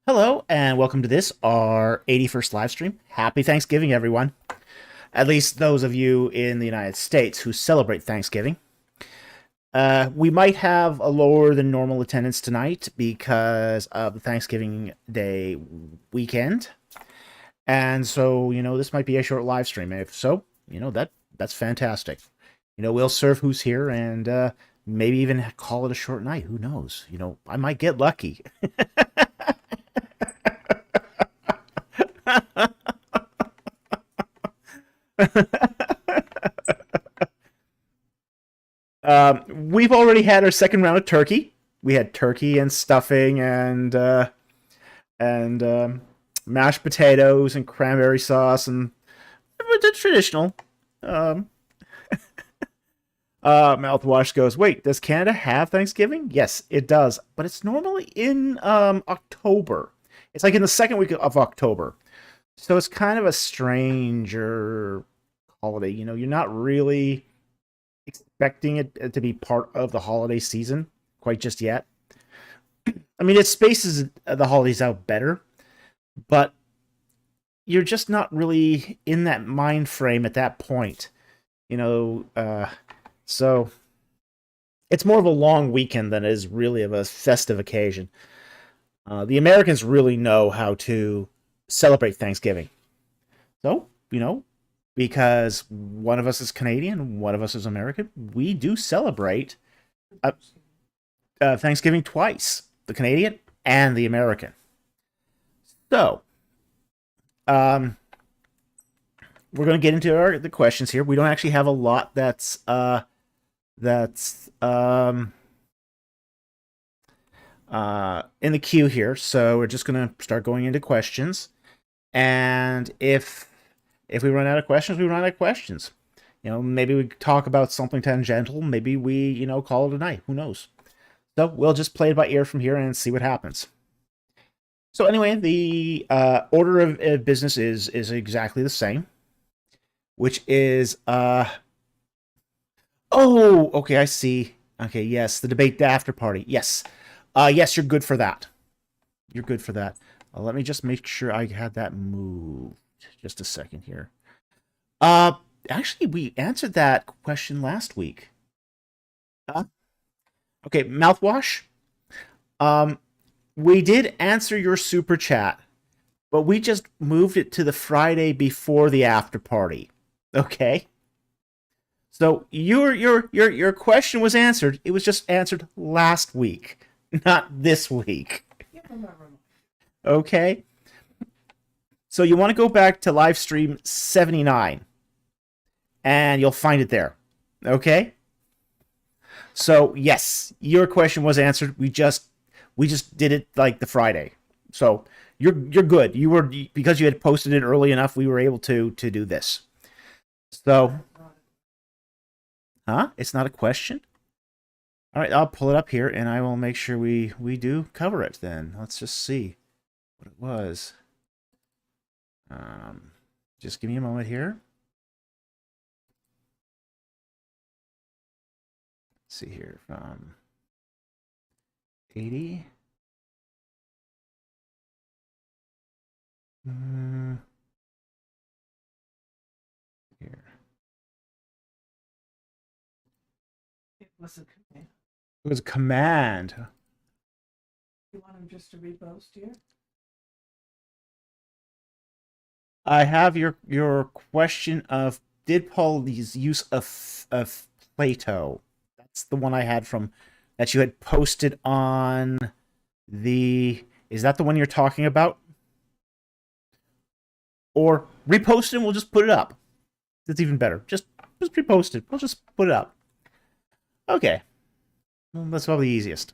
Hello, and welcome to this, our 81st live stream. Happy Thanksgiving, everyone. At least those of you in the United States who celebrate Thanksgiving. We might have a lower than normal attendance tonight because of the Thanksgiving Day weekend. And so, this might be a short live stream. If so, that's fantastic. We'll serve who's here and maybe even call it a short night. Who knows? I might get lucky. We've already had our second round of turkey. We had turkey and stuffing and mashed potatoes and cranberry sauce and the traditional. Mouthwash goes, wait, does Canada have Thanksgiving? Yes, it does, but it's normally in October. It's like in the second week of October. So it's kind of a stranger holiday. You're not really expecting it to be part of the holiday season quite just yet. I mean, it spaces the holidays out better, but you're just not really in that mind frame at that point. So it's more of a long weekend than it is really of a festive occasion. The Americans really know how to celebrate Thanksgiving. So, because one of us is Canadian, one of us is American, we do celebrate Thanksgiving twice, the Canadian and the American. So, we're going to get into the questions here. We don't actually have a lot that's in the queue here, so we're just going to start going into questions. And if we run out of questions, we run out of questions. Maybe we talk about something tangential. Maybe we, call it a night. Who knows? So we'll just play it by ear from here and see what happens. So anyway, the order of business is exactly the same, which is oh, okay, I see. Okay, yes, the debate after party. Yes, yes, you're good for that. You're good for that. Let me just make sure I had that moved. Just a second here. Actually, we answered that question last week. Okay, mouthwash. We did answer your super chat, but we just moved it to the Friday before the after party. Okay. So your question was answered. It was just answered last week, not this week. Okay. So you want to go back to live stream 79 and you'll find it there. Okay? So, yes, your question was answered. We just did it like the Friday. So, you're good. Because you had posted it early enough, we were able to do this. So, it's not a question? All right, I'll pull it up here and I will make sure we do cover it then. Let's just see what it was. Just give me a moment here. Let's see here from 80. Here. It was a command. It was a command. You want him just to repost here? I have your question of did Paul use of Plato? That's the one I had from that you had posted on the. Is that the one you're talking about? Or repost it and we'll just put it up. That's even better. Just repost it. We'll just put it up. Okay. Well, that's probably the easiest.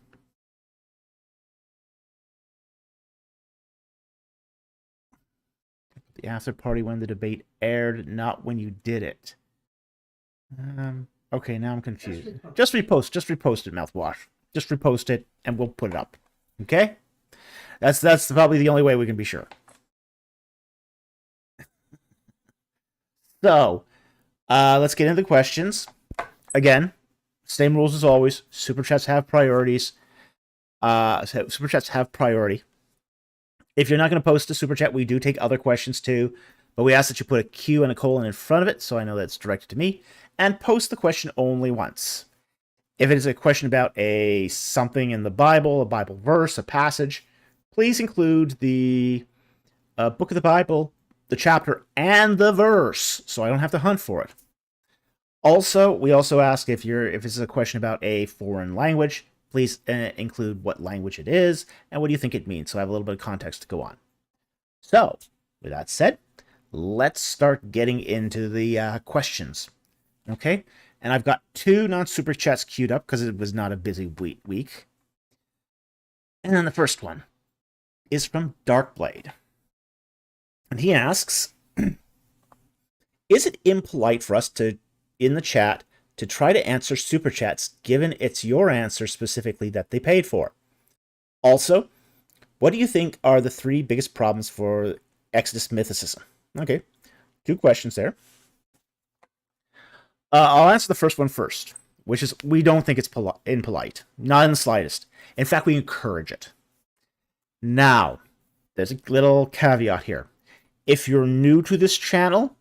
The after party when the debate aired, not when you did it. Okay, now I'm confused. Just repost it, mouthwash. Just repost it, and we'll put it up. Okay? That's probably the only way we can be sure. So, let's get into the questions. Again, same rules as always. Super chats have priorities. Super chats have priority. If you're not going to post a super chat, we do take other questions too, but we ask that you put a Q and a colon in front of it so I know that's directed to me, and post the question only once. If it is a question about something in the Bible, a Bible verse, a passage, please include the book of the Bible, the chapter, and the verse, so I don't have to hunt for it. Also, we also ask if this is a question about a foreign language, please include what language it is and what do you think it means, so I have a little bit of context to go on. So, with that said, let's start getting into the questions. Okay? And I've got 2 non-super chats queued up because it was not a busy week. And then the first one is from Darkblade. And he asks, is it impolite for us to, in the chat, to try to answer super chats given it's your answer specifically that they paid for? Also, what do you think are the 3 biggest problems for Exodus mythicism? Okay, 2 questions there. I'll answer the first one first, which is we don't think it's impolite. Not in the slightest. In fact, we encourage it. Now, there's a little caveat here. If you're new to this channel,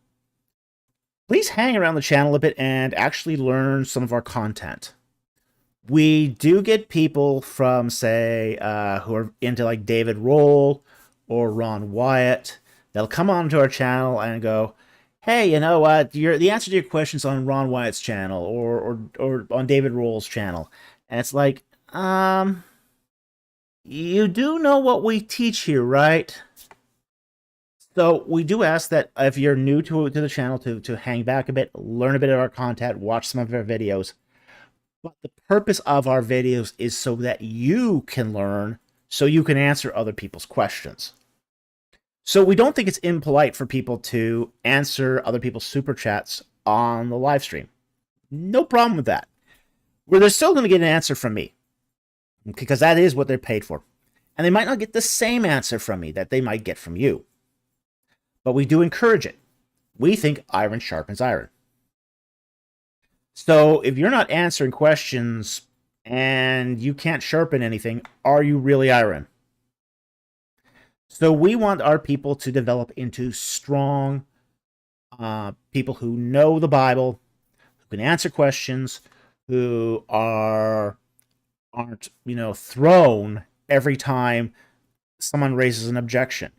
please hang around the channel a bit and actually learn some of our content. We do get people from, say, who are into like David Roll or Ron Wyatt. They'll come onto our channel and go, hey, you know what? The answer to your question's on Ron Wyatt's channel or on David Roll's channel. And it's like, you do know what we teach here, right? So we do ask that if you're new to the channel to hang back a bit, learn a bit of our content, watch some of our videos. But the purpose of our videos is so that you can learn, so you can answer other people's questions. So we don't think it's impolite for people to answer other people's super chats on the live stream. No problem with that. Where they're still going to get an answer from me, because that is what they're paid for. And they might not get the same answer from me that they might get from you. But we do encourage it. We think iron sharpens iron. So if you're not answering questions and you can't sharpen anything, are you really iron? So we want our people to develop into strong people who know the Bible, who can answer questions, who aren't, thrown every time someone raises an objection.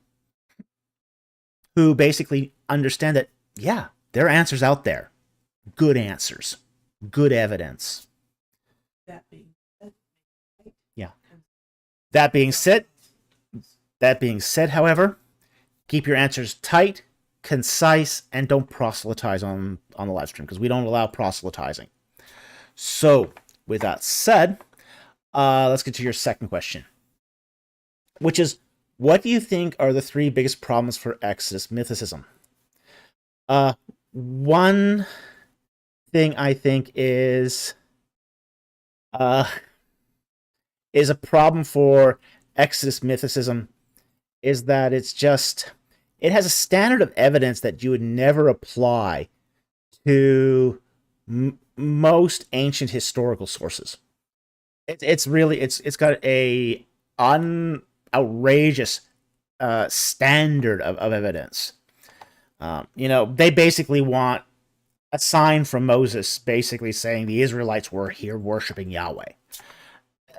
Who basically understand that, yeah, there are answers out there. Good answers. Good evidence. That being said, yeah. That being said, however, keep your answers tight, concise, and don't proselytize on the live stream, because we don't allow proselytizing. So, with that said, let's get to your second question, which is, what do you think are the 3 biggest problems for Exodus mythicism? One thing I think is a problem for Exodus mythicism is that it has a standard of evidence that you would never apply to most ancient historical sources. It's got a outrageous standard of evidence. They basically want a sign from Moses basically saying the Israelites were here worshiping Yahweh.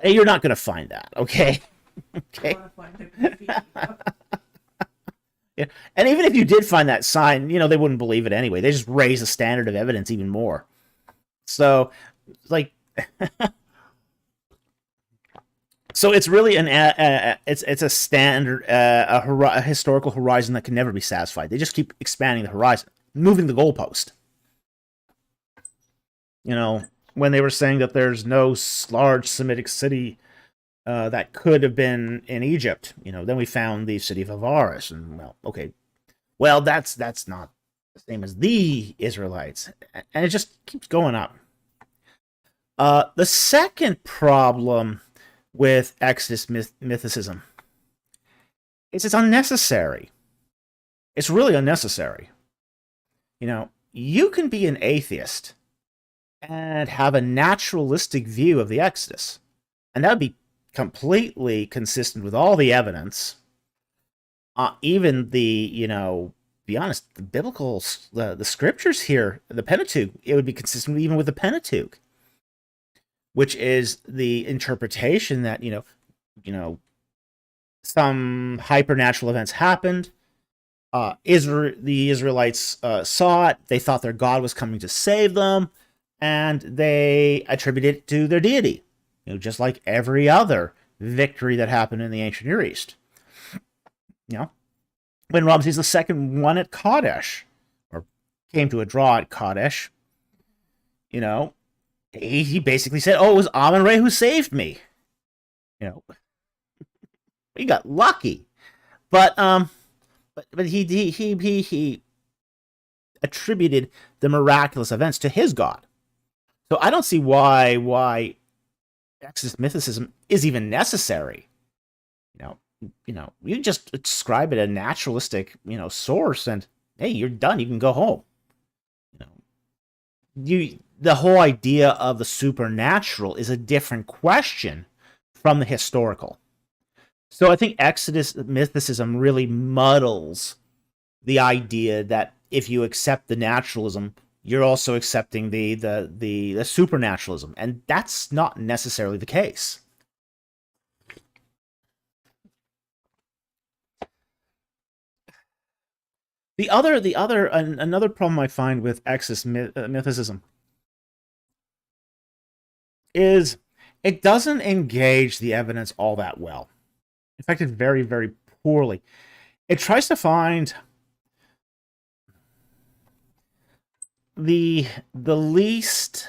You're not going to find that, okay? Okay. Yeah. And even if you did find that sign, they wouldn't believe it anyway. They just raise the standard of evidence even more. So, like, so it's really it's a standard, a historical horizon that can never be satisfied. They just keep expanding the horizon, moving the goalpost. When they were saying that there's no large Semitic city that could have been in Egypt, then we found the city of Avaris, and that's not the same as the Israelites, and it just keeps going up. The second problem with Exodus mythicism is it's unnecessary. It's really unnecessary. You can be an atheist and have a naturalistic view of the Exodus, and that would be completely consistent with all the evidence, even be honest, the biblical, the scriptures here, the Pentateuch, it would be consistent even with the Pentateuch, which is the interpretation that some hypernatural events happened. The Israelites saw it. They thought their God was coming to save them, and they attributed it to their deity. Just like every other victory that happened in the ancient Near East. When Ramses II won at Kadesh, or came to a draw at Kadesh, he basically said, "Oh, it was Amun-Re who saved me." He got lucky, but he attributed the miraculous events to his God. So I don't see why Exodus mythicism is even necessary. You just ascribe it a naturalistic, source, and hey, you're done. You can go home. The whole idea of the supernatural is a different question from the historical. So I think Exodus mythicism really muddles the idea that if you accept the naturalism, you're also accepting the supernaturalism, and that's not necessarily the case. Another problem I find with Exodus mythicism is it doesn't engage the evidence all that well. In fact, it's very, very poorly. It tries to find the least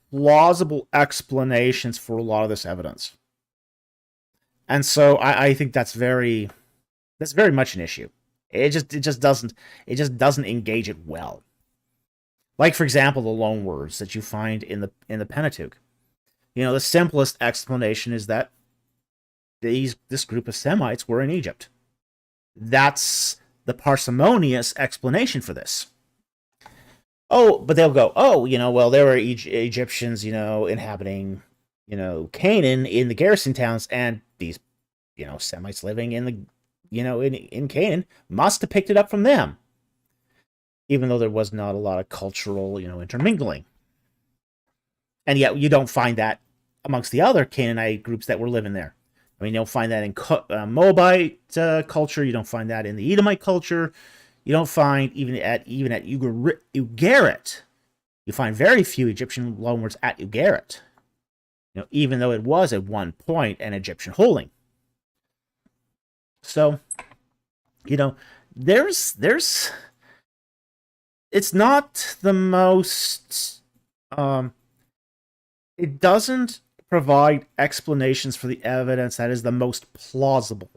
plausible explanations for a lot of this evidence, and so I think that's very much an issue. It just doesn't engage it well. Like, for example, the loan words that you find in the Pentateuch. The simplest explanation is that this group of Semites were in Egypt. That's the parsimonious explanation for this. Oh, but they'll go, well, there were Egyptians, inhabiting, Canaan in the garrison towns, and these, Semites living in the, in Canaan must have picked it up from them, even though there was not a lot of cultural, intermingling. And yet you don't find that amongst the other Canaanite groups that were living there. I mean, you don't find that in Moabite culture. You don't find that in the Edomite culture. You don't find even at Ugarit. You find very few Egyptian loanwords at Ugarit. Even though it was at one point an Egyptian holding. So, there's it's not the most it doesn't provide explanations for the evidence that is the most plausible.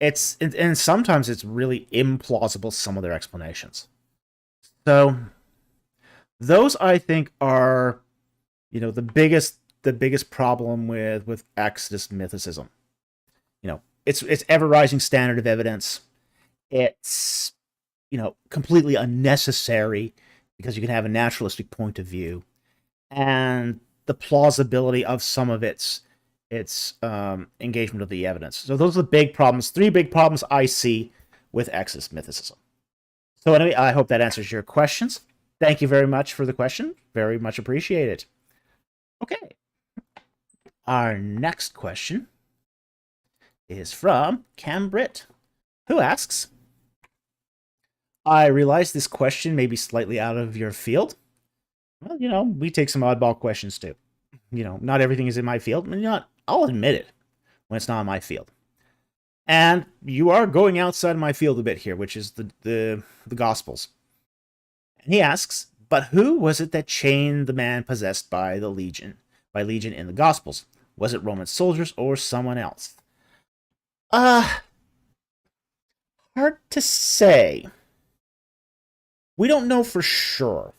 And sometimes it's really implausible, some of their explanations. So those, I think, are the biggest problem with Exodus mythicism. It's ever rising standard of evidence. It's completely unnecessary because you can have a naturalistic point of view, and the plausibility of some of its engagement of the evidence. So those are the big problems. 3 big problems I see with Exodus mythicism. So anyway, I hope that answers your questions. Thank you very much for the question. Very much appreciated. Okay. Our next question is from Cambrit, who asks, I realize this question may be slightly out of your field. Well, we take some oddball questions too. Not everything is in my field. I'll admit it when it's not in my field. And you are going outside of my field a bit here, which is the Gospels. And he asks, but who was it that chained the man possessed by Legion in the Gospels? Was it Roman soldiers or someone else? Hard to say. We don't know for sure.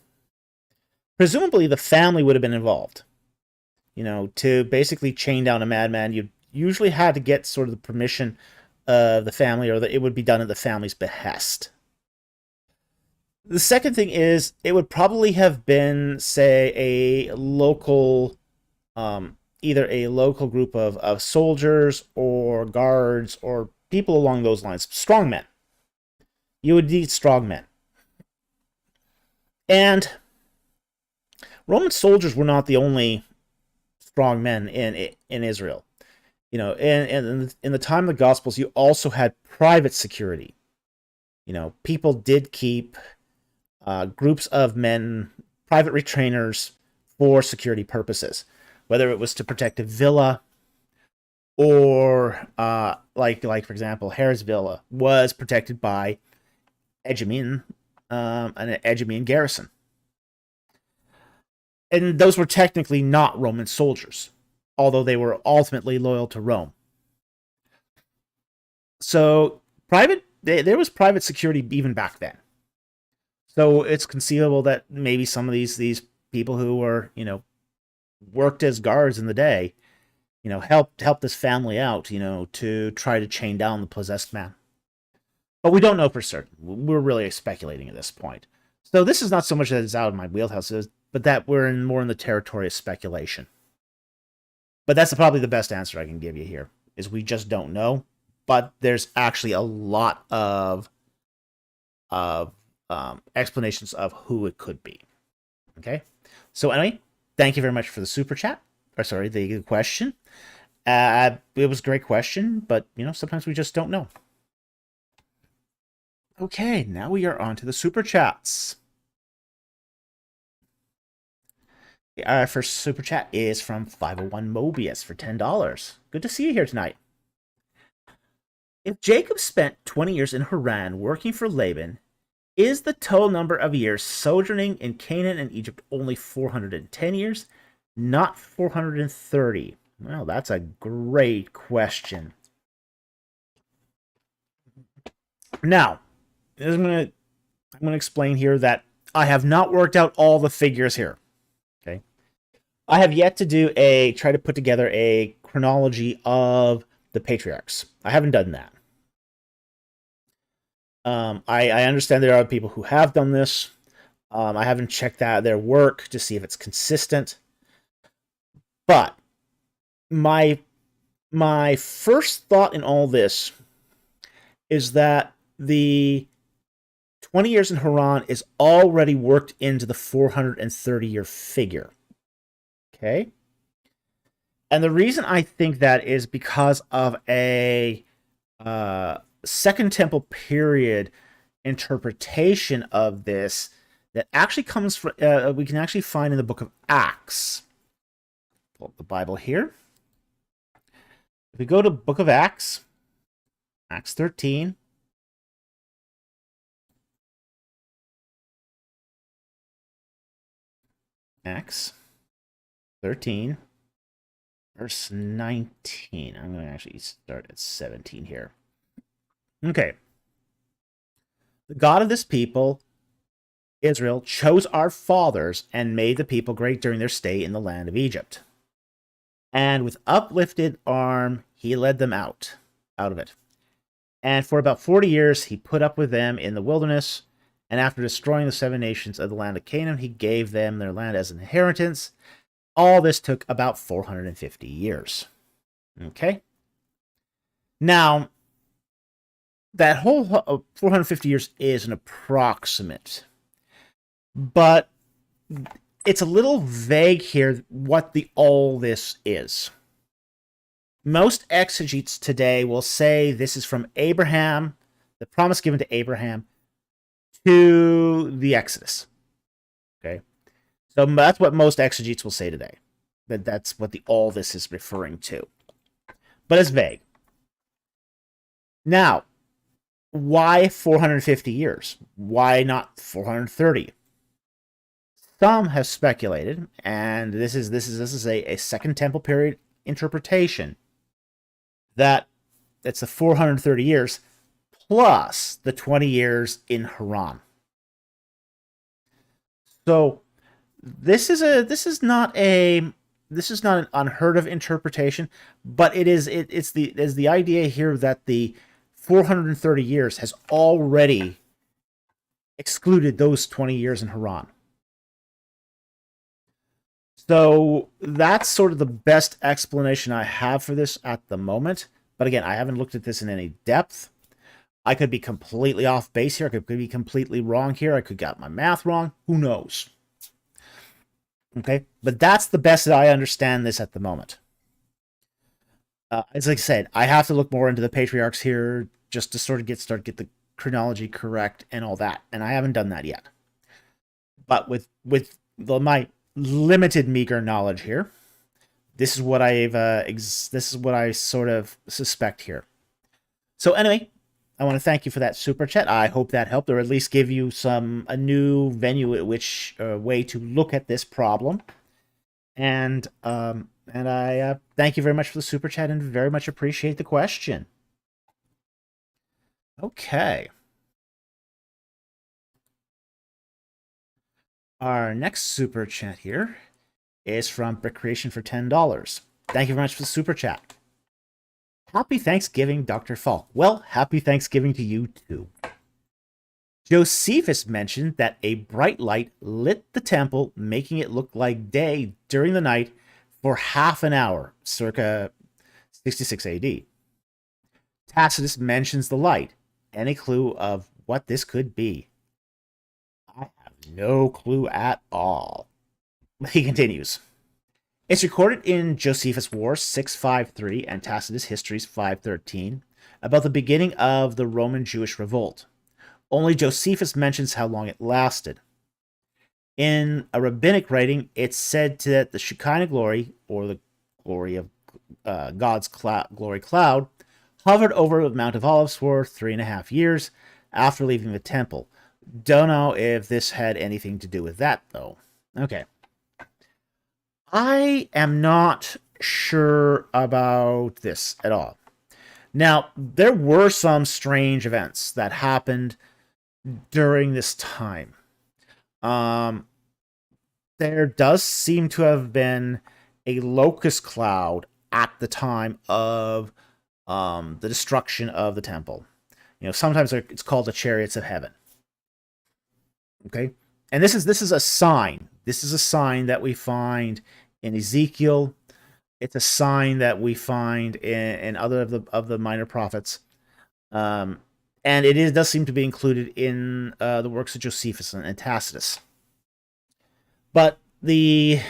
Presumably the family would have been involved. To basically chain down a madman, you usually had to get sort of the permission of the family, or that it would be done at the family's behest. The second thing is, it would probably have been, say, a local either a local group of soldiers or guards or people along those lines, strong men. You would need strong men. And Roman soldiers were not the only strong men in Israel. You know, and in the time of the Gospels, you also had private security. You know, people did keep groups of men, private retainers, for security purposes, whether it was to protect a villa or, like for example, Herod's villa was protected by an Egemean garrison. And those were technically not Roman soldiers, although they were ultimately loyal to Rome. So there was private security even back then. So it's conceivable that maybe some of these people who were, you know, worked as guards in the day, you know, helped this family out, you know, to try to chain down the possessed man. But we don't know for certain. We're really speculating at this point. So this is not so much that it's out of my wheelhouse, but that we're more in the territory of speculation. But that's probably the best answer I can give you here, is we just don't know. But there's actually a lot of explanations of who it could be. Okay? So anyway, thank you very much for the super chat. Or sorry, the question. It was a great question, but, you know, sometimes we just don't know. Okay, now we are on to the super chats. Our first super chat is from 501 Mobius for $10. Good to see you here tonight. If Jacob spent 20 years in Haran working for Laban, is the total number of years sojourning in Canaan and Egypt only 410 years, not 430? Well, that's a great question. Now, I'm going to explain here that I have not worked out all the figures here. Okay, I have yet to try to put together a chronology of the patriarchs. I haven't done that. I understand there are people who have done this. I haven't checked out their work to see if it's consistent. But my first thought in all this is that the 20 years in Haran is already worked into the 430-year figure. Okay? And the reason I think that is because of a Second Temple period interpretation of this that actually comes from, we can actually find in the book of Acts. Pull up the Bible here. If we go to book of Acts, Acts 13, Acts 13, verse 19. I'm going to actually start at 17 here. Okay. The God of this people, Israel, chose our fathers and made the people great during their stay in the land of Egypt. And with uplifted arm, he led them out of it. And for about 40 years, he put up with them in the wilderness. And after destroying the 7 nations of the land of Canaan, he gave them their land as an inheritance. All this took about 450 years. Okay? Now, that whole 450 years is an approximate. But it's a little vague here what all this is. Most exegetes today will say this is from Abraham, the promise given to Abraham, to the Exodus. Okay? So that's what most exegetes will say today. That's what all this is referring to. But it's vague. Now, why 450 years? Why not 430? Some have speculated, and this is a Second Temple period interpretation, that it's the 430 years plus the 20 years in Haran. So this is not an unheard of interpretation, but it's the idea here that the 430 years has already excluded those 20 years in Haran. So that's sort of the best explanation I have for this at the moment. But again, I haven't looked at this in any depth. I could be completely off base here. I could be completely wrong here. I could get my math wrong. Who knows? Okay, but that's the best that I understand this at the moment. As I said, I have to look more into the patriarchs here just to sort of get the chronology correct and all that, and I haven't done that yet. But with my limited meager knowledge here, this is what this is what I sort of suspect here. So anyway, I want to thank you for that super chat. I hope that helped, or at least give you a new venue at which way to look at this problem. And I thank you very much for the super chat and very much appreciate the question. Okay. Our next super chat here is from Brick Creation for $10. Thank you very much for the super chat. Happy Thanksgiving, Dr. Falk. Well, happy Thanksgiving to you too. Josephus mentioned that a bright light lit the temple, making it look like day during the night for half an hour, circa 66 AD. Tacitus mentions the light. Any clue of what this could be? I have no clue at all. He continues. It's recorded in Josephus' Wars 653 and Tacitus' Histories 513 about the beginning of the Roman Jewish revolt. Only Josephus mentions how long it lasted. In a rabbinic writing, it's said that the Shekinah glory, or the glory of God's glory cloud, hovered over the Mount of Olives for 3.5 years after leaving the temple. Don't know if this had anything to do with that, though. Okay. I am not sure about this at all. Now, there were some strange events that happened during this time. There does seem to have been a locust cloud at the time of the destruction of the temple. Sometimes it's called the chariots of heaven. Okay, and this is a sign. This is a sign that we find in Ezekiel. It's a sign that we find in other of the minor prophets, and it does seem to be included in the works of Josephus and Tacitus. But the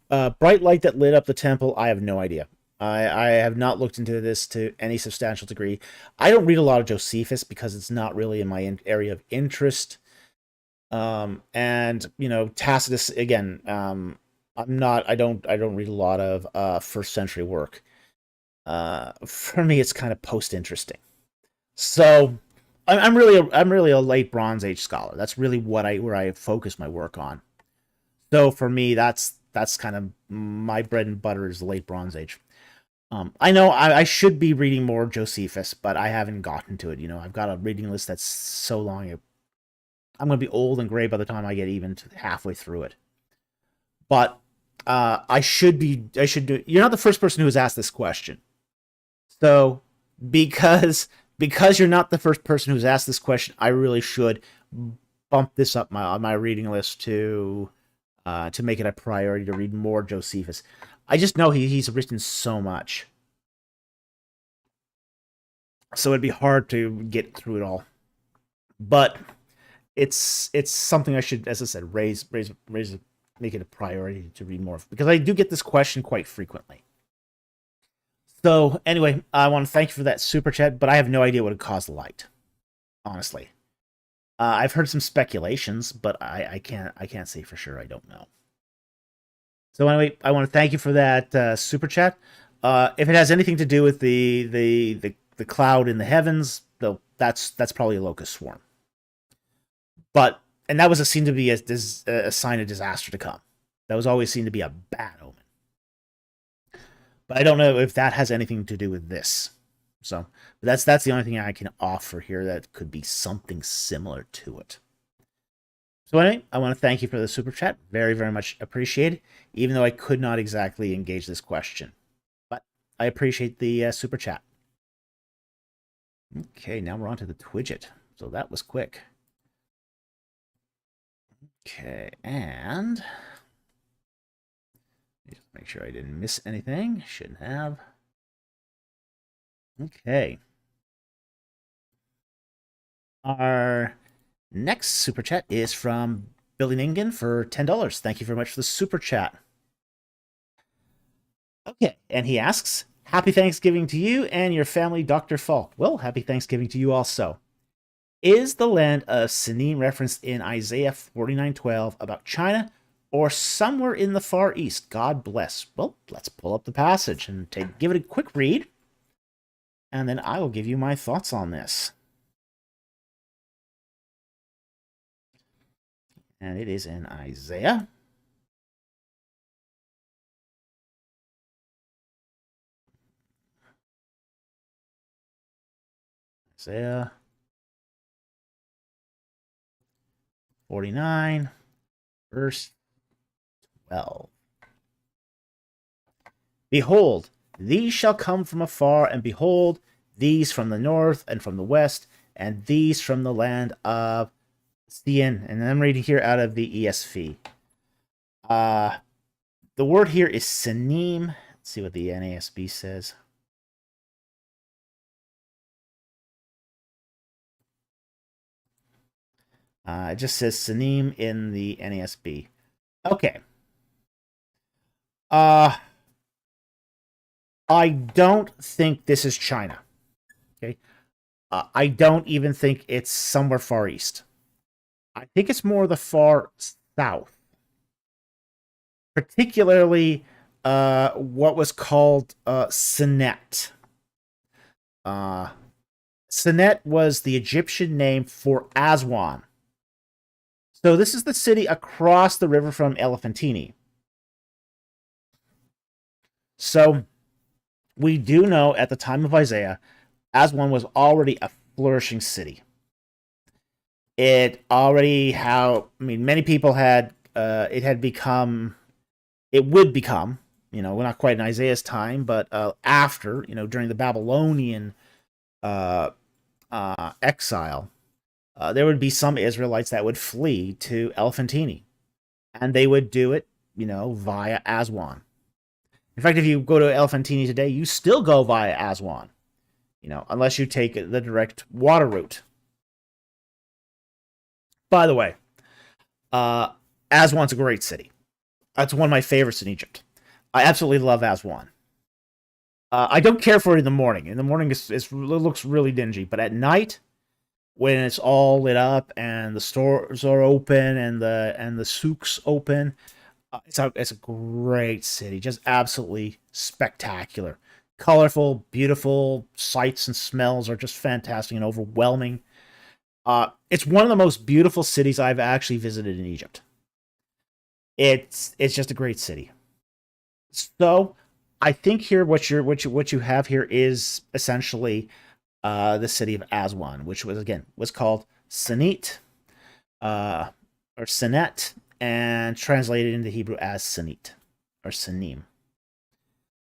bright light that lit up the temple, I have no idea. I have not looked into this to any substantial degree. I don't read a lot of Josephus because it's not really in my area of interest. And Tacitus again. I don't read a lot of first century work. For me, it's kind of post interesting. So I'm really a late Bronze Age scholar. That's really where I focus my work on. So for me, that's kind of my bread and butter is the late Bronze Age. I know I should be reading more Josephus, but I haven't gotten to it. I've got a reading list that's so long. I'm going to be old and gray by the time I get even to halfway through it. But I should do. You're not the first person who has asked this question. So because you're not the first person who's asked this question, I really should bump this up on my reading list to make it a priority to read more Josephus. I just know he's written so much, so it'd be hard to get through it all. But it's something I should, as I said, make it a priority to read more, because I do get this question quite frequently. So anyway, I want to thank you for that super chat, but I have no idea what would cause the light. Honestly, I've heard some speculations, but I can't say for sure. I don't know. So anyway, I want to thank you for that super chat. If it has anything to do with the cloud in the heavens, though, that's probably a locust swarm. And that was seen to be a sign of disaster to come. That was always seen to be a bad omen. But I don't know if that has anything to do with this. So, but that's the only thing I can offer here that could be something similar to it. So anyway, I want to thank you for the super chat. Very, very much appreciated, even though I could not exactly engage this question. But I appreciate the super chat. Okay, now we're on to the Twidget. So that was quick. Okay, and Make sure I didn't miss anything. Shouldn't have. Okay. Our next super chat is from Billy Ningen for $10. Thank you very much for the super chat. Okay, and he asks, Happy Thanksgiving to you and your family, Dr. Falk. Well, happy Thanksgiving to you also. Is the land of Sinim referenced in Isaiah 49:12 about China or somewhere in the Far East? God bless. Well, let's pull up the passage and give it a quick read, and then I will give you my thoughts on this. And it is in Isaiah. Isaiah 49, verse 12. Behold, these shall come from afar, and behold, these from the north and from the west, and these from the land of Sin. And I'm reading here out of the ESV. The word here is Sinim. Let's see what the NASB says. It just says Sinim in the NASB. Okay. I don't think this is China. Okay. I don't even think it's somewhere far east. I think it's more the far south. Particularly what was called Sinet. Sinet was the Egyptian name for Aswan. So this is the city across the river from Elephantine. So we do know at the time of Isaiah, Aswan was already a flourishing city. It already many people had, it would become, we're not quite in Isaiah's time, but after, during the Babylonian exile, there would be some Israelites that would flee to Elephantine, and they would do it, via Aswan. In fact, if you go to Elephantine today, you still go via Aswan, unless you take the direct water route. By the way, Aswan's a great city. That's one of my favorites in Egypt. I absolutely love Aswan. I don't care for it in the morning. In the morning, it looks really dingy, but at night, when it's all lit up and the stores are open and the souks open, it's a great city. Just absolutely spectacular, colorful, beautiful. Sights and smells are just fantastic and overwhelming. It's one of the most beautiful cities I've actually visited in Egypt. It's just a great city. So I think here what you have here is essentially the city of Aswan, which was called Sinit, or Sinet, and translated into Hebrew as Sinit or Sinim.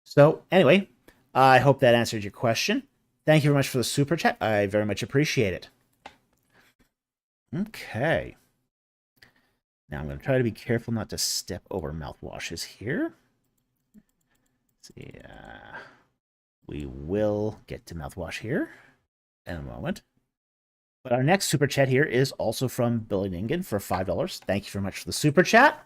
So anyway, I hope that answered your question. Thank you very much for the super chat. I very much appreciate it. Okay. Now I'm going to try to be careful not to step over mouthwashes here. Let's see. We will get to mouthwash here in a moment. But our next super chat here is also from Billy Ningen for $5. Thank you very much for the super chat.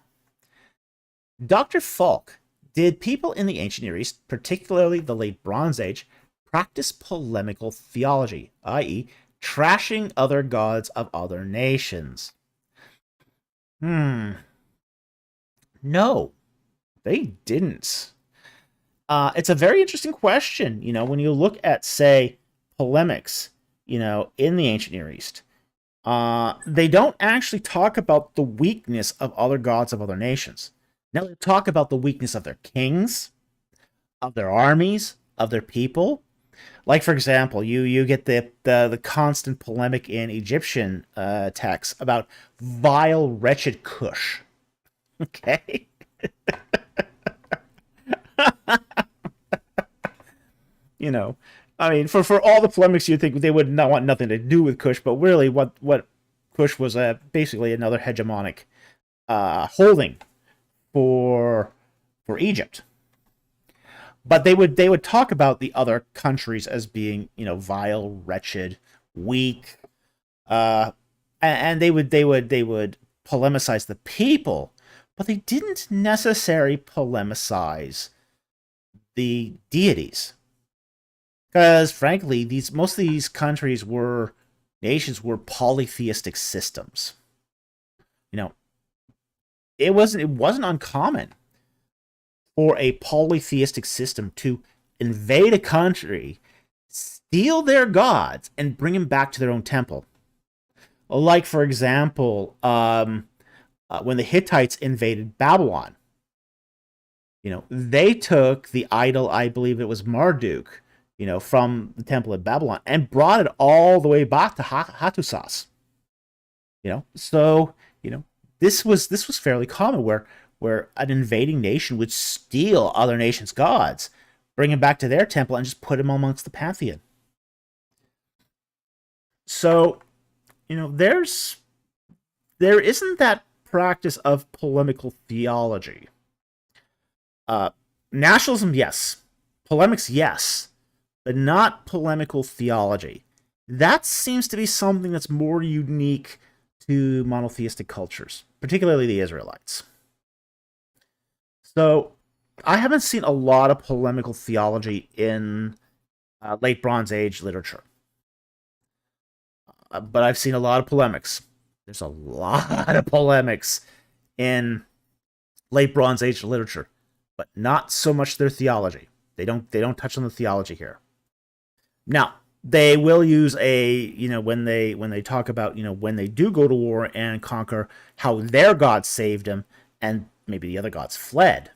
Dr. Falk, did people in the ancient Near East, particularly the late Bronze Age, practice polemical theology, i.e., trashing other gods of other nations? No, they didn't. It's a very interesting question. When you look at, say, polemics, in the ancient Near East, they don't actually talk about the weakness of other gods of other nations. Now they talk about the weakness of their kings, of their armies, of their people. Like, for example, you get the constant polemic in Egyptian texts about vile, wretched Cush. Okay? For all the polemics, you'd think they would not want nothing to do with Cush, but really what Cush was basically another hegemonic holding for Egypt. But they would talk about the other countries as being, vile, wretched, weak, uh, and they would polemicize the people, but they didn't necessarily polemicize the deities, because frankly, these most of these countries were nations were polytheistic systems. You know, it wasn't uncommon for a polytheistic system to invade a country, steal their gods, and bring them back to their own temple. Like, for example, when the Hittites invaded Babylon, they took the idol, I believe it was Marduk, from the temple of Babylon, and brought it all the way back to Hattusas. So this was fairly common, where an invading nation would steal other nations' gods, bring them back to their temple, and just put them amongst the pantheon. So, there isn't that practice of polemical theology. Nationalism, yes. Polemics, yes. But not polemical theology. That seems to be something that's more unique to monotheistic cultures, particularly the Israelites. So, I haven't seen a lot of polemical theology in late Bronze Age literature. But I've seen a lot of polemics. There's a lot of polemics in late Bronze Age literature, but not so much their theology. They don't touch on the theology here. Now, they will use when they talk about, when they do go to war and conquer, how their gods saved them and maybe the other gods fled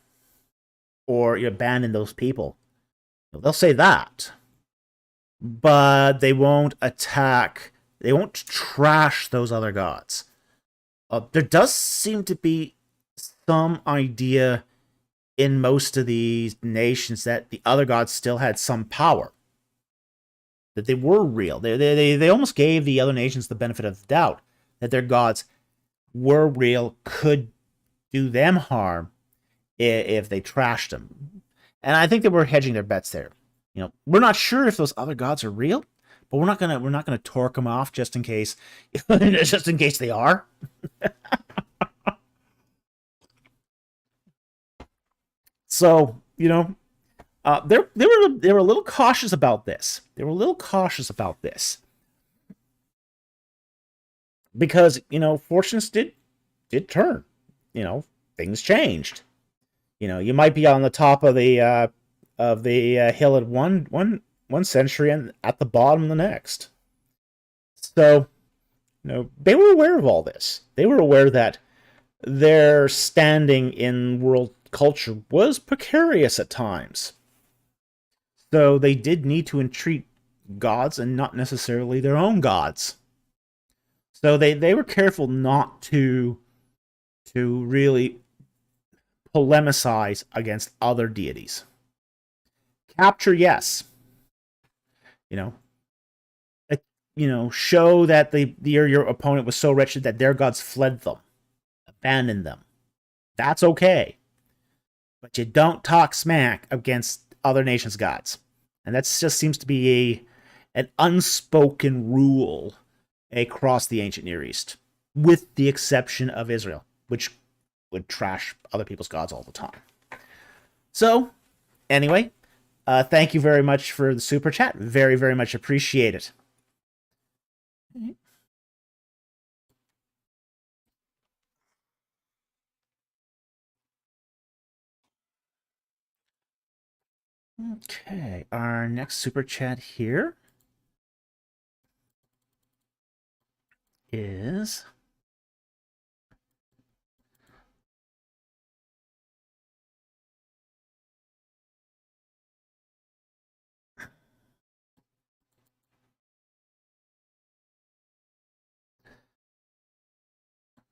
or abandoned those people. They'll say that. But they won't attack, they won't trash those other gods. There does seem to be some idea in most of these nations that the other gods still had some power, that they were real. They almost gave the other nations the benefit of the doubt that their gods were real, could do them harm if they trashed them. And I think they were hedging their bets there. We're not sure if those other gods are real, but we're not gonna torque them off just in case, just in case they are. So they were a little cautious about this. Because fortunes did turn. Things changed. You might be on the top of the hill at one century and at the bottom the next. So they were aware of all this. They were aware that their standing in world culture was precarious at times. So they did need to entreat gods and not necessarily their own gods. So they were careful not to really polemicize against other deities. Capture, yes. Show that your opponent was so wretched that their gods fled them, abandoned them. That's okay. But you don't talk smack against other nations' gods. And that just seems to be an unspoken rule across the ancient Near East, with the exception of Israel, which would trash other people's gods all the time. So, anyway, thank you very much for the super chat. Very, very much appreciate it. Okay, our next super chat here is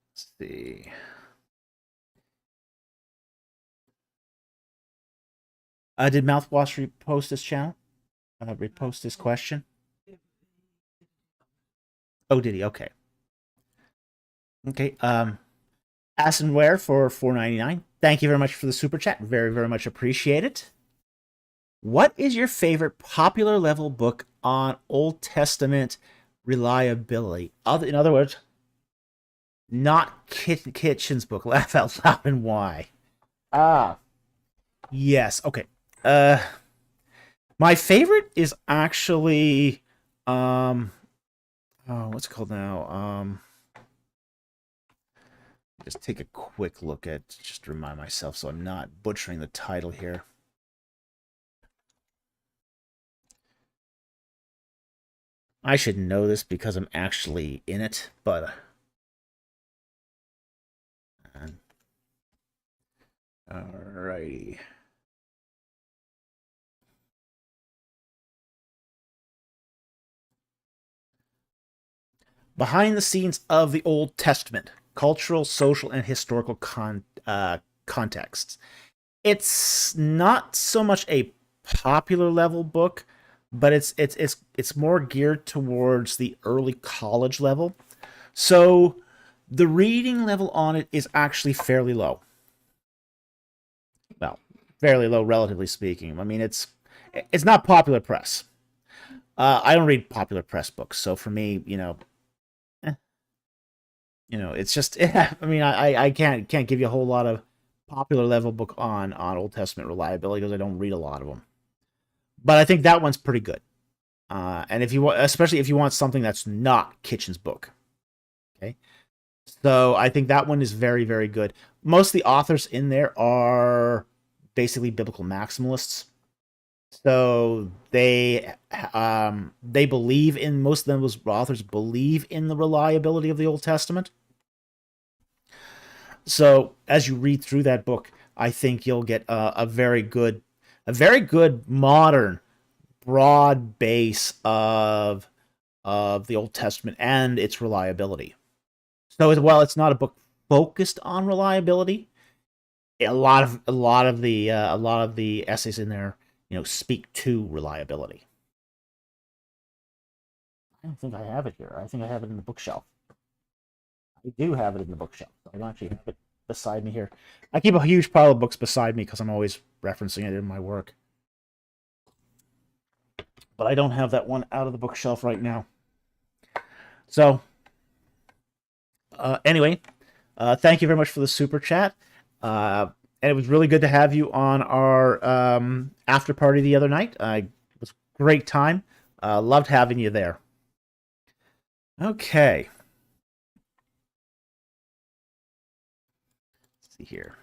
let's see. Did Mouthwash repost this channel? Repost this question? Oh, did he? Okay. Okay. Asinware for $4.99. Thank you very much for the super chat. Very, very much appreciate it. What is your favorite popular level book on Old Testament reliability? In other words, not Kitchen's book. Laugh out loud and why? Ah, yes. Okay. Uh, my favorite is actually oh, what's it called now? Just take a quick look at, just to remind myself so I'm not butchering the title here. I should know this because I'm actually in it, but alrighty. Behind the scenes of the Old Testament, cultural, social, and historical contexts. It's not so much a popular level book, but it's more geared towards the early college level. So the reading level on it is actually fairly low. Well, fairly low, relatively speaking. I mean, it's not popular press. I don't read popular press books, so for me, it's just. I mean, I can't give you a whole lot of popular level book on Old Testament reliability because I don't read a lot of them. But I think that one's pretty good. And if you want, especially if you want something that's not Kitchen's book, okay. So I think that one is very, very good. Most of the authors in there are basically biblical maximalists. So they believe in, most of those authors believe in the reliability of the Old Testament. So as you read through that book, I think you'll get a very good modern, broad base of the Old Testament and its reliability. So as well, it's not a book focused on reliability. A lot of the essays in there, speak to reliability. I don't think I have it here. I think I have it in the bookshelf. I do have it in the bookshelf. I don't actually have it beside me here. I keep a huge pile of books beside me because I'm always referencing it in my work. But I don't have that one out of the bookshelf right now. So, anyway, thank you very much for the super chat. And it was really good to have you on our after party the other night. It was a great time. Loved having you there. Okay. Let's see here.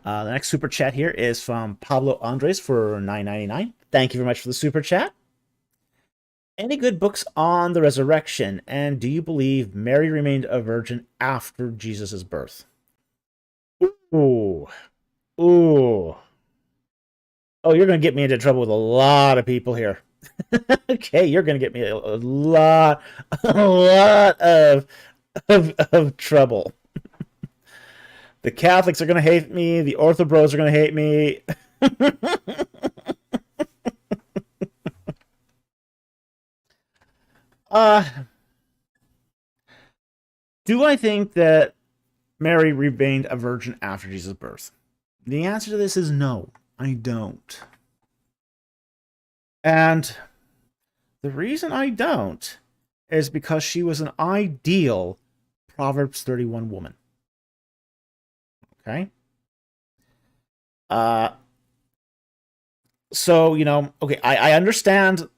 The next super chat here is from Pablo Andres for $9.99. Thank you very much for the super chat. Any good books on the resurrection? And do you believe Mary remained a virgin after Jesus' birth? Ooh. Ooh. Oh, you're going to get me into trouble with a lot of people here. Okay, you're going to get me a lot of trouble. The Catholics are going to hate me. The Orthobros are going to hate me. Do I think that Mary remained a virgin after Jesus' birth? The answer to this is no, I don't. And the reason I don't is because she was an ideal Proverbs 31 woman. Okay? So, okay, I understand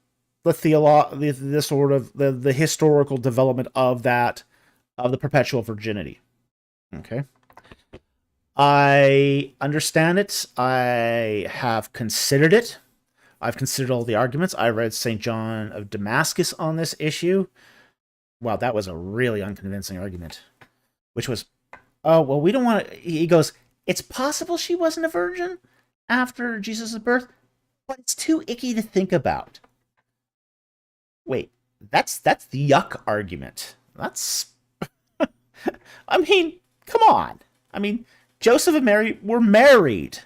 the sort of the historical development of that, of the perpetual virginity. Okay? I understand it. I have considered it. I've considered all the arguments. I read St. John of Damascus on this issue. Wow, that was a really unconvincing argument. Which was, oh, well, we don't want to... He goes, it's possible she wasn't a virgin after Jesus' birth, but it's too icky to think about. Wait, that's the yuck argument. That's... I mean, come on. I mean, Joseph and Mary were married.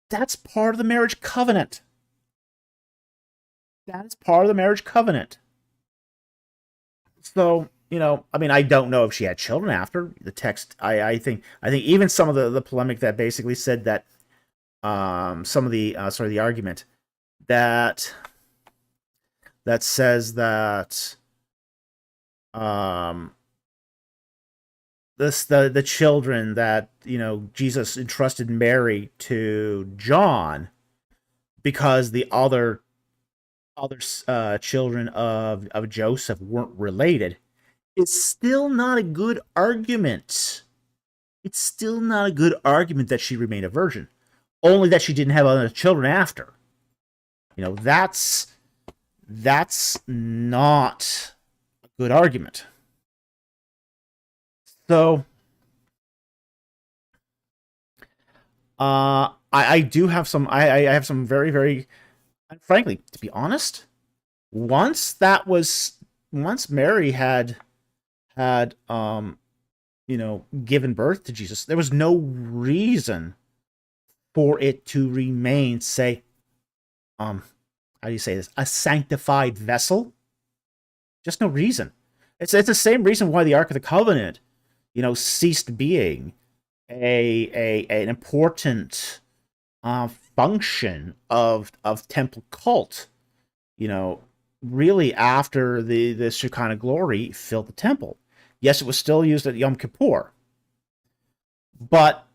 That's part of the marriage covenant. That is part of the marriage covenant. So, I mean, I don't know if she had children after the text. I think even some of the polemic that basically said that some of the the argument that says that um the children that Jesus entrusted Mary to John because the other children of Joseph weren't related, it's still not a good argument. It's still not a good argument that she remained a virgin, only that she didn't have other children after. That's not a good argument. So, I do have some. I have some very, very, frankly, to be honest, once Mary had given birth to Jesus, there was no reason for it to remain, say, how do you say this, a sanctified vessel. Just no reason. It's the same reason why the Ark of the Covenant, ceased being an important function of temple cult. Really after the Shekinah glory filled the temple. Yes, it was still used at Yom Kippur, but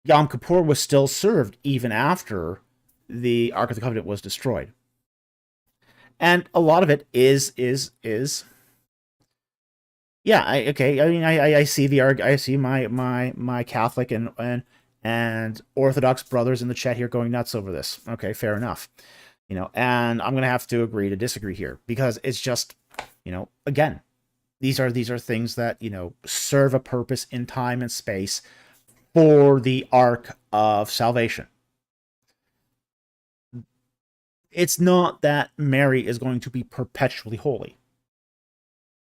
Yom Kippur was still served even after the Ark of the Covenant was destroyed. And a lot of it is yeah, okay. I mean, I see I see my Catholic and Orthodox brothers in the chat here going nuts over this. Okay, fair enough. And I'm gonna have to agree to disagree here because it's just, again, these are things that serve a purpose in time and space for the arc of salvation. It's not that Mary is going to be perpetually holy.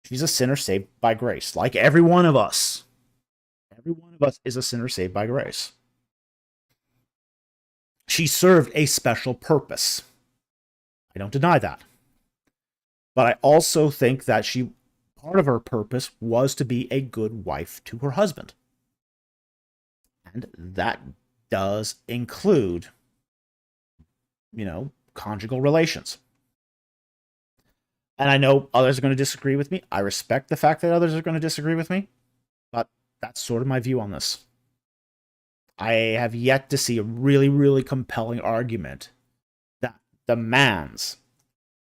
She's a sinner saved by grace, like every one of us. Every one of us is a sinner saved by grace. She served a special purpose. I don't deny that. But I also think that part of her purpose was to be a good wife to her husband. And that does include, conjugal relations. And I know others are going to disagree with me. I respect the fact that others are going to disagree with me, but that's sort of my view on this. I have yet to see a really, really compelling argument that demands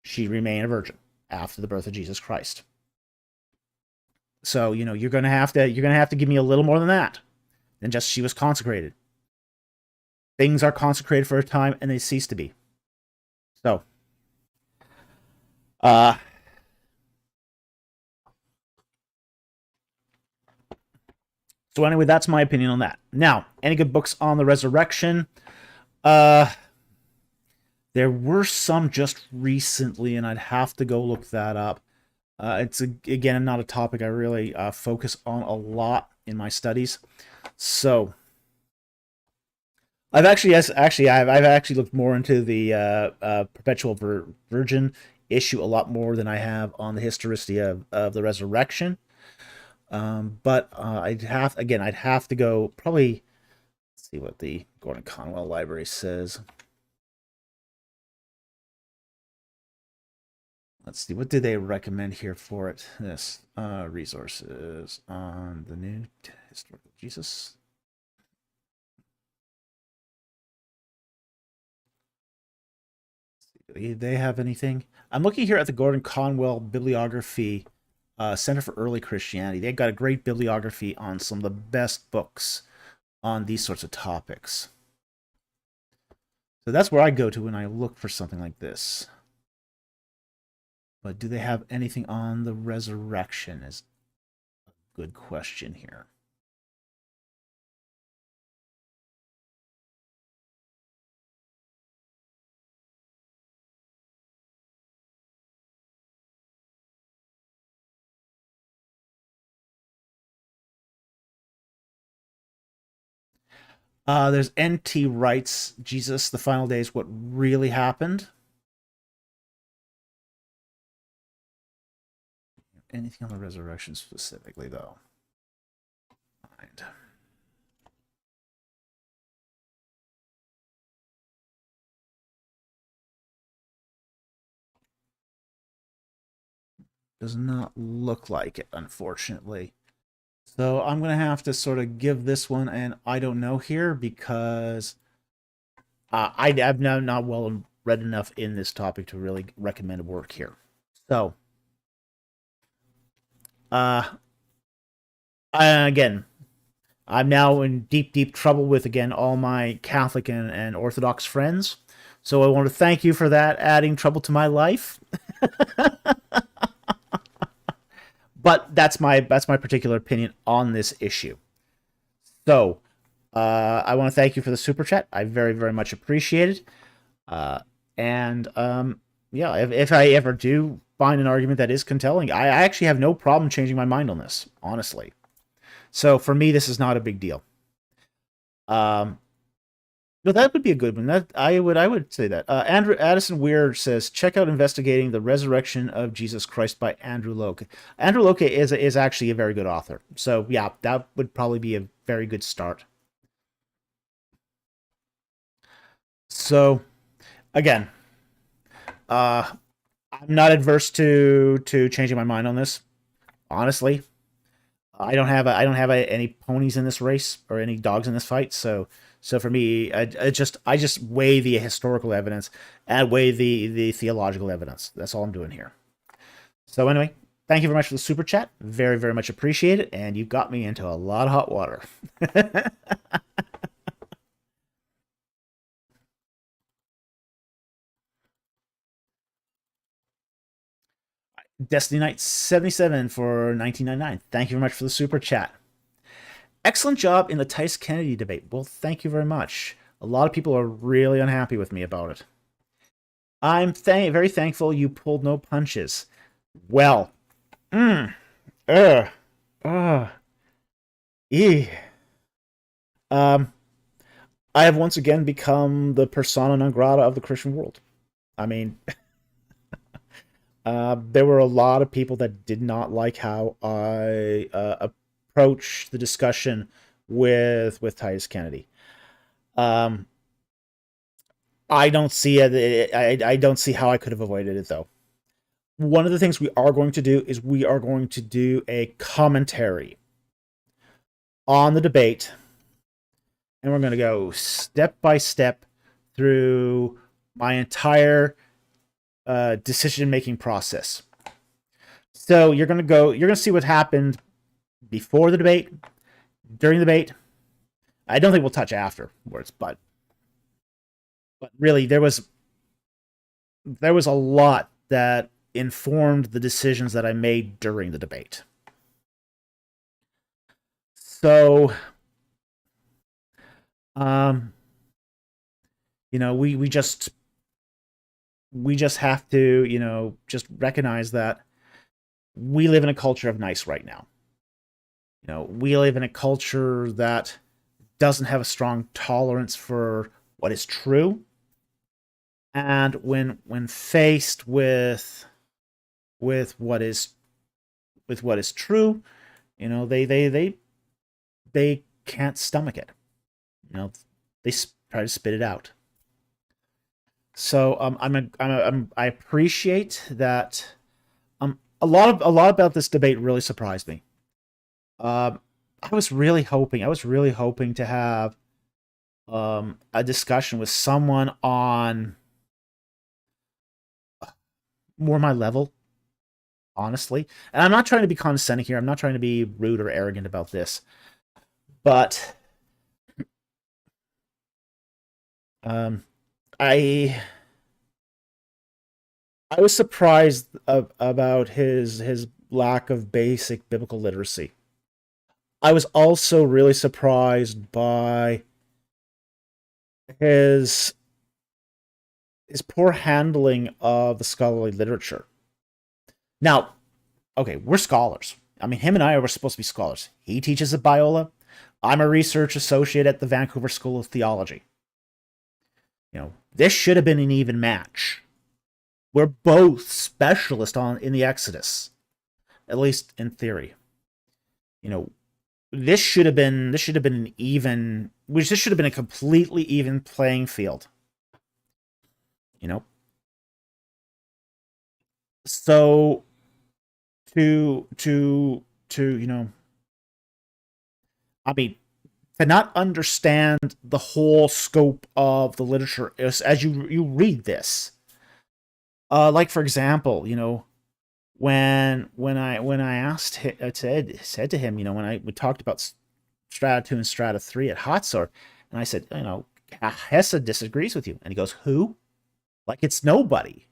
she remain a virgin after the birth of Jesus Christ. So, you're going to have to give me a little more than that, than just she was consecrated. Things are consecrated for a time and they cease to be. So, anyway, that's my opinion on that. Now, any good books on the resurrection? There were some just recently, and I'd have to go look that up. It's again not a topic I really focus on a lot in my studies. So, I've actually looked more into the perpetual virgin issue a lot more than I have on the historicity of the resurrection. But I'd have to go probably. Let's see what the Gordon Conwell Library says. Let's see, what do they recommend here for it? This resources on the New Historical Jesus. Do they have anything? I'm looking here at the Gordon Conwell Bibliography Center for Early Christianity. They've got a great bibliography on some of the best books on these sorts of topics. So that's where I go to when I look for something like this. But do they have anything on the resurrection is a good question here. There's N.T. Wright's Jesus, the Final Days, What Really Happened. anything on the resurrection specifically, though. Mind. Does not look like it, unfortunately. So I'm going to have to sort of give this one an I don't know here because I'm not well read enough in this topic to really recommend work here. So, again, I'm now in deep, deep trouble with, again, all my Catholic and Orthodox friends. So I want to thank you for that, adding trouble to my life. But that's my particular opinion on this issue. So, I want to thank you for the super chat. I very, very much appreciate it. Yeah, if I ever do find an argument that is compelling, I actually have no problem changing my mind on this, honestly. So for me, this is not a big deal. No, that would be a good one. That I would say that. Andrew Addison Weir says, check out Investigating the Resurrection of Jesus Christ by Andrew Loke. Andrew Loke is actually a very good author. So yeah, that would probably be a very good start. So again, I'm not adverse to changing my mind on this. Honestly, I don't have any ponies in this race or any dogs in this fight. So for me, I just weigh the historical evidence and weigh the theological evidence. That's all I'm doing here. So anyway, thank you very much for the super chat. Very, very much appreciate it. And you got me into a lot of hot water. Destiny Knight 77 for 1999. Thank you very much for the super chat. Excellent job in the Tice Kennedy debate. Well, thank you very much. A lot of people are really unhappy with me about it. I'm very thankful you pulled no punches. Well, I have once again become the persona non grata of the Christian world. I mean, there were a lot of people that did not like how I approached the discussion with Titus Kennedy. I don't see it. I don't see how I could have avoided it, though. One of the things we are going to do is we are going to do a commentary on the debate, and we're going to go step by step through my entire decision-making process. So you're going to see what happened before the debate, during the debate. I don't think we'll touch afterwards, but really there was a lot that informed the decisions that I made during the debate. So, we just have to, just recognize that we live in a culture of nice right now. We live in a culture that doesn't have a strong tolerance for what is true. And when faced with what is true, they can't stomach it. They try to spit it out. So I appreciate that. A lot about this debate really surprised me. I was really hoping to have a discussion with someone on more my level, honestly. And I'm not trying to be condescending here. I'm not trying to be rude or arrogant about this. But I was surprised about his lack of basic biblical literacy. I was also really surprised by his poor handling of the scholarly literature. Now, okay, we're scholars. I mean, him and I are supposed to be scholars. He teaches at Biola. I'm a research associate at the Vancouver School of Theology. This should have been an even match. We're both specialists in the Exodus. at least in theory. This should have been an even, this should have been a completely even playing field. So to I mean, to not understand the whole scope of the literature as you read this. Like for example, when I asked him, said to him, when we talked about Strata 2 and Strata 3 at Hatzor, and I said, Hessa disagrees with you, and he goes, who? Like it's nobody.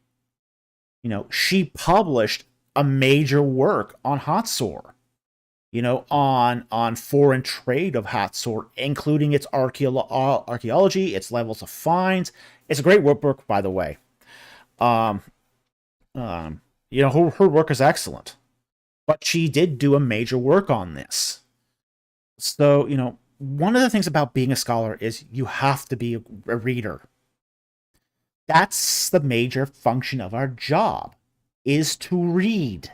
She published a major work on Hatzor, on foreign trade of Hatzor, including its archaeology, its levels of finds. It's a great workbook, by the way. Her work is excellent, but she did do a major work on this. So, one of the things about being a scholar is you have to be a reader. That's the major function of our job, is to read.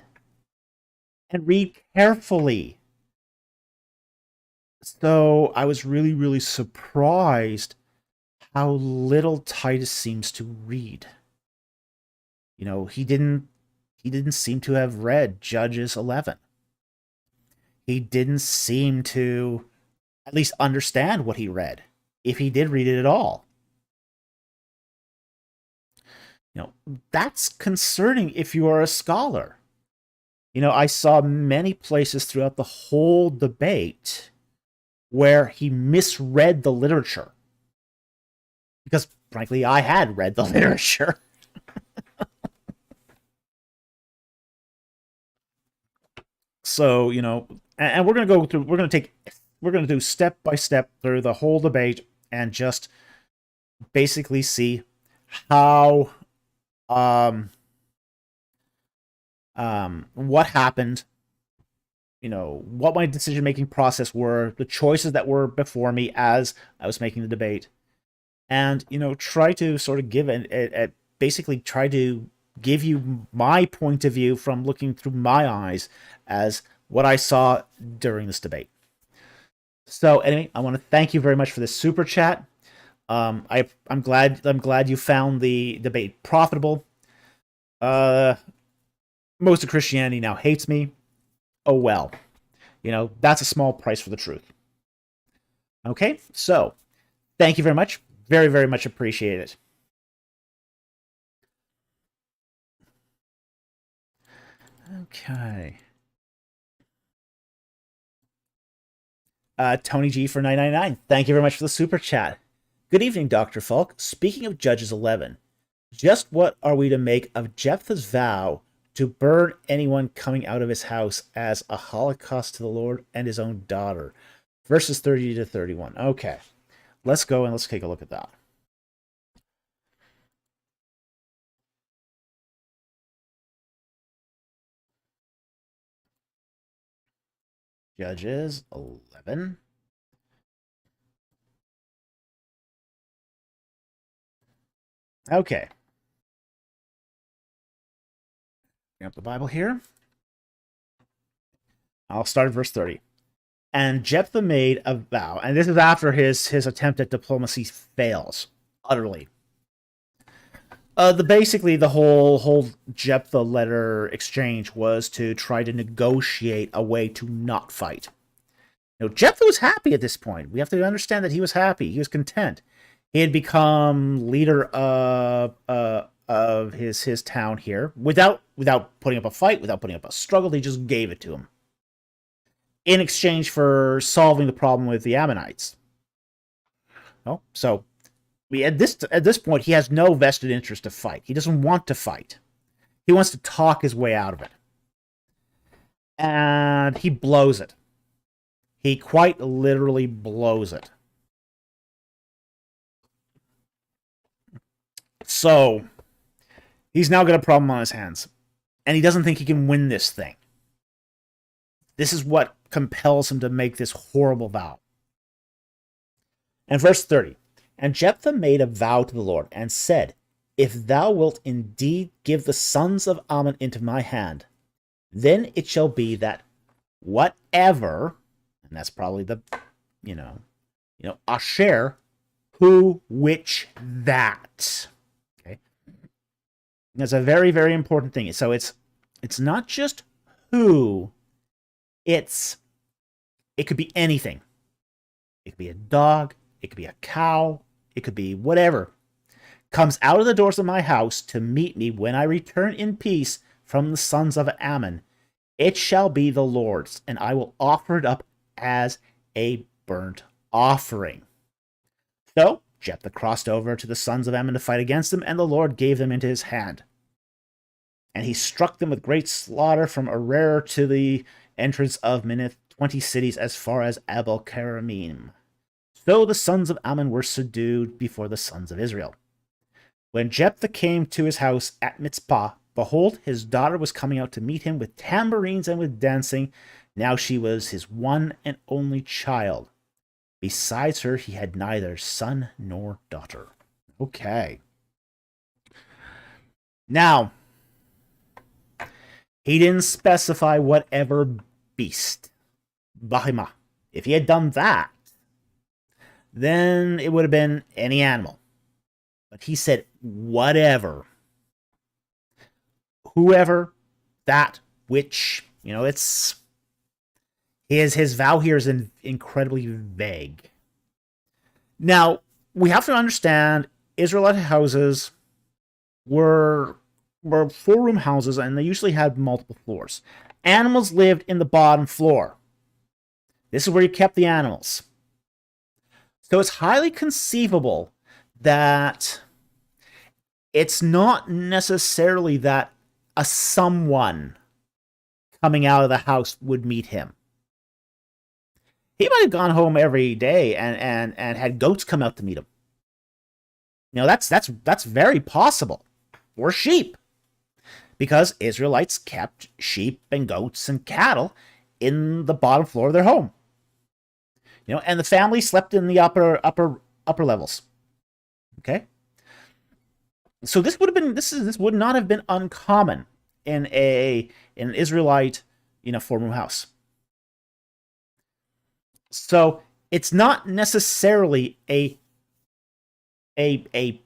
And read carefully. So I was really, really surprised how little Titus seems to read. He didn't seem to have read Judges 11. He didn't seem to at least understand what he read, if he did read it at all. That's concerning if you are a scholar. I saw many places throughout the whole debate where he misread the literature. Because, frankly, I had read the literature. So, and we're going to go through, we're going to do step by step through the whole debate and just basically see how what happened, what my decision-making process were, the choices that were before me as I was making the debate, and, try to sort of give basically try to give you my point of view from looking through my eyes as what I saw during this debate. So anyway, I want to thank you very much for this super chat. I'm glad you found the debate profitable. Most of Christianity now hates me. Oh well. That's a small price for the truth. Okay, so thank you very much. Very, very much appreciate it. Okay. Tony G for 999. Thank you very much for the super chat. Good evening, Dr. Falk. Speaking of Judges 11, just what are we to make of Jephthah's vow to burn anyone coming out of his house as a holocaust to the Lord and his own daughter? Verses 30 to 31. Okay, let's go and let's take a look at that. Judges 11. Okay. Bring up the Bible here. I'll start at verse 30. And Jephthah made a vow, and this is after his attempt at diplomacy fails utterly. Basically the whole Jephthah letter exchange was to try to negotiate a way to not fight. Jephthah was happy at this point. We have to understand that he was happy. He was content. He had become leader of his town here without putting up a fight, without putting up a struggle. He just gave it to him in exchange for solving the problem with the Ammonites. So at this point, he has no vested interest to fight. He doesn't want to fight. He wants to talk his way out of it. And he blows it. He quite literally blows it. So, he's now got a problem on his hands. And he doesn't think he can win this thing. This is what compels him to make this horrible vow. And verse 30. And Jephthah made a vow to the Lord, and said, If thou wilt indeed give the sons of Ammon into my hand, Then it shall be that whatever, and that's probably the, asher, who, which, that. Okay, that's a very, very important thing. So it's not just who, it could be anything. It could be a dog, it could be a cow, it could be whatever. Comes out of the doors of my house to meet me when I return in peace from the sons of Ammon. It shall be the Lord's, and I will offer it up as a burnt offering. So Jephthah crossed over to the sons of Ammon to fight against them, and the Lord gave them into his hand. And he struck them with great slaughter from Arar to the entrance of Minnith, 20 cities as far as Abel Keramim. So the sons of Ammon were subdued before the sons of Israel. When Jephthah came to his house at Mitzpah, behold, his daughter was coming out to meet him with tambourines and with dancing. Now she was his one and only child. Besides her, he had neither son nor daughter. Okay. Now, he didn't specify whatever beast. Bahima. If he had done that, then it would have been any animal. But he said whatever. Whoever, that, which, it's... His vow here is incredibly vague. Now, we have to understand Israelite houses were 4-room houses, and they usually had multiple floors. Animals lived in the bottom floor. This is where you kept the animals. So it's highly conceivable that it's not necessarily that a someone coming out of the house would meet him. He might have gone home every day and had goats come out to meet him. That's very possible. Or sheep. Because Israelites kept sheep and goats and cattle in the bottom floor of their home. And the family slept in the upper levels. Okay? So this would not have been uncommon in an Israelite 4-room house. So it's not necessarily a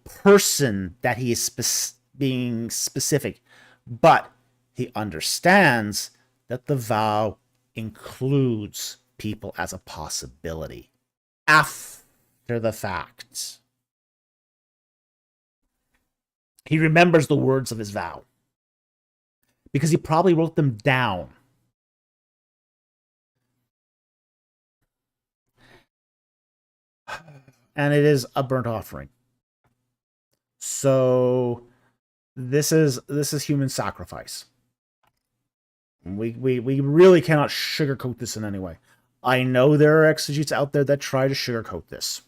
person that he is being specific, but he understands that the vow includes people as a possibility after the fact. He remembers the words of his vow because he probably wrote them down. And it is a burnt offering. So this is human sacrifice. We really cannot sugarcoat this in any way. I know there are exegetes out there that try to sugarcoat this.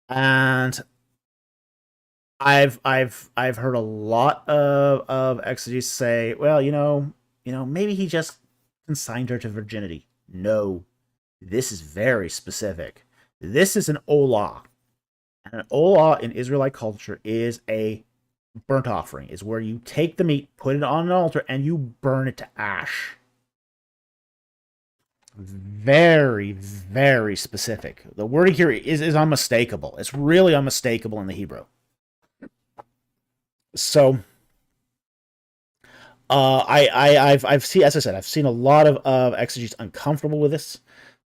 And I've heard a lot of exegetes say, well, maybe he just consigned her to virginity. No, this is very specific. This is an olah. And an olah in Israelite culture is a burnt offering. Is where you take the meat, put it on an altar, and you burn it to ash. Very, very specific. The wording here is unmistakable. It's really unmistakable in the Hebrew. So, I've seen, as I said, I've seen a lot of exegetes uncomfortable with this,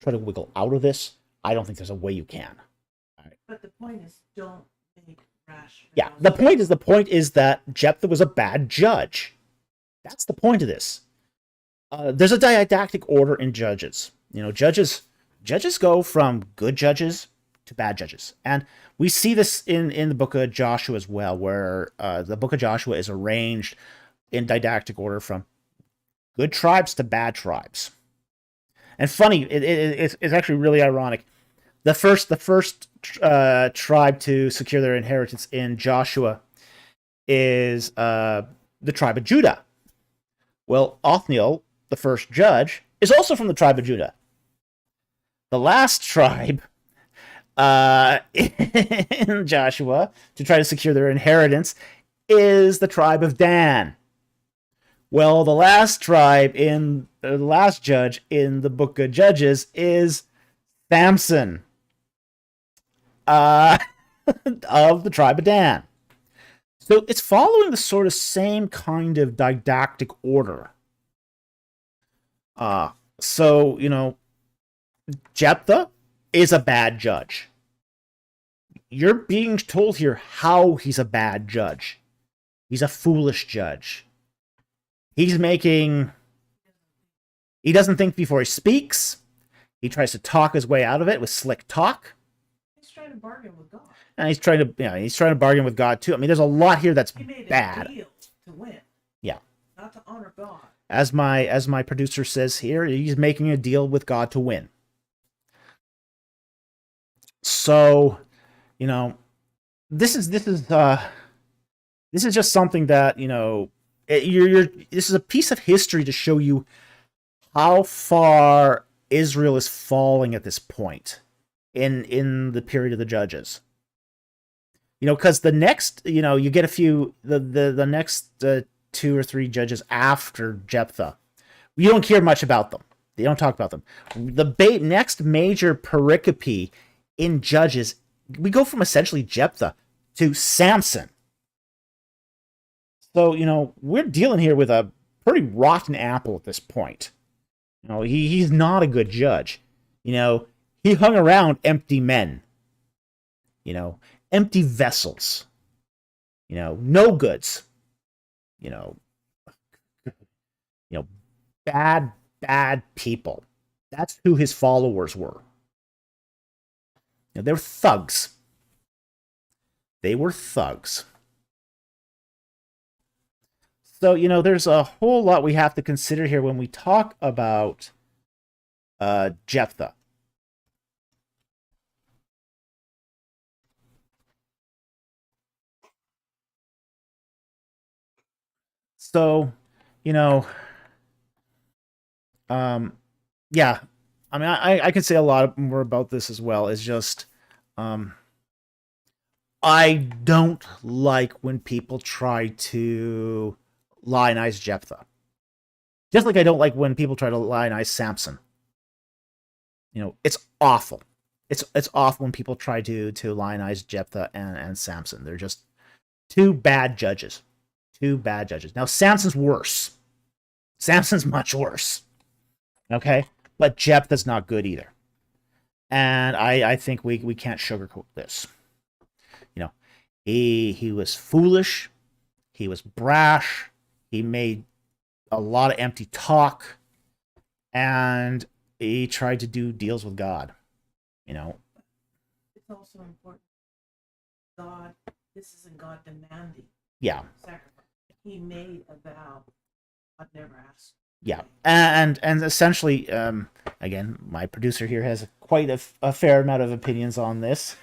try to wiggle out of this. I don't think there's a way you can. Right. But the point is, don't make rash. Yeah, the point is that Jephthah was a bad judge. That's the point of this. There's a didactic order in judges. Judges go from good judges to bad judges, and we see this in the book of Joshua as well, where the book of Joshua is arranged in didactic order from good tribes to bad tribes. And funny, it's actually really ironic. The first tribe to secure their inheritance in Joshua is the tribe of Judah. Well, Othniel, the first judge, is also from the tribe of Judah. The last tribe in Joshua to try to secure their inheritance is the tribe of Dan, Well, the last tribe in the last judge in the book of Judges is Samson, uh, of the tribe of Dan. So it's following the sort of same kind of didactic order. Uh, so, Jephthah is a bad judge. You're being told here how he's a bad judge. He's a foolish judge. He doesn't think before he speaks. He tries to talk his way out of it with slick talk. He's trying to bargain with God. And he's trying to bargain with God too. I mean, there's a lot here that's He made bad. a deal to win. Yeah. Not to honor God. As my producer says here, he's making a deal with God to win. So, this is just something that, this is a piece of history to show you how far Israel is falling at this point in the period of the Judges. Because the next, you get a few, the next 2 or 3 judges after Jephthah, you don't hear much about them. They don't talk about them. The next major pericope in Judges, we go from essentially Jephthah to Samson. So, we're dealing here with a pretty rotten apple at this point. He's not a good judge. He hung around empty men. Empty vessels. No goods. Bad people. That's who his followers were. They were thugs. They were thugs. So, there's a whole lot we have to consider here when we talk about Jephthah. So, yeah. I mean, I can say a lot more about this as well. It's just, I don't like when people try to lionize Jephthah. Just like I don't like when people try to lionize Samson. It's awful. It's awful when people try to lionize Jephthah and Samson. They're just two bad judges. Two bad judges. Now, Samson's worse. Samson's much worse. Okay? But Jephthah's not good either. And I think we can't sugarcoat this. He was foolish. He was brash. He made a lot of empty talk. And he tried to do deals with God. It's also important. This isn't God demanding. Yeah. Sacrifice. He made a vow. God never asked. Yeah, and essentially, again, my producer here has quite a fair amount of opinions on this.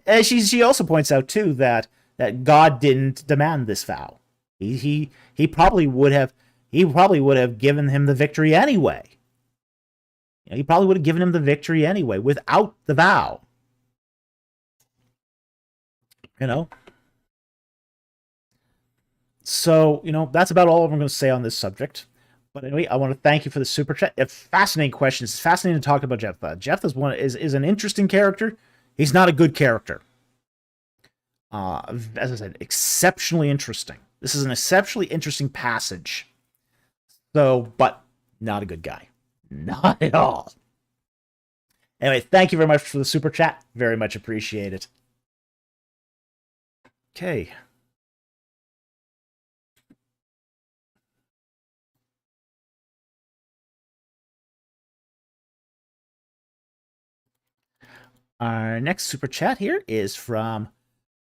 And she also points out too that God didn't demand this vow. He probably would have given him the victory anyway. He probably would have given him the victory anyway without the vow. So, that's about all I'm going to say on this subject. But anyway, I want to thank you for the super chat. Fascinating questions. It's fascinating to talk about Jephthah. Jephthah is an interesting character. He's not a good character. As I said, exceptionally interesting. This is an exceptionally interesting passage. So, but not a good guy. Not at all. Anyway, thank you very much for the super chat. Very much appreciate it. Okay. Our next super chat here is from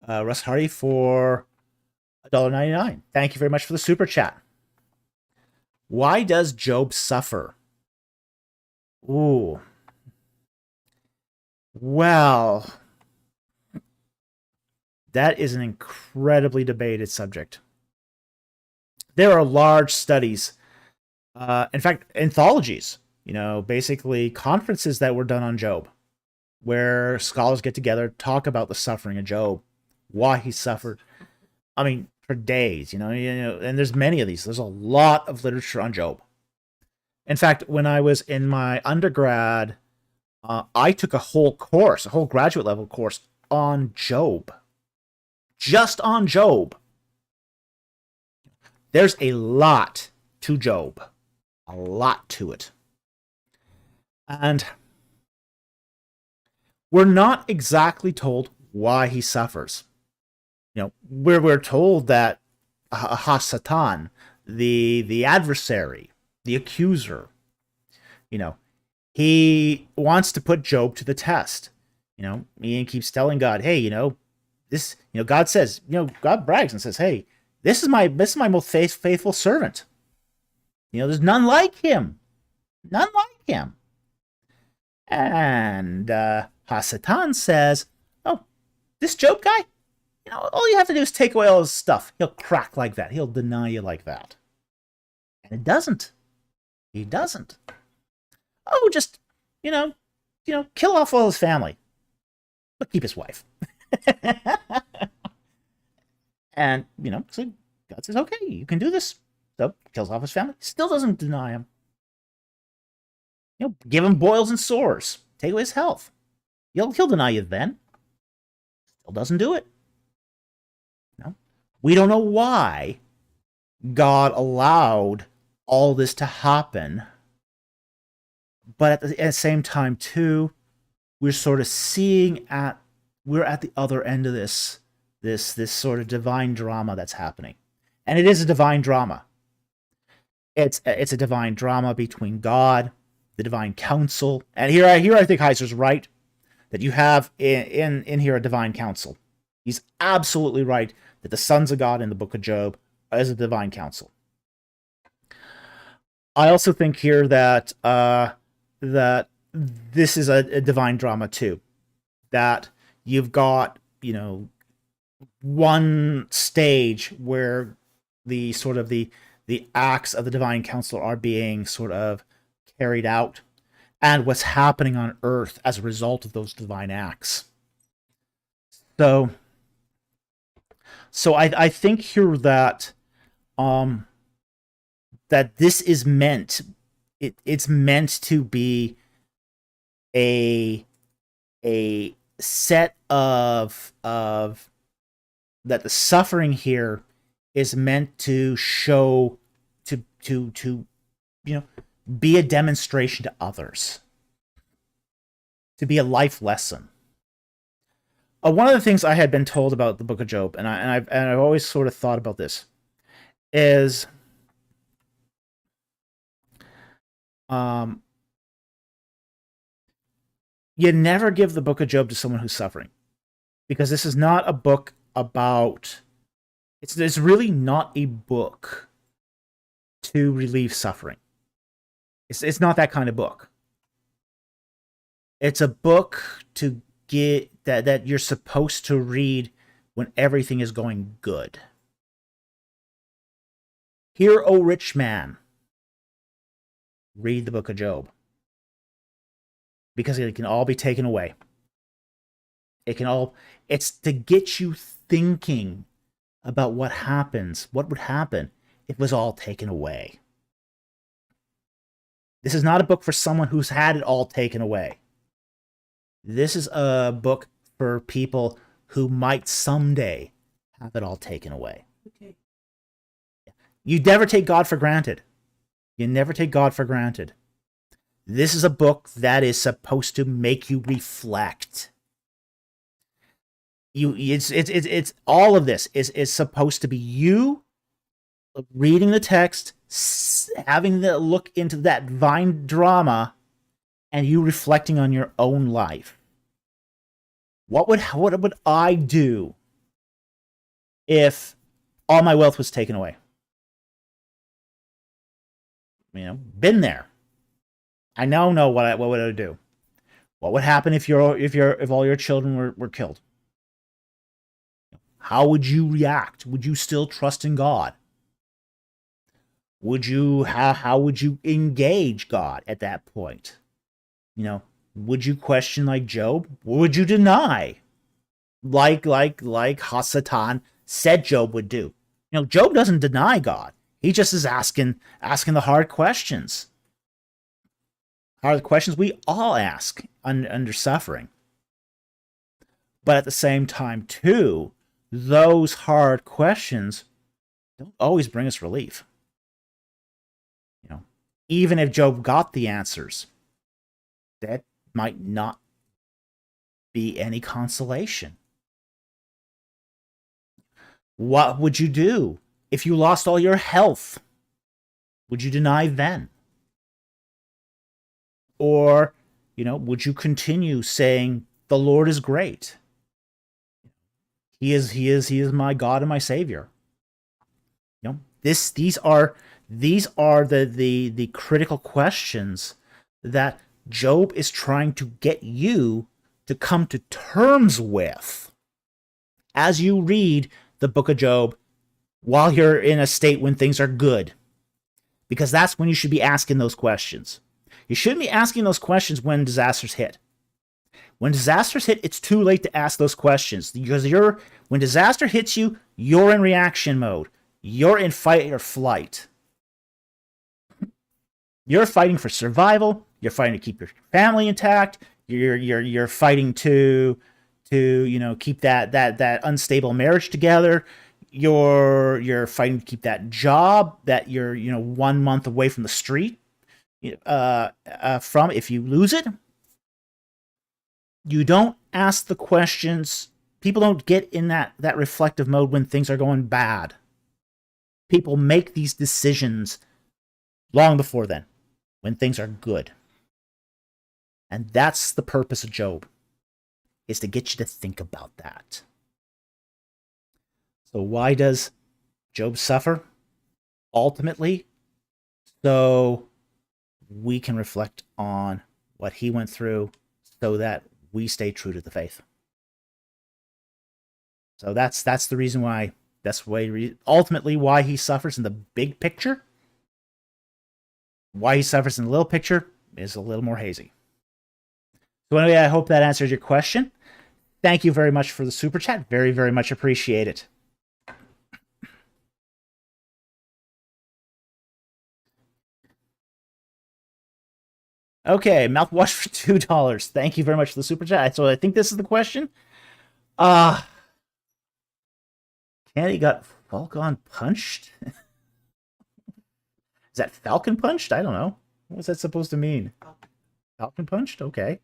Russ Hardy for $1.99. Thank you very much for the super chat. Why does Job suffer? Ooh. Well, that is an incredibly debated subject. There are large studies, in fact, anthologies, basically conferences that were done on Job, where scholars get together, talk about the suffering of Job, why he suffered. I mean, for days. And there's many of these. There's a lot of literature on Job. In fact, when I was in my undergrad, I took a whole graduate level course on Job. Just on Job. There's a lot to Job. A lot to it. And we're not exactly told why he suffers. We're told that Satan, the adversary, the accuser, he wants to put Job to the test. He keeps telling God, hey, this, God says, God brags and says, hey, this is my most faithful servant. There's none like him. None like him. And Satan says, oh, this Job guy, all you have to do is take away all his stuff. He'll crack like that. He'll deny you like that. And it doesn't. He doesn't. Oh, just, kill off all his family. But keep his wife. And, so God says, okay, you can do this. So kills off his family. Still doesn't deny him. Give him boils and sores. Take away his health. He'll deny you then. Still doesn't do it. We don't know why God allowed all this to happen. But at the same time, too, we're sort of we're at the other end of this sort of divine drama that's happening. And it is a divine drama. It's a divine drama between God, the divine council. And here I think Heiser's right, that you have in here a divine council. He's absolutely right that the sons of God in the book of Job is a divine council. I also think here that that this is a divine drama too. That you've got, one stage where the sort of the acts of the divine council are being sort of carried out, and what's happening on earth as a result of those divine acts. So I think here that that this is meant, it's meant to be a set of that the suffering here is meant to show to be a demonstration to others, to be a life lesson. One of the things I had been told about the book of Job, and I've always sort of thought about this, is you never give the book of Job to someone who's suffering, because this is not a book about. It's really not a book to relieve suffering. It's not that kind of book. It's a book to get that you're supposed to read when everything is going good. Hear, O rich man, read the book of Job, because it can all be taken away. It's to get you thinking about what would happen if it was all taken away. This is not a book for someone who's had it all taken away. This is a book for people who might someday have it all taken away. Okay. You never take God for granted. You never take God for granted. This is a book that is supposed to make you reflect. It's all of this is supposed to be you reading the text, having the look into that divine drama, and you reflecting on your own life. What would I do if all my wealth was taken away? Been there. I now know what would I do. What would happen if all your children were killed? How would you react? Would you still trust in God? How would you engage God at that point? Would you question like Job? Would you deny? Like Satan said Job would do. Job doesn't deny God. He just is asking the hard questions. Hard questions we all ask under suffering. But at the same time, too, those hard questions don't always bring us relief. Even if Job got the answers, that might not be any consolation. What would you do if you lost all your health? Would you deny then? Or, would you continue saying, the Lord is great? He is my God and my Savior. These are the critical questions that Job is trying to get you to come to terms with as you read the book of Job while you're in a state when things are good. Because that's when you should be asking those questions. You shouldn't be asking those questions when disasters hit. When disasters hit, it's too late to ask those questions. Because when disaster hits you, you're in reaction mode. You're in fight or flight. You're fighting for survival. You're fighting to keep your family intact. You're fighting to keep that unstable marriage together. You're fighting to keep that job that you're 1 month away from the street from if you lose it. You don't ask the questions. People don't get in that reflective mode when things are going bad. People make these decisions long before then, when things are good. And that's the purpose of Job, is to get you to think about that. So why does Job suffer? Ultimately, so we can reflect on what he went through so that we stay true to the faith. So that's the reason why, ultimately why he suffers in the big picture. Why he suffers in the little picture is a little more hazy. So anyway, I hope that answers your question. Thank you very much for the super chat. Very, very much appreciate it. Okay, mouthwash for $2. Thank you very much for the super chat. So I think this is the question. Candy got Falcon punched? Is that Falcon punched? I don't know. What's that supposed to mean? Falcon punched? Okay.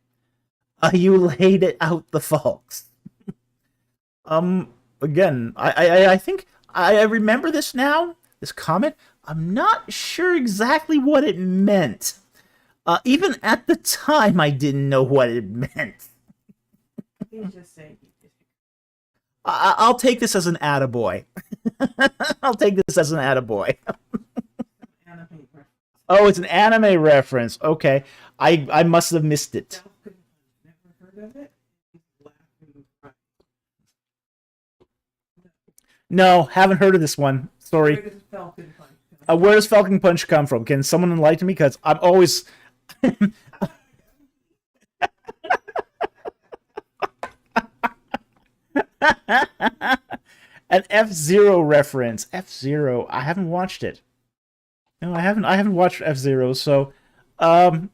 You laid it out the Falks. Again, I think I remember this now, this comment. I'm not sure exactly what it meant. Even at the time, I didn't know what it meant. He's just saying. I'll take this as an attaboy. I'll take this as an attaboy. Oh, it's an anime reference. Okay. I must have missed it. Never heard of it? No, haven't heard of this one. Sorry. Where does Falcon Punch come Where does Falcon Punch come from? Can someone enlighten me? Because I'm always... An F-Zero reference. F-Zero. I haven't watched it. No, I haven't watched F-Zero, so so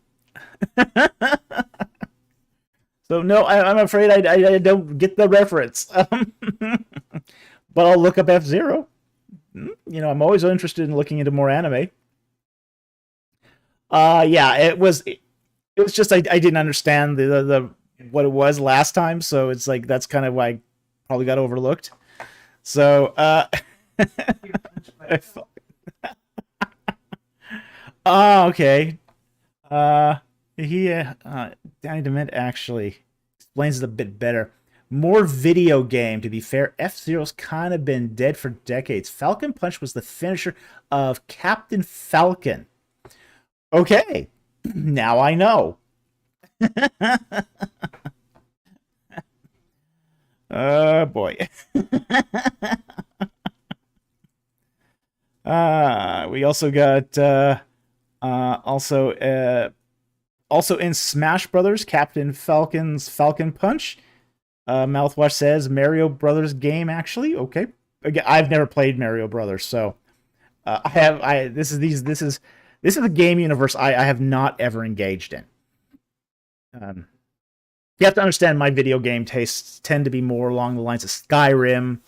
no, I'm afraid I don't get the reference. But I'll look up F-Zero. I'm always interested in looking into more anime. Yeah, it was just I didn't understand the what it was last time, so it's like that's kind of why I probably got overlooked. So oh, okay. Danny Dement actually explains it a bit better. More video game, to be fair. F-Zero's kind of been dead for decades. Falcon Punch was the finisher of Captain Falcon. Okay, now I know. Oh, boy. We also got also in Smash Brothers, Captain Falcon's Falcon Punch. Mouthwash says Mario Brothers game, actually. Okay. again, I've never played Mario Brothers, so this is a game universe I have not ever engaged in. You have to understand my video game tastes tend to be more along the lines of Skyrim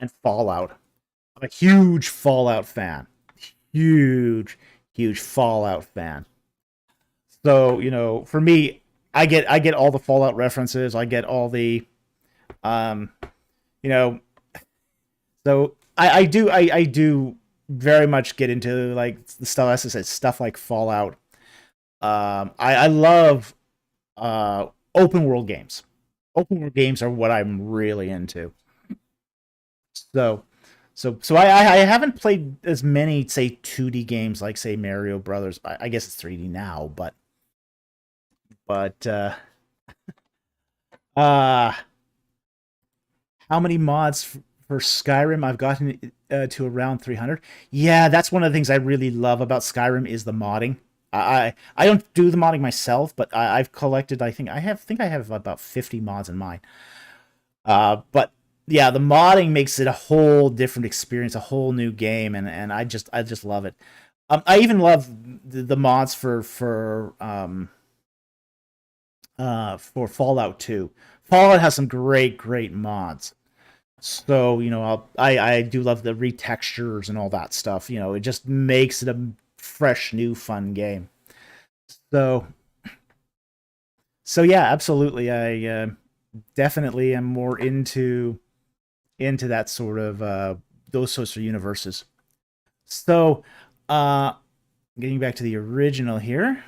and Fallout. I'm a huge Fallout fan. Huge Fallout fan. So, for me, I get all the Fallout references. I get all the you know, so I do very much get into like the stuff, as I said, stuff like Fallout. I love open world games. Open world games are what I'm really into. So I haven't played as many, say, 2D games like, say, Mario Brothers. I guess it's 3D now, but uh how many mods for Skyrim? I've gotten to around 300. Yeah, that's one of the things I really love about Skyrim is the modding. I don't do the modding myself, but I've collected. I think I have about 50 mods in mine. But yeah, the modding makes it a whole different experience, a whole new game, and I just love it. I even love the mods for Fallout 2. Fallout has some great mods. So, I do love the retextures and all that stuff. It just makes it a fresh, new, fun game. So, yeah, absolutely. I definitely am more into that sort of those sorts of universes. So, uh, getting back to the original here.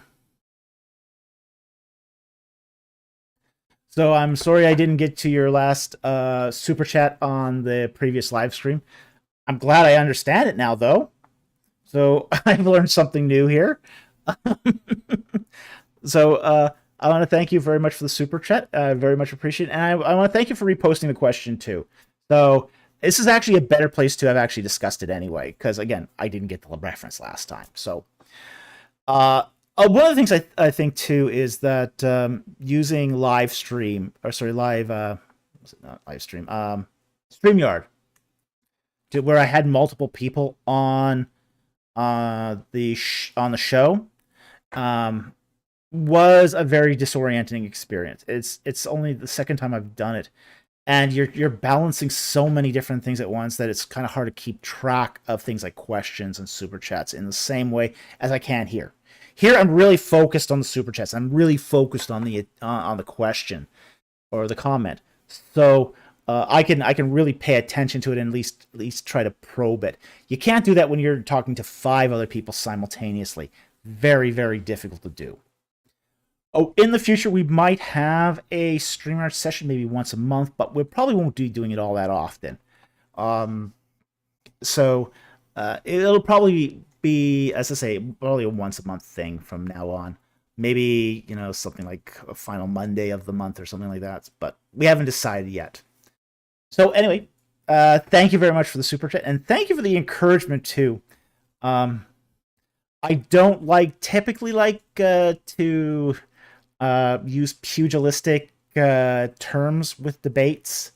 So I'm sorry I didn't get to your last super chat on the previous live stream. I'm glad I understand it now, though. So I've learned something new here. So I want to thank you very much for the super chat. I very much appreciate it. And I want to thank you for reposting the question, too. So this is actually a better place to have actually discussed it anyway, because, again, I didn't get the reference last time. So one of the things I think, too, is that using live stream, or sorry, not live stream, StreamYard, where I had multiple people on the show, was a very disorienting experience. It's only the second time I've done it, and you're balancing so many different things at once that it's kind of hard to keep track of things like questions and super chats in the same way as I can here. Here, I'm really focused on the super chats. I'm really focused on the question or the comment. So I can really pay attention to it and at least try to probe it. You can't do that when you're talking to 5 other people simultaneously. Very difficult to do. Oh, in the future, we might have a StreamYard session maybe once a month, but we probably won't be doing it all that often. So it'll probably be, as I say, probably a once a month thing from now on. Maybe, something like a final Monday of the month or something like that, but we haven't decided yet. So anyway, thank you very much for the super chat, and thank you for the encouragement too. I don't typically like to use pugilistic terms with debates.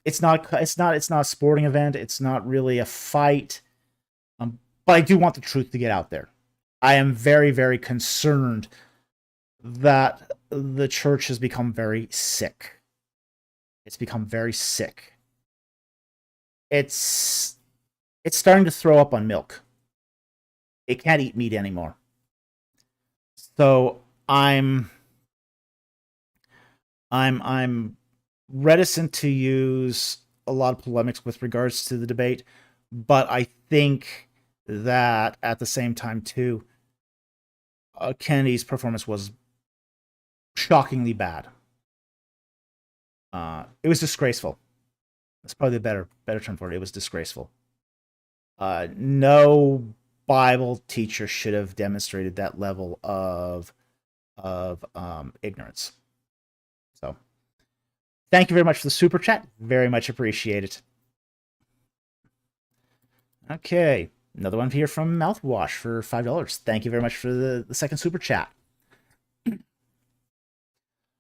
It's not a sporting event. It's not really a fight. But I do want the truth to get out there. I am very concerned that the church has become very sick. It's become very sick. It's starting to throw up on milk. It can't eat meat anymore. So I'm reticent to use a lot of polemics with regards to the debate, but I think that at the same time too, Kennedy's performance was shockingly bad. It was disgraceful. That's probably the better term for it. It was disgraceful. No Bible teacher should have demonstrated that level of ignorance. So, thank you very much for the super chat. Very much appreciate it. Okay, another one here from Mouthwash for $5. Thank you very much for the second super chat.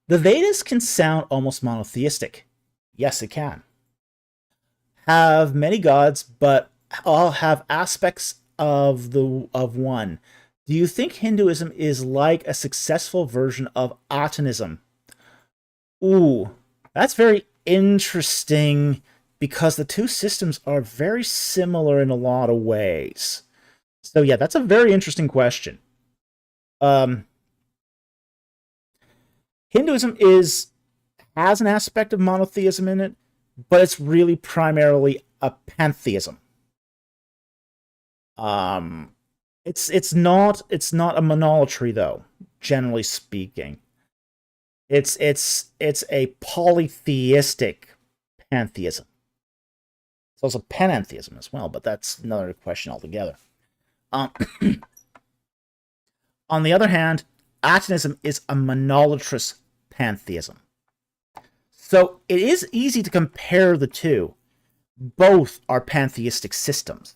The Vedas can sound almost monotheistic. Yes, it can. have many gods, but all have aspects of one. Do you think Hinduism is like a successful version of Atonism? Ooh, that's very interesting because the two systems are very similar in a lot of ways. So yeah, that's a very interesting question. Um, Hinduism is has an aspect of monotheism in it, but it's really primarily a pantheism. Um, it's not a monolatry though. Generally speaking, it's a polytheistic pantheism. It's also panentheism as well, but that's another question altogether. Um, on the other hand, Atonism is a monolatrous pantheism. So it is easy to compare the two. Both are pantheistic systems.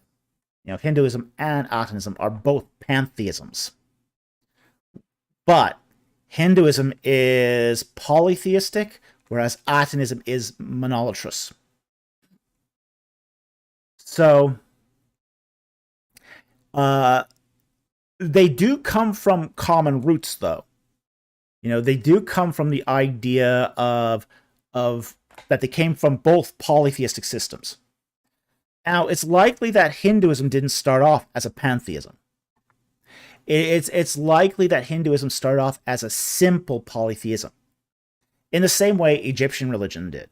Hinduism and Atonism are both pantheisms. But Hinduism is polytheistic, whereas Atonism is monolatrous. So, they do come from common roots, though. They do come from the idea of that they came from both polytheistic systems. Now, it's likely that Hinduism didn't start off as a pantheism. It's likely that Hinduism started off as a simple polytheism, in the same way Egyptian religion did.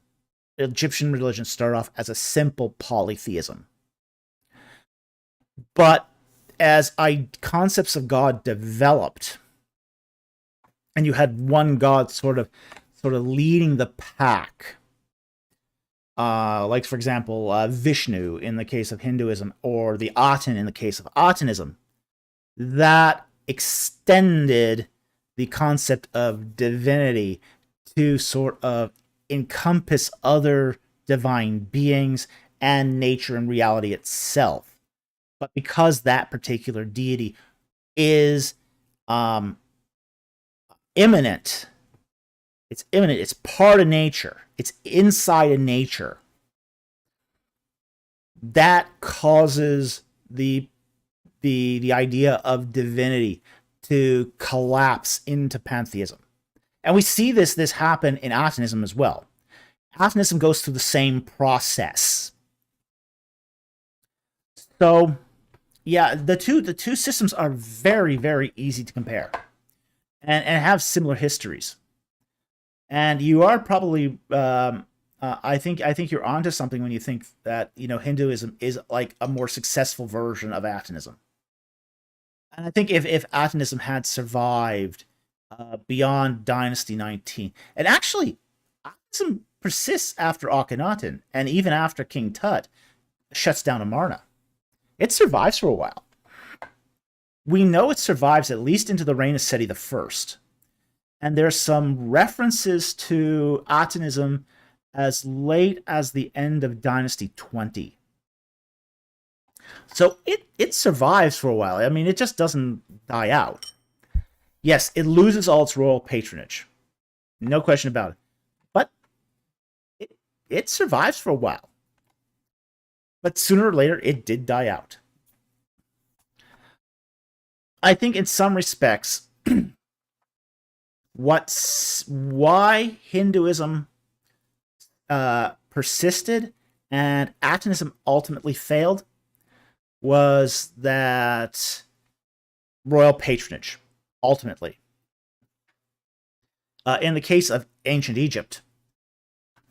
Egyptian religion started off as a simple polytheism. But as concepts of God developed, and you had one God sort of leading the pack, like for example Vishnu in the case of Hinduism, or the Aten in the case of Atonism, that extended the concept of divinity to sort of encompass other divine beings and nature and reality itself. But because that particular deity is immanent, it's part of nature, it's inside of nature, that causes the idea of divinity to collapse into pantheism. And we see this happen in Atonism as well. Atonism goes through the same process. So, yeah, the two systems are very, very easy to compare, and have similar histories. And you are probably, I think you're onto something when you think that Hinduism is like a more successful version of Atonism. And I think if Atonism had survived beyond Dynasty 19, and actually, Atonism persists after Akhenaten, and even after King Tut shuts down Amarna. It survives for a while. We know it survives at least into the reign of Seti I. And there's some references to Atonism as late as the end of Dynasty 20. So it survives for a while. I mean, it just doesn't die out. Yes, it loses all its royal patronage. No question about it. But it survives for a while. But sooner or later, it did die out. I think in some respects, why Hinduism persisted and Atonism ultimately failed was that royal patronage, ultimately. In the case of ancient Egypt,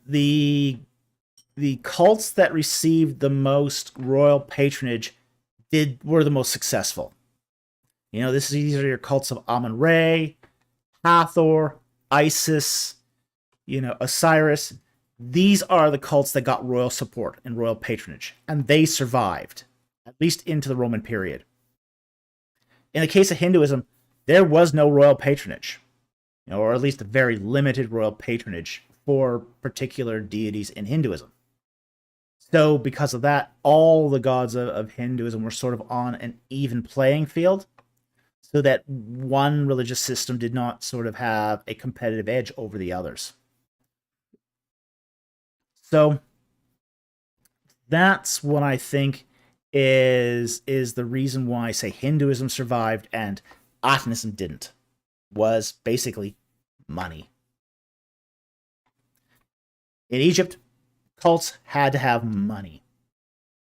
the cults that received the most royal patronage were the most successful. These are your cults of Amun-Re, Hathor, Isis, Osiris. These are the cults that got royal support and royal patronage, and they survived, at least into the Roman period. In the case of Hinduism, there was no royal patronage, or at least a very limited royal patronage for particular deities in Hinduism. So because of that, all the gods of Hinduism were sort of on an even playing field, so that one religious system did not sort of have a competitive edge over the others. So that's what I think is the reason why, say, Hinduism survived and Atonism didn't, was basically money. In Egypt, cults had to have money.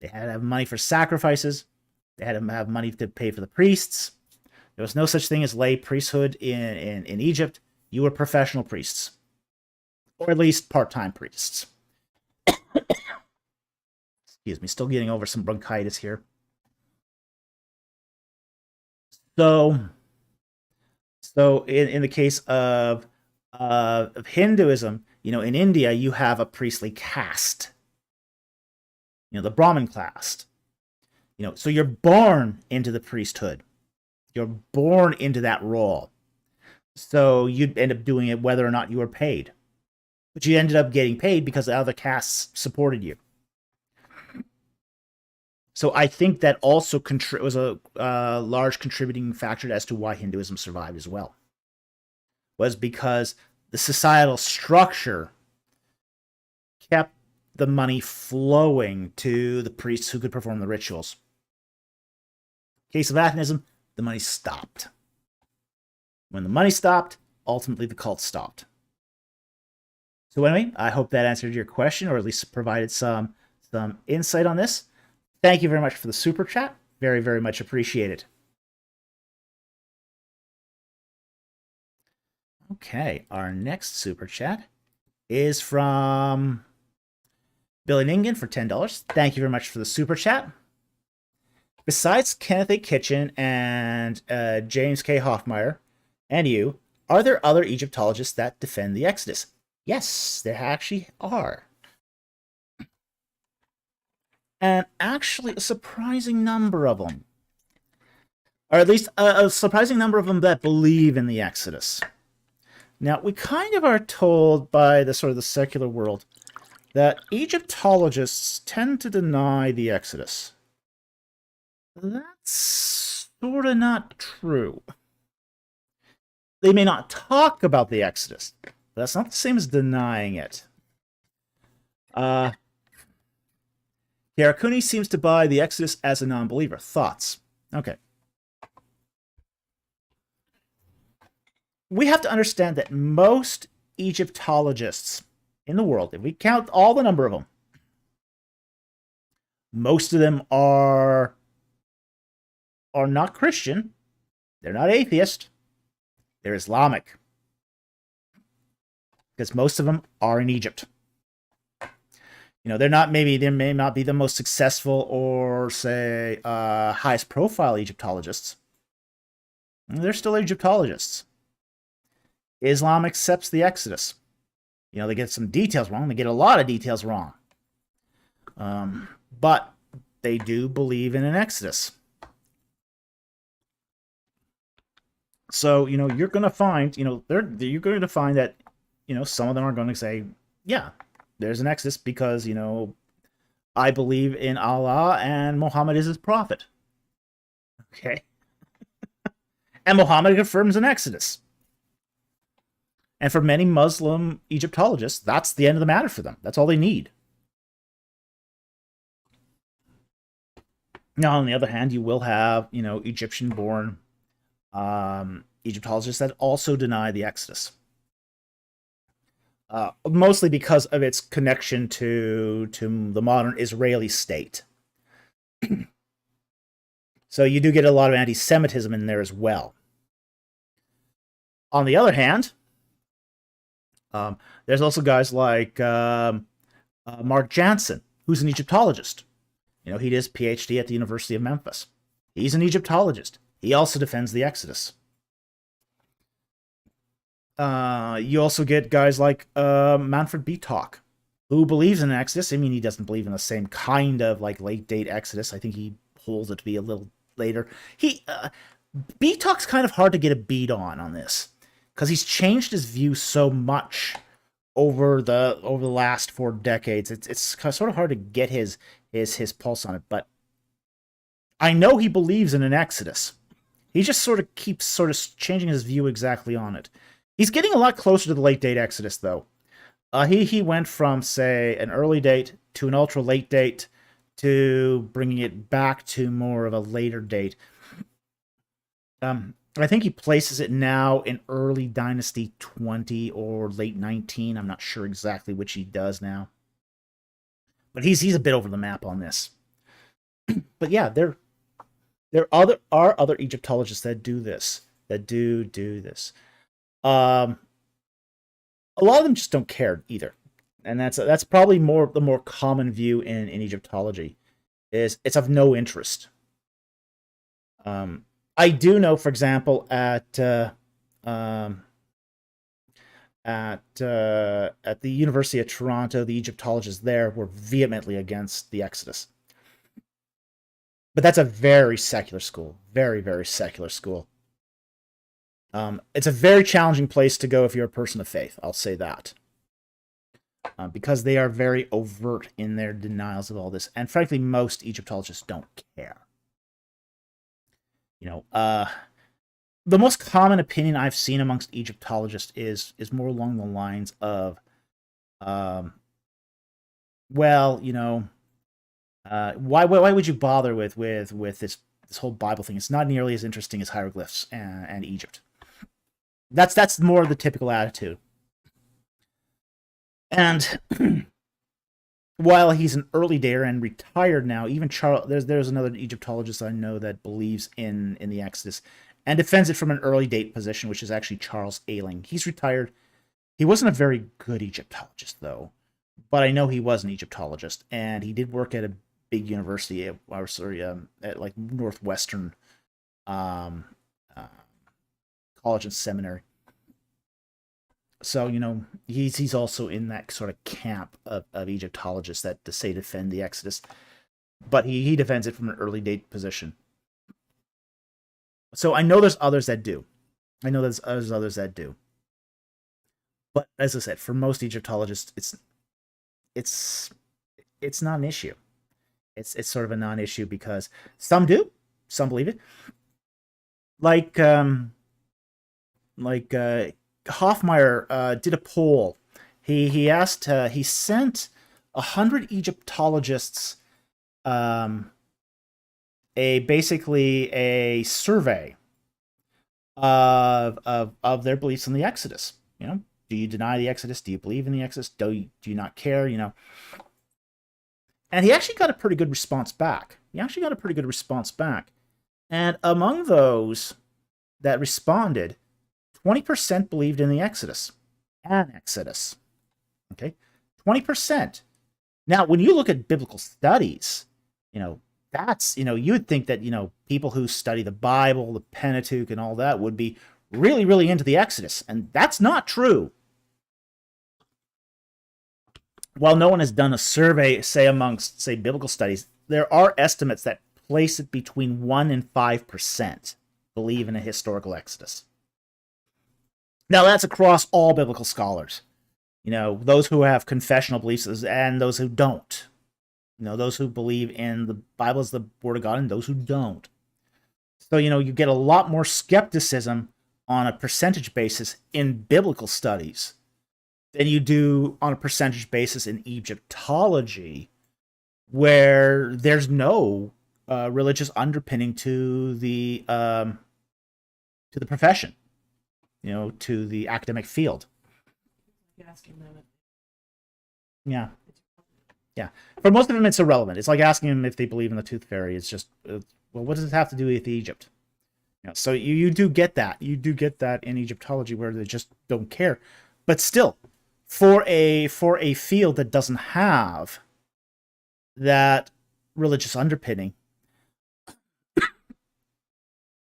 They had to have money for sacrifices. They had to have money to pay for the priests. There was no such thing as lay priesthood in Egypt. You were professional priests, or at least part-time priests. Excuse me, still getting over some bronchitis here. So in the case of Hinduism, in India, you have a priestly caste. The Brahmin caste. So you're born into the priesthood. You're born into that role. So you'd end up doing it whether or not you were paid. But you ended up getting paid because the other castes supported you. So I think that also was a large contributing factor as to why Hinduism survived as well. Was because the societal structure kept the money flowing to the priests who could perform the rituals. In case of Atonism, the money stopped. When the money stopped, ultimately the cult stopped. So anyway, I hope that answered your question, or at least provided some insight on this. Thank you very much for the super chat. Very, very much appreciated. Okay, our next super chat is from Billy Ningen for $10. Thank you very much for the super chat. Besides Kenneth A. Kitchen and James K. Hoffmeyer and you, are there other Egyptologists that defend the Exodus? Yes, there actually are. And actually a surprising number of them. Or at least a surprising number of them that believe in the Exodus. Now, we kind of are told by the sort of the secular world that Egyptologists tend to deny the Exodus. That's sort of not true. They may not talk about the Exodus, but that's not the same as denying it. Yarakuni seems to buy the Exodus as a non-believer. Thoughts? Okay. We have to understand that most Egyptologists in the world, if we count all the number of them, most of them are not Christian. They're not atheist. They're Islamic. Because most of them are in Egypt. They may not be the most successful or, say, highest profile Egyptologists. They're still Egyptologists. Islam accepts the Exodus. They get some details wrong. They get a lot of details wrong. But they do believe in an Exodus. So, you're going to find, you're going to find that, some of them are going to say, yeah, there's an Exodus because, I believe in Allah and Muhammad is his prophet. Okay. And Muhammad confirms an Exodus. And for many Muslim Egyptologists, that's the end of the matter for them. That's all they need. Now, on the other hand, you will have, Egyptian-born Egyptologists that also deny the Exodus. Mostly because of its connection to the modern Israeli state. So you do get a lot of anti-Semitism in there as well. On the other hand, there's also guys like Mark Jansen, who's an Egyptologist. He did his PhD at the University of Memphis. He's an Egyptologist. He also defends the Exodus. You also get guys like Manfred Betock, who believes in Exodus. I mean, he doesn't believe in the same kind of late-date Exodus. I think he holds it to be a little later. Betock's kind of hard to get a beat on this, because he's changed his view so much over the last 4 decades. It's sort of hard to get his pulse on it. But I know he believes in an Exodus. He just sort of keeps changing his view exactly on it. He's getting a lot closer to the late date Exodus, though. He went from, say, an early date to an ultra late date to bringing it back to more of a later date. I think he places it now in early Dynasty 20 or late 19. I'm not sure exactly which he does now. But he's a bit over the map on this. But yeah, there are other Egyptologists that do this, that do this. A lot of them just don't care either, and that's probably the more common view in Egyptology, is it's of no interest. I do know, for example, at the University of Toronto, the Egyptologists there were vehemently against the Exodus. But that's a very secular school, very, very secular school. It's a very challenging place to go if you're a person of faith, I'll say that. Because they are very overt in their denials of all this. And frankly, most Egyptologists don't care. The most common opinion I've seen amongst Egyptologists is more along the lines of, why would you bother with this whole Bible thing? It's not nearly as interesting as hieroglyphs and Egypt. That's more the typical attitude. And while he's an early dater and retired now, even Charles, there's another Egyptologist I know that believes in the Exodus and defends it from an early date position, which is actually Charles Ayling. He's retired. He wasn't a very good Egyptologist, though, but I know he was an Egyptologist, and he did work at a big university, at like Northwestern college and seminary. So, he's also in that sort of camp of Egyptologists that say defend the Exodus, but he defends it from an early date position. So I know there's others that do. But as I said, for most Egyptologists, it's not an issue. It's sort of a non-issue because some do, some believe it. Like Hoffmeyer did a poll. He sent 100 Egyptologists basically a survey of their beliefs in the Exodus. Do you deny the Exodus? Do you believe in the Exodus? Do you not care? And he actually got a pretty good response back. And among those that responded, 20% believed in the Exodus. An Exodus. Okay? 20%. Now, when you look at biblical studies, that's, you would think that, people who study the Bible, the Pentateuch, and all that would be really, really into the Exodus. And that's not true. While no one has done a survey, say, amongst, say, biblical studies, there are estimates that place it between 1 and 5% believe in a historical Exodus. Now, that's across all biblical scholars. Those who have confessional beliefs and those who don't. Those who believe in the Bible as the Word of God and those who don't. So, you get a lot more skepticism on a percentage basis in biblical studies than you do on a percentage basis in Egyptology, where there's no religious underpinning to the profession, to the academic field. Yeah. For most of them, it's irrelevant. It's like asking them if they believe in the tooth fairy. It's just, what does it have to do with Egypt? So you do get that. You do get that in Egyptology where they just don't care. But still, for a field that doesn't have that religious underpinning,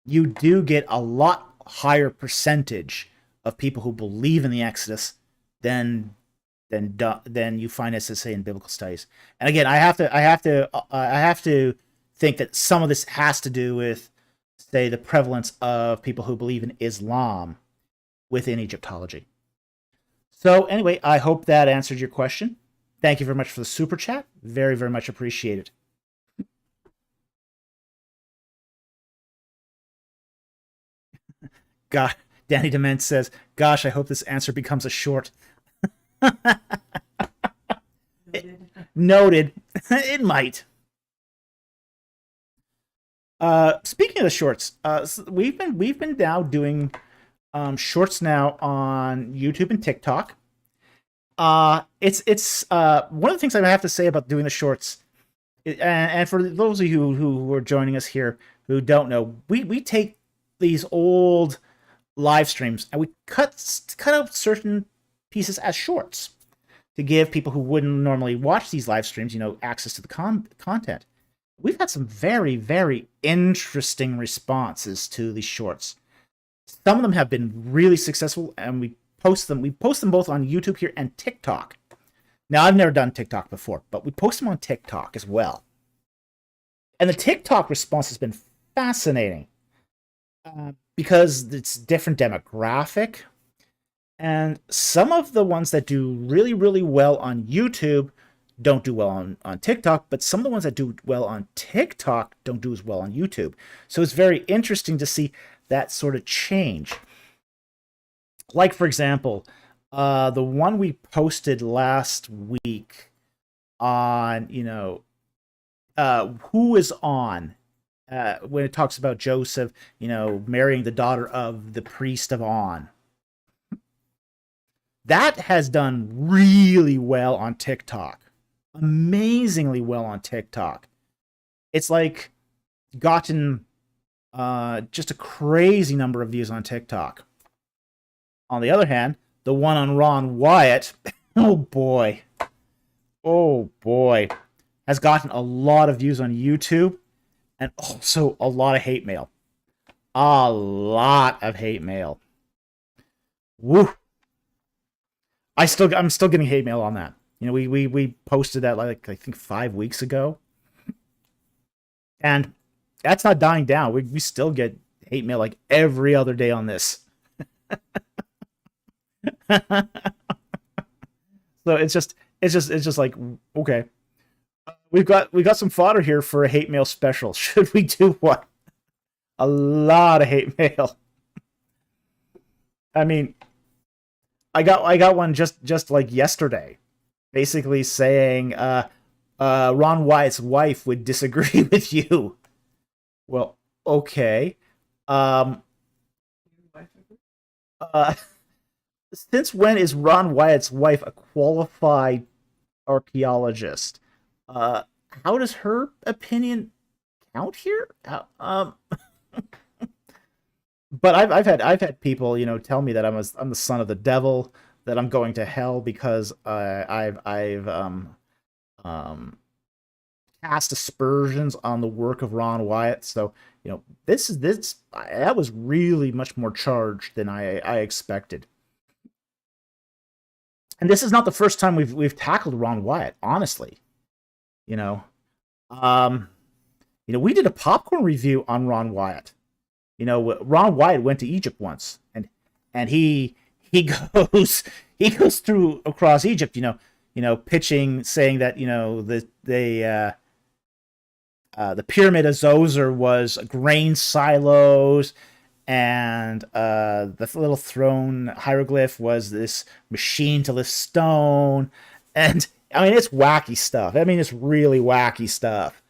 you do get a lot higher percentage of people who believe in the Exodus than you find, as I say, in biblical studies. And again, I have to think that some of this has to do with, say, the prevalence of people who believe in Islam within Egyptology. So anyway, I hope that answered your question. Thank you very much for the super chat. Very, very much appreciated. God, Danny Dement says, "Gosh, I hope this answer becomes a short." Noted. It might. Speaking of the shorts, we've been now doing shorts now on YouTube and TikTok. It's one of the things I have to say about doing the shorts, and for those of you who are joining us here who don't know, we take these old live streams and we cut out certain pieces as shorts to give people who wouldn't normally watch these live streams, access to the content. We've had some very, very interesting responses to these shorts. Some of them have been really successful, and we post them. We post them both on YouTube here and TikTok. Now, I've never done TikTok before, but we post them on TikTok as well. And the TikTok response has been fascinating because it's different demographic. And some of the ones that do really, really well on YouTube don't do well on TikTok, but some of the ones that do well on TikTok don't do as well on YouTube. So it's very interesting to see that sort of change. Like, for example, the one we posted last week on, who is on, when it talks about Joseph, marrying the daughter of the priest of On. That has done really well on TikTok. Amazingly well on TikTok. It's like gotten just a crazy number of views on TikTok. On the other hand, the one on Ron Wyatt, oh boy, has gotten a lot of views on YouTube and also a lot of hate mail. A lot of hate mail. Woo. I'm still getting hate mail on that. We posted that like I think 5 weeks ago, and that's not dying down. We still get hate mail like every other day on this. So it's just like, okay, we've got some fodder here for a hate mail special. Should we do one? A lot of hate mail. I mean, I got one just like yesterday, basically saying Ron Wyatt's wife would disagree with you. Well, okay. Since when is Ron Wyatt's wife a qualified archaeologist? How does her opinion count here? But I've had people tell me that I'm the son of the devil, that I'm going to hell because I've cast aspersions on the work of Ron Wyatt. So this that was really much more charged than I expected. And this is not the first time we've tackled Ron Wyatt, honestly. We did a popcorn review on Ron Wyatt. Ron Wyatt went to Egypt once, and he goes through across Egypt, pitching, saying that the pyramid of Zoser was grain silos, and the little throne hieroglyph was this machine to lift stone, and I mean it's wacky stuff. I mean it's really wacky stuff.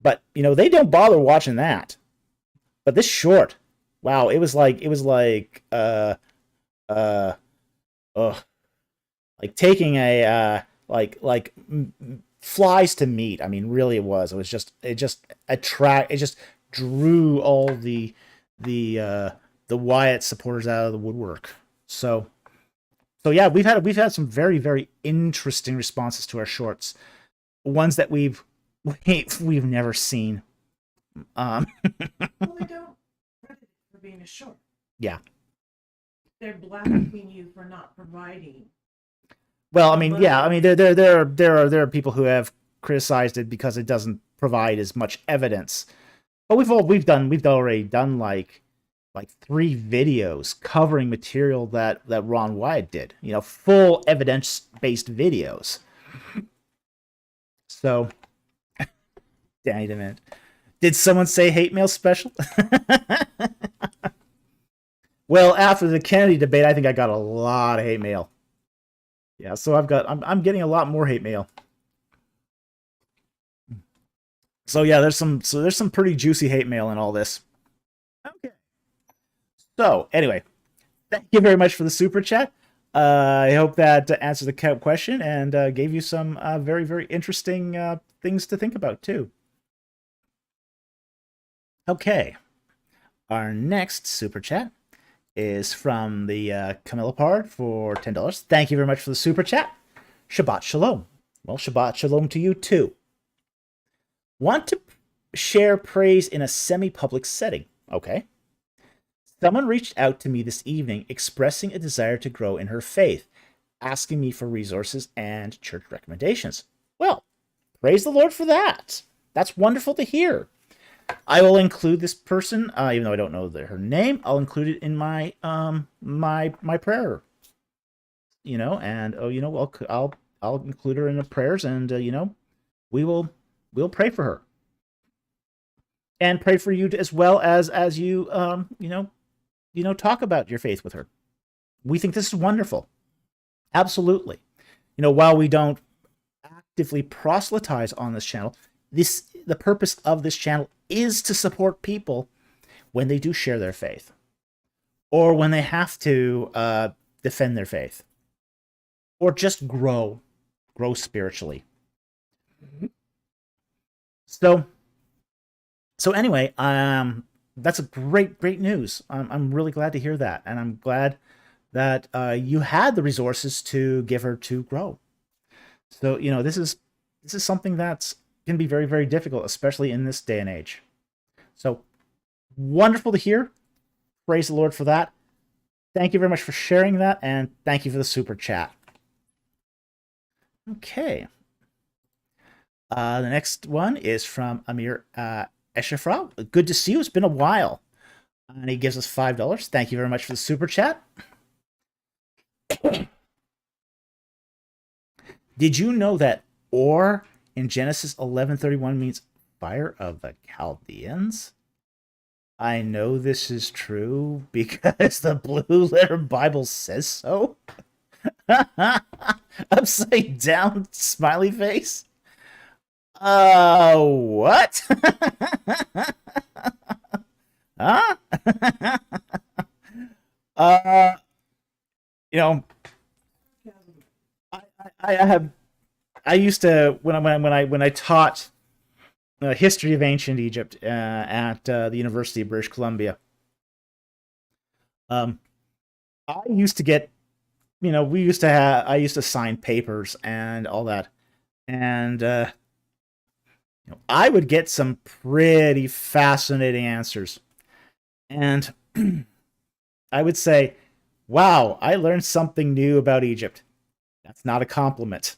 But they don't bother watching that. But this short, wow, it was like taking a flies to meat. I mean, really, it was. It just drew all the Wyatt supporters out of the woodwork. So yeah, we've had some very, very interesting responses to our shorts, ones that we've never seen. Well, they don't credit it for being a short. Yeah. They're blasting you for not providing. Well, I mean, yeah, I mean, there are people who have criticized it because it doesn't provide as much evidence. But we've already done like 3 videos covering material that Ron Wyatt did. Full evidence-based videos. So, Danny DeMint. Did someone say hate mail special? Well, after the Kennedy debate, I think I got a lot of hate mail. Yeah, so I'm getting a lot more hate mail. So yeah, there's some pretty juicy hate mail in all this. Okay. So anyway, thank you very much for the super chat. I hope that answered the question and gave you some very, very interesting things to think about, too. Okay. Our next super chat is from the Camilla Pard for $10. Thank you very much for the super chat. Shabbat Shalom. Well, Shabbat Shalom to you, too. Want to share praise in a semi-public setting. Okay. Someone reached out to me this evening expressing a desire to grow in her faith, asking me for resources and church recommendations. Well, praise the Lord for that. That's wonderful to hear. I will include this person, even though I don't know her name. I'll include it in my my prayer. And I'll include her in the prayers, and we'll pray for her, and pray for you as well as you talk about your faith with her. We think this is wonderful. Absolutely. While we don't actively proselytize on this channel, the purpose of this channel is to support people when they do share their faith, or when they have to defend their faith, or just grow spiritually. So anyway, that's a great news. I'm really glad to hear that, and I'm glad that you had the resources to give her to grow. So this is something that's can be very, very difficult, especially in this day and age. So wonderful to hear. Praise the Lord for that. Thank you very much for sharing that, and thank you for the super chat. Okay. The next one is from Amir Eshafra. Good to see you. It's been a while. And he gives us $5. Thank you very much for the super chat. Did you know that or in Genesis 11:31 means fire of the Chaldeans? I know this is true because the Blue Letter Bible says so. Upside down smiley face. What? Huh? I used to when I taught history of ancient Egypt at the University of British Columbia. I used to get, I used to sign papers and all that, and I would get some pretty fascinating answers, and I would say, "Wow, I learned something new about Egypt." That's not a compliment.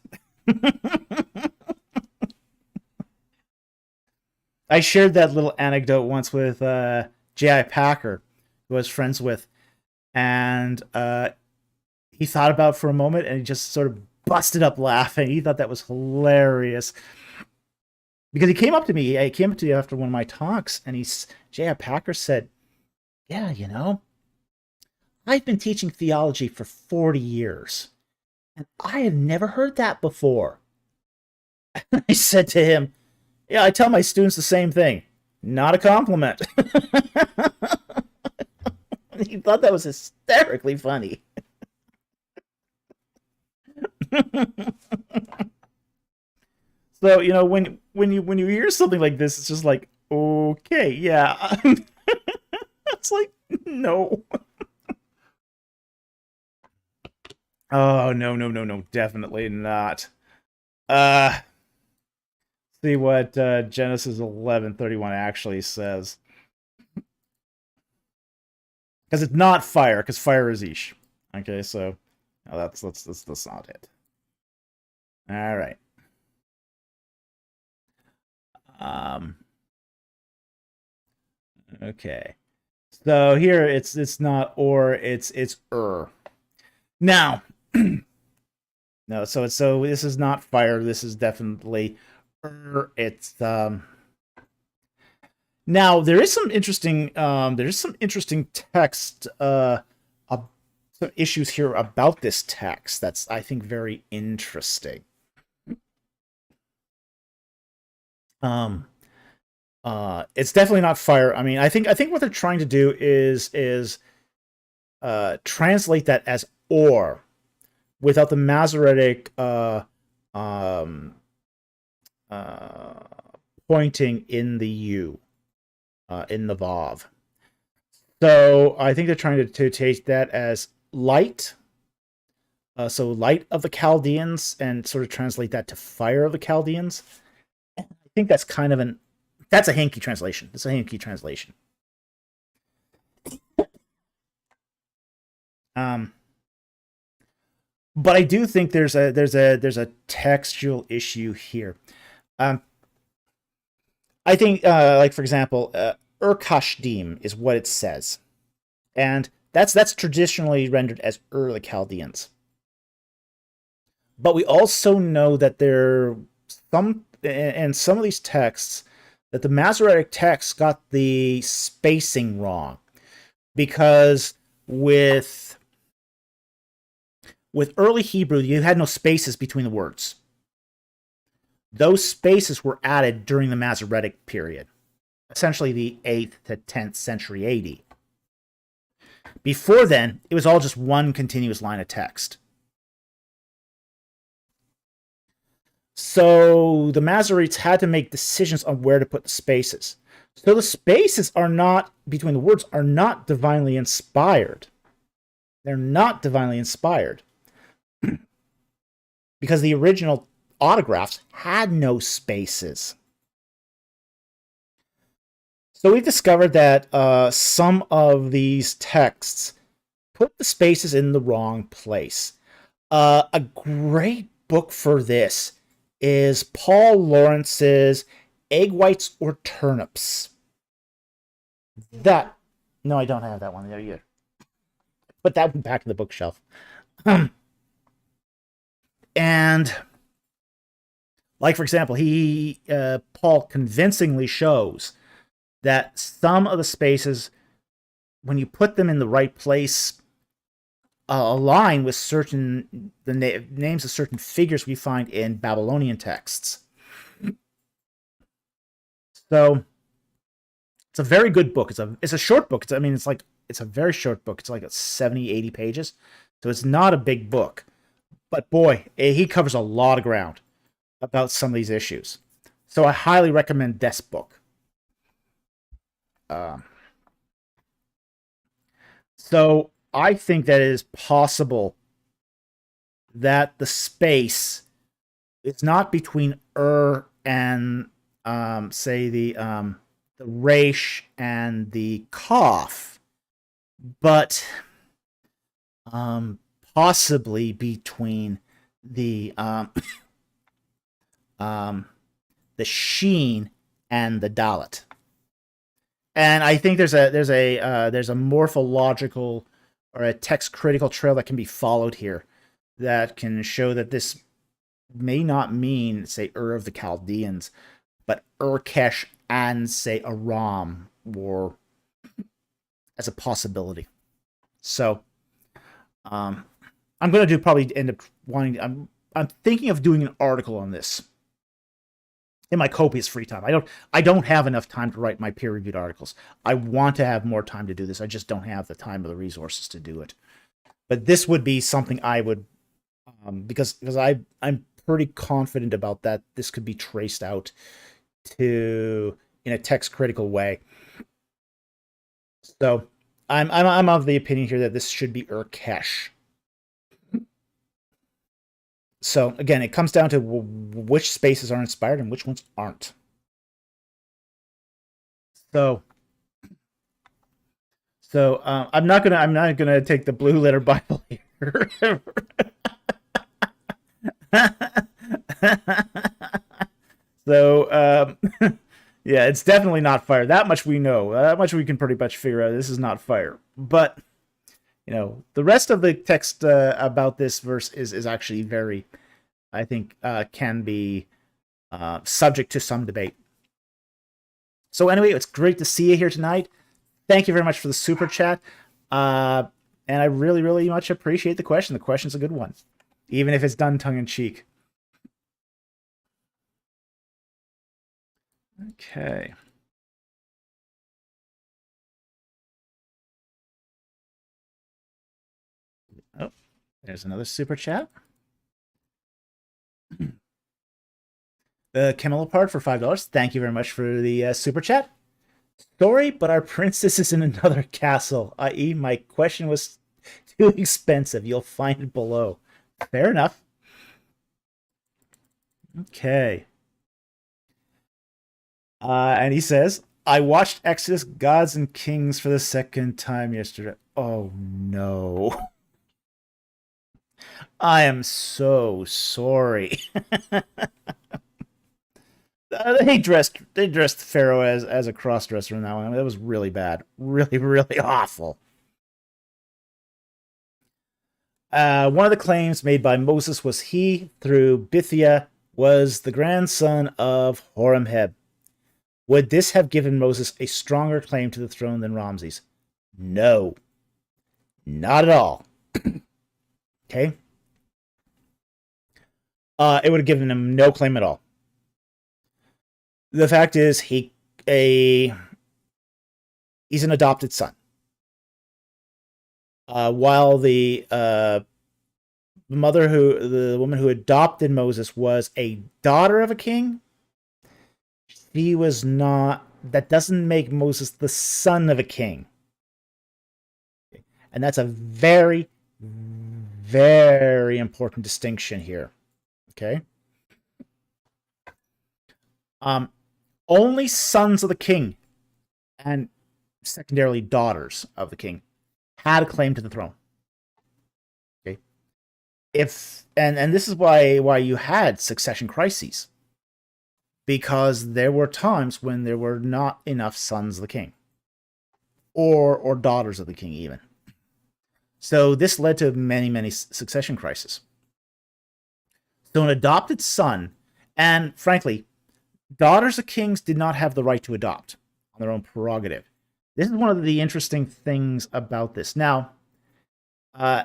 I shared that little anecdote once with J.I. Packer, who I was friends with, and he thought about it for a moment and he just sort of busted up laughing. He thought that was hilarious. Because he came up to me after one of my talks, and J.I. Packer said, "Yeah, I've been teaching theology for 40 years, and I have never heard that before." I said to him, "Yeah, I tell my students the same thing. Not a compliment." He thought that was hysterically funny. So, when you hear something like this, it's just like, okay, yeah. It's like, no. Oh, no, definitely not. See what Genesis 11:31 actually says. Because it's not fire, because fire is Ish. Okay, so that's not it. All right. Okay. So here it's not or, it's Now, no, so this is not fire. This is definitely it's Now there is some interesting text some issues here about this text that's, I think, very interesting. It's definitely not fire. I mean, I think what they're trying to do is translate that as or without the Masoretic um, uh, pointing in the U in the Vav. So I think they're trying to take that as light. So light of the Chaldeans, and sort of translate that to fire of the Chaldeans. I think that's kind of that's a hinky translation. It's a hinky translation. But I do think there's a textual issue here. I think, like for example, Ur-Kashdim is what it says, and that's traditionally rendered as Ur the Chaldeans. But we also know that there some of these texts that the Masoretic texts got the spacing wrong, because with early Hebrew you had no spaces between the words. Those spaces were added during the Masoretic period, essentially the 8th to 10th century AD. Before then, it was all just one continuous line of text. So the Masoretes had to make decisions on where to put the spaces. So the spaces are not, between the words, are not divinely inspired. They're not divinely inspired. Because the original autographs had no spaces. So we've discovered that some of these texts put the spaces in the wrong place. A great book for this is Paul Lawrence's Egg Whites or Turnips. No, I don't have that one there yet. Put that one back in the bookshelf. And like, for example, Paul convincingly shows that some of the spaces, when you put them in the right place, align with the names of certain figures we find in Babylonian texts. So it's a very good book. It's a short book. It's a very short book. It's like 70, 80 pages. So it's not a big book. But boy, he covers a lot of ground about some of these issues. So I highly recommend this book. So I think that it is possible that the space is not between and say the resh and the kaf, but possibly between the sheen and the dalet. And I think there's a morphological or a text critical trail that can be followed here that can show that this may not mean, say, Ur of the Chaldeans, but Urkesh and, say, Aram, or as a possibility. So I'm going to probably end up wanting. I'm thinking of doing an article on this in my copious free time. I don't have enough time to write my peer-reviewed articles. I want to have more time to do this. I just don't have the time or the resources to do it. But this would be something I would, because I'm pretty confident about that. This could be traced out to in a text critical way. So I'm of the opinion here that this should be Urkesh. So again, it comes down to which spaces are inspired and which ones aren't. So I'm not gonna take the blue letter Bible here. So yeah, it's definitely not fire. That much we know. That much we can pretty much figure out. This is not fire. But the rest of the text about this verse is actually very, I think, can be subject to some debate. So anyway, it's great to see you here tonight. Thank you very much for the super chat. And I really, really much appreciate the question. The question's a good one, even if it's done tongue-in-cheek. Okay. There's another super chat. The Camelopard for $5. Thank you very much for the super chat. Sorry, but our princess is in another castle, i.e. my question was too expensive. You'll find it below. Fair enough. Okay. And he says, I watched Exodus, Gods and Kings for the second time yesterday. Oh, no. I am so sorry. They dressed Pharaoh as a cross-dresser in that one. I mean, that was really bad. Really, really awful. One of the claims made by Moses was he, through Bithia, was the grandson of Horemheb. Would this have given Moses a stronger claim to the throne than Ramses? No. Not at all. Okay? It would have given him no claim at all. The fact is, he's an adopted son. While the woman who adopted Moses was a daughter of a king, she was not. That doesn't make Moses the son of a king. And that's a very, very important distinction here. Okay? Only sons of the king, and secondarily daughters of the king, had a claim to the throne. Okay? And this is why you had succession crises. Because there were times when there were not enough sons of the king. Or daughters of the king, even. So this led to many, many succession crises. So an adopted son, and frankly, daughters of kings did not have the right to adopt on their own prerogative. This is one of the interesting things about this. Now,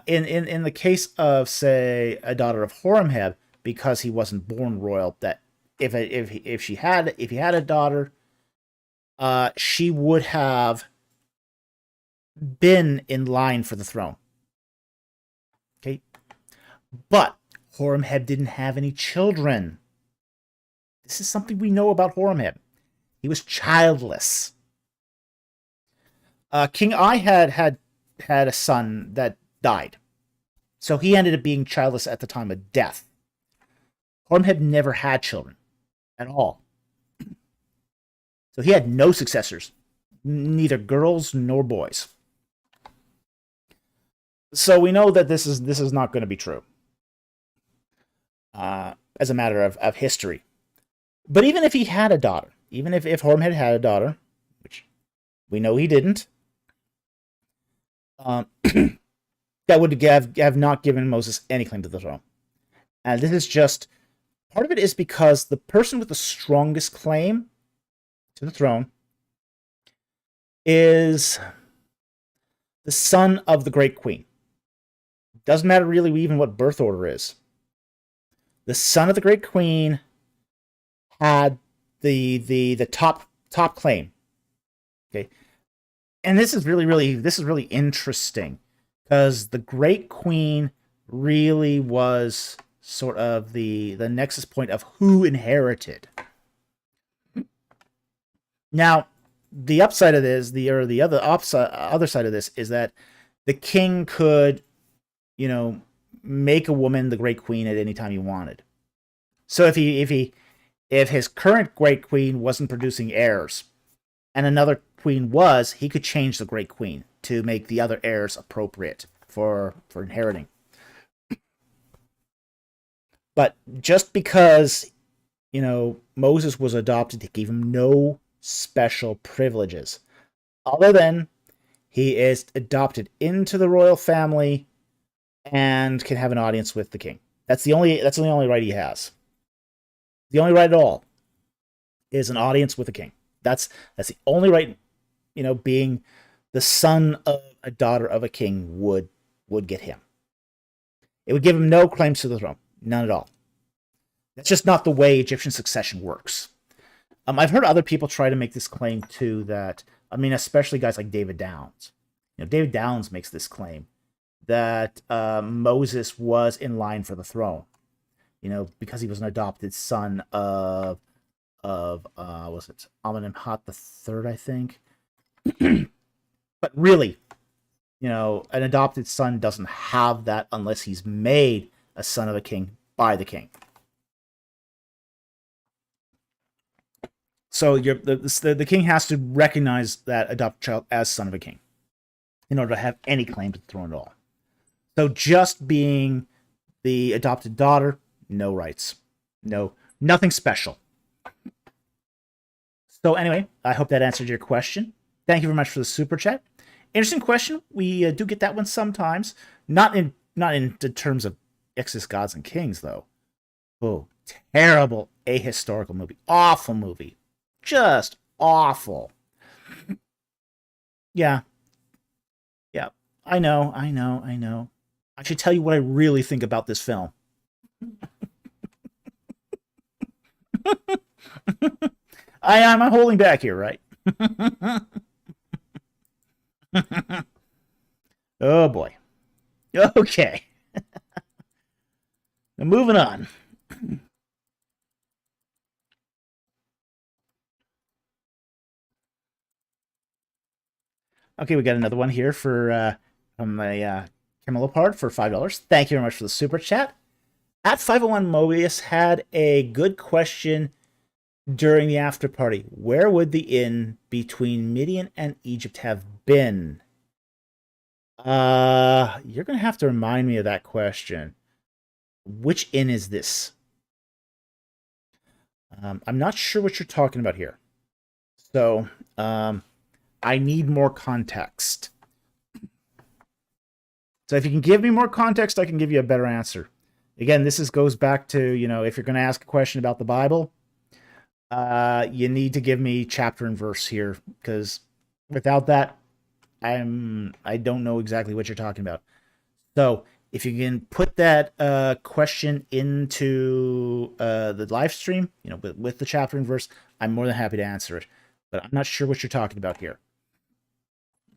in the case of, say, a daughter of Horemheb, because he wasn't born royal, that if he had a daughter, she would have been in line for the throne. Okay, but Horemheb didn't have any children. This is something we know about Horemheb. He was childless. King Ai had a son that died. So he ended up being childless at the time of death. Horemheb never had children at all. So he had no successors, neither girls nor boys. So we know that this is not going to be true. As a matter of history. But even if he had a daughter, even if Horemheb had a daughter, which we know he didn't, that would have not given Moses any claim to the throne. And this is just, part of it is because the person with the strongest claim to the throne is the son of the great queen. Doesn't matter really even what birth order is. The son of the great queen had the top claim. Okay. And this is really interesting, because the great queen really was sort of the nexus point of who inherited. Now, the upside of this, the other side of this is that the king could, make a woman the great queen at any time he wanted. So if his current great queen wasn't producing heirs, and another queen was, he could change the great queen to make the other heirs appropriate for inheriting. But just because, Moses was adopted, he gave him no special privileges, other than he is adopted into the royal family and can have an audience with the king. That's the only right he has. The only right at all is an audience with the king. That's the only right, being the son of a daughter of a king would get him. It would give him no claims to the throne. None at all. That's just not the way Egyptian succession works. I've heard other people try to make this claim too, that, especially guys like David Downs. David Downs makes this claim that Moses was in line for the throne. Because he was an adopted son of was it Amenemhat the Third, I think. But really, an adopted son doesn't have that unless he's made a son of a king by the king. So the king has to recognize that adopted child as son of a king in order to have any claim to the throne at all. So just being the adopted daughter, no rights. No, nothing special. So anyway, I hope that answered your question. Thank you very much for the super chat. Interesting question. We do get that one sometimes. Not in terms of Exodus, Gods, and Kings, though. Oh, terrible ahistorical movie. Awful movie. Just awful. Yeah. Yeah. I know. I should tell you what I really think about this film. I'm holding back here, right? Oh boy. Okay. Now moving on. Okay, we got another one here from my Camelopard for $5. Thank you very much for the super chat. At 501 Mobius had a good question during the after party. Where would the inn between Midian and Egypt have been? You're gonna have to remind me of that question. Which inn is this? I'm not sure what you're talking about here. So, I need more context. So if you can give me more context, I can give you a better answer. Again, this goes back to, if you're going to ask a question about the Bible, you need to give me chapter and verse here, because without that, I don't know exactly what you're talking about. So if you can put that question into the live stream, with the chapter and verse, I'm more than happy to answer it. But I'm not sure what you're talking about here.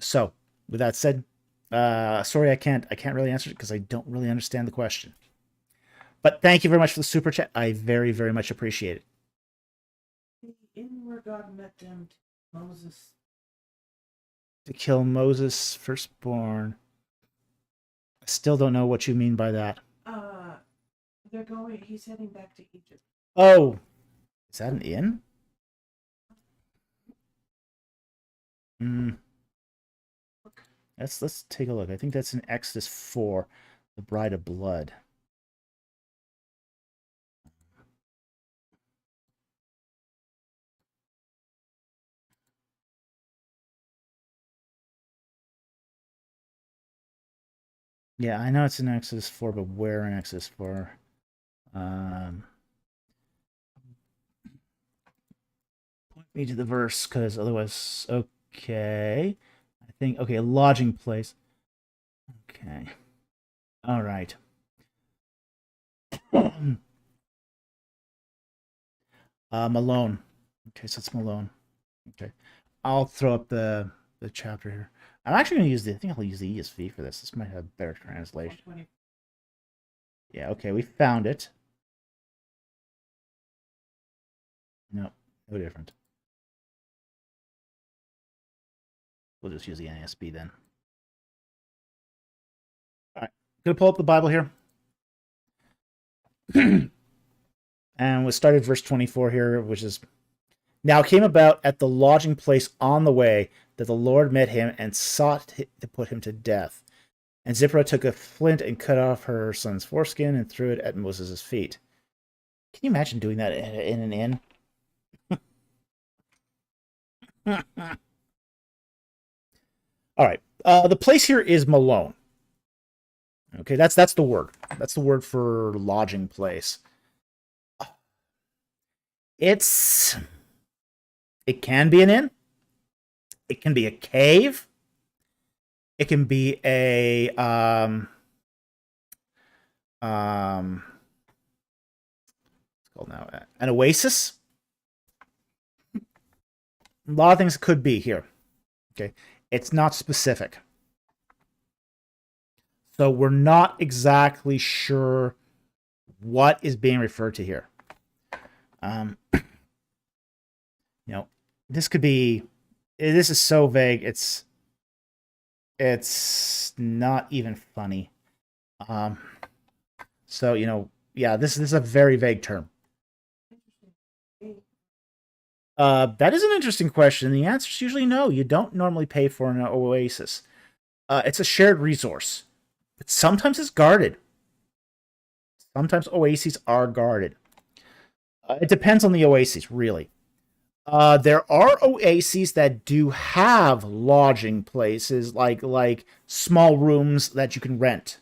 So with that said, sorry, I can't really answer it because I don't really understand the question. But thank you very much for the super chat. I very, very much appreciate it. The inn where God met them, Moses. To kill Moses' firstborn. I still don't know what you mean by that. He's heading back to Egypt. Oh, is that an inn? Let's take a look. I think that's in Exodus 4, the Bride of Blood. Yeah, I know it's in Exodus 4, but where in Exodus 4? Point me to the verse, because otherwise, okay. I think, okay, a lodging place. Okay. All right. Malone. Okay, so it's Malone. Okay. I'll throw up the chapter here. I'm actually going to use I think I'll use the ESV for this. This might have better translation. Yeah, okay, we found it. No, no different. We'll just use the NASB then. All right, gonna pull up the Bible here. And we'll start at verse 24 here, which is, now it came about at the lodging place on the way that the Lord met him and sought to put him to death. And Zipporah took a flint and cut off her son's foreskin and threw it at Moses' feet. Can you imagine doing that in an inn? All right. The place here is Malone. Okay, that's the word. That's the word for lodging place. It can be an inn. It can be a cave. It can be a what's called now, an oasis. A lot of things could be here. Okay, it's not specific. So we're not exactly sure what is being referred to here. This could be. This is so vague. It's not even funny. So this is a very vague term. That is an interesting question. The answer is usually no. You don't normally pay for an oasis. It's a shared resource, but sometimes it's guarded. Sometimes oases are guarded. It depends on the oasis, really. There are oases that do have lodging places, like small rooms that you can rent.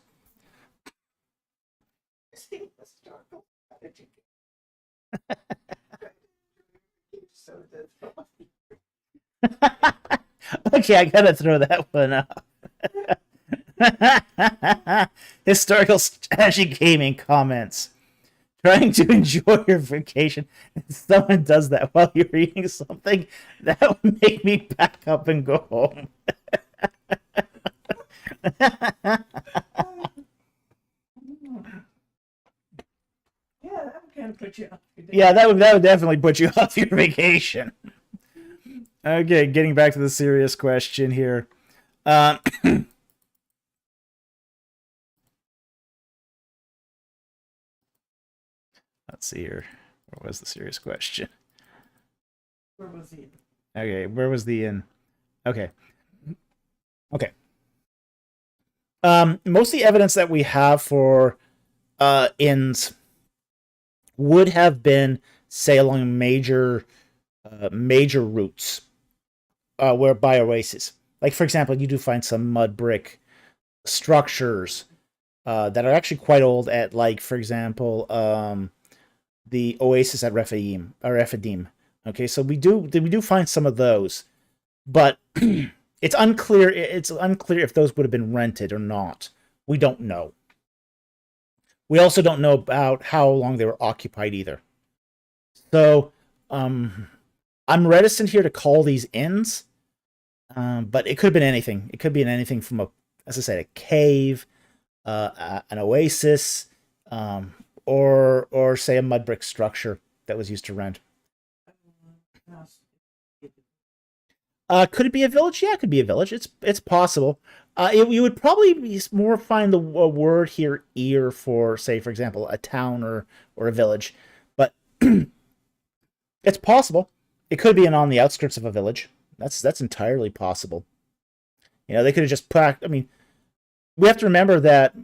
Okay, I gotta throw that one up. Historical strategy gaming comments. Trying to enjoy your vacation, and someone does that while you're eating something, that would make me back up and go home. Yeah, that would kind of put you off your day. Yeah, that would definitely put you off your vacation. Okay, getting back to the serious question here. Let's see here. What was the serious question? Where was he? Okay, where was the in? Okay. Most of the evidence that we have for inns would have been, say, along major routes where by oases. Like, for example, you do find some mud brick structures that are actually quite old. At, like, for example, the oasis at Rephidim. Okay, so we do find some of those, but it's unclear. It's unclear if those would have been rented or not. We don't know. We also don't know about how long they were occupied either. So, I'm reticent here to call these inns, but it could have been anything. It could be anything from as I said, a cave, an oasis, or say a mud brick structure that was used to rent. Could it be a village? Yeah, it could be a village. It's possible. You would probably be more find the word here ear for, say, for example, a town or a village, but it's possible. It could be on the outskirts of a village. That's entirely possible. They could have just put. I mean, we have to remember that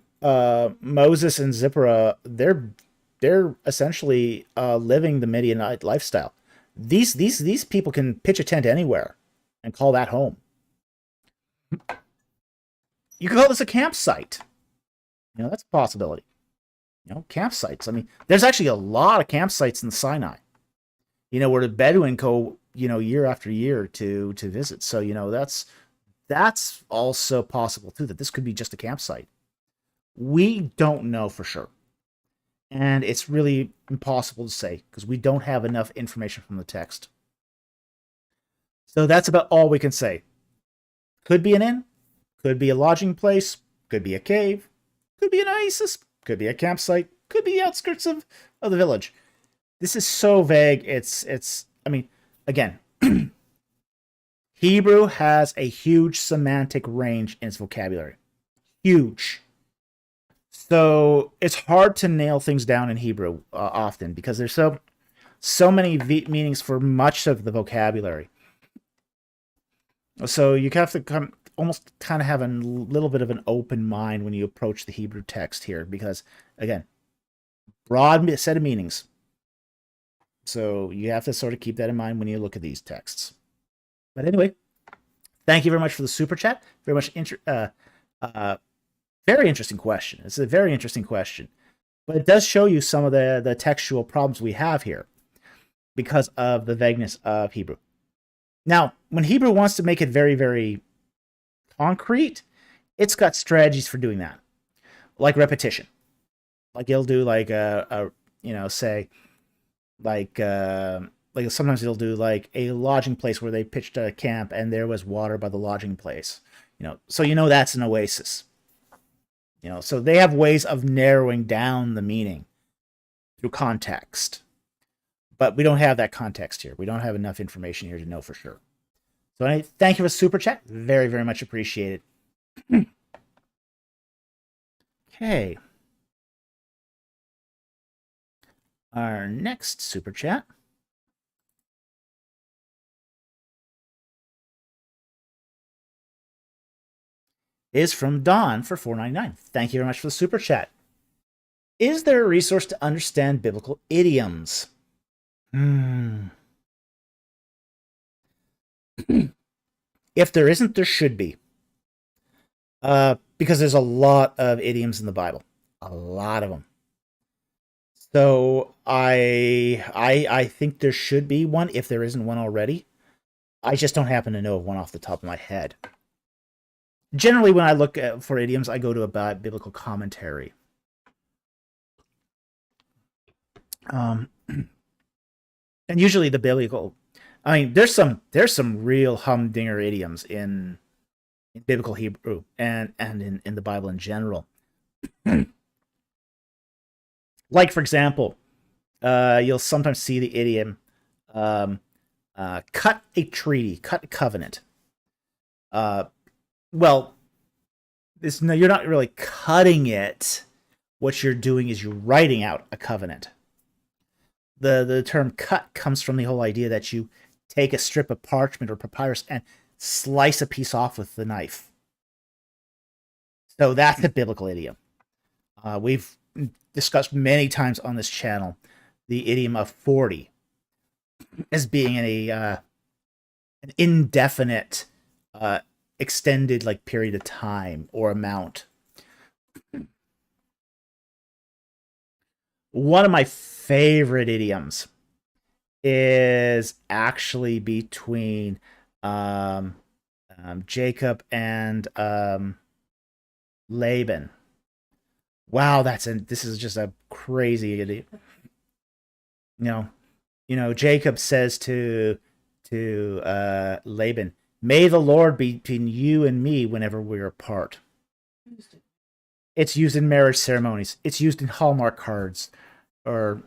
Moses and Zipporah, they're essentially living the Midianite lifestyle. These people can pitch a tent anywhere and call that home. You can call this a campsite. That's a possibility. Campsites. I mean, there's actually a lot of campsites in the Sinai. Where the Bedouin go, year after year to visit. So, that's also possible too, that this could be just a campsite. We don't know for sure. And it's really impossible to say because we don't have enough information from the text. So that's about all we can say. Could be an inn, could be a lodging place, could be a cave, could be an oasis, could be a campsite, could be the outskirts of the village. This is so vague. I mean, again, Hebrew has a huge semantic range in its vocabulary. Huge. So it's hard to nail things down in Hebrew often because there's so many meanings for much of the vocabulary. So you have to almost kind of have a little bit of an open mind when you approach the Hebrew text here because, again, broad set of meanings. So you have to sort of keep that in mind when you look at these texts. But anyway, thank you very much for the super chat. Very much very interesting question. It's a very interesting question. But it does show you some of the textual problems we have here because of the vagueness of Hebrew. Now, when Hebrew wants to make it very, very concrete, it's got strategies for doing that, like repetition. Like it'll do like say like sometimes it'll do like a lodging place where they pitched a camp and there was water by the lodging place. So that's an oasis. So they have ways of narrowing down the meaning through context. But we don't have that context here. We don't have enough information here to know for sure. So thank you for super chat. Very, very much appreciated. Okay. Our next super chat is from Dawn for $4.99. Thank you very much for the super chat. Is there a resource to understand biblical idioms? If there isn't, there should be. Because there's a lot of idioms in the Bible. A lot of them. So I think there should be one if there isn't one already. I just don't happen to know of one off the top of my head. Generally, when I look for idioms, I go to a biblical commentary. And usually the biblical, there's some real humdinger idioms in biblical Hebrew and in the Bible in general. Like, for example, you'll sometimes see the idiom, cut a treaty, cut a covenant. Well, you're not really cutting it. What you're doing is you're writing out a covenant. The term cut comes from the whole idea that you take a strip of parchment or papyrus and slice a piece off with the knife. So that's a biblical idiom. We've discussed many times on this channel the idiom of 40 as being an indefinite extended period of time or amount. One of my favorite idioms is actually between Jacob and Laban. Wow, this is just a crazy idiom. Jacob says to Laban, "May the Lord be between you and me whenever we're apart." It's used in marriage ceremonies. It's used in Hallmark cards, or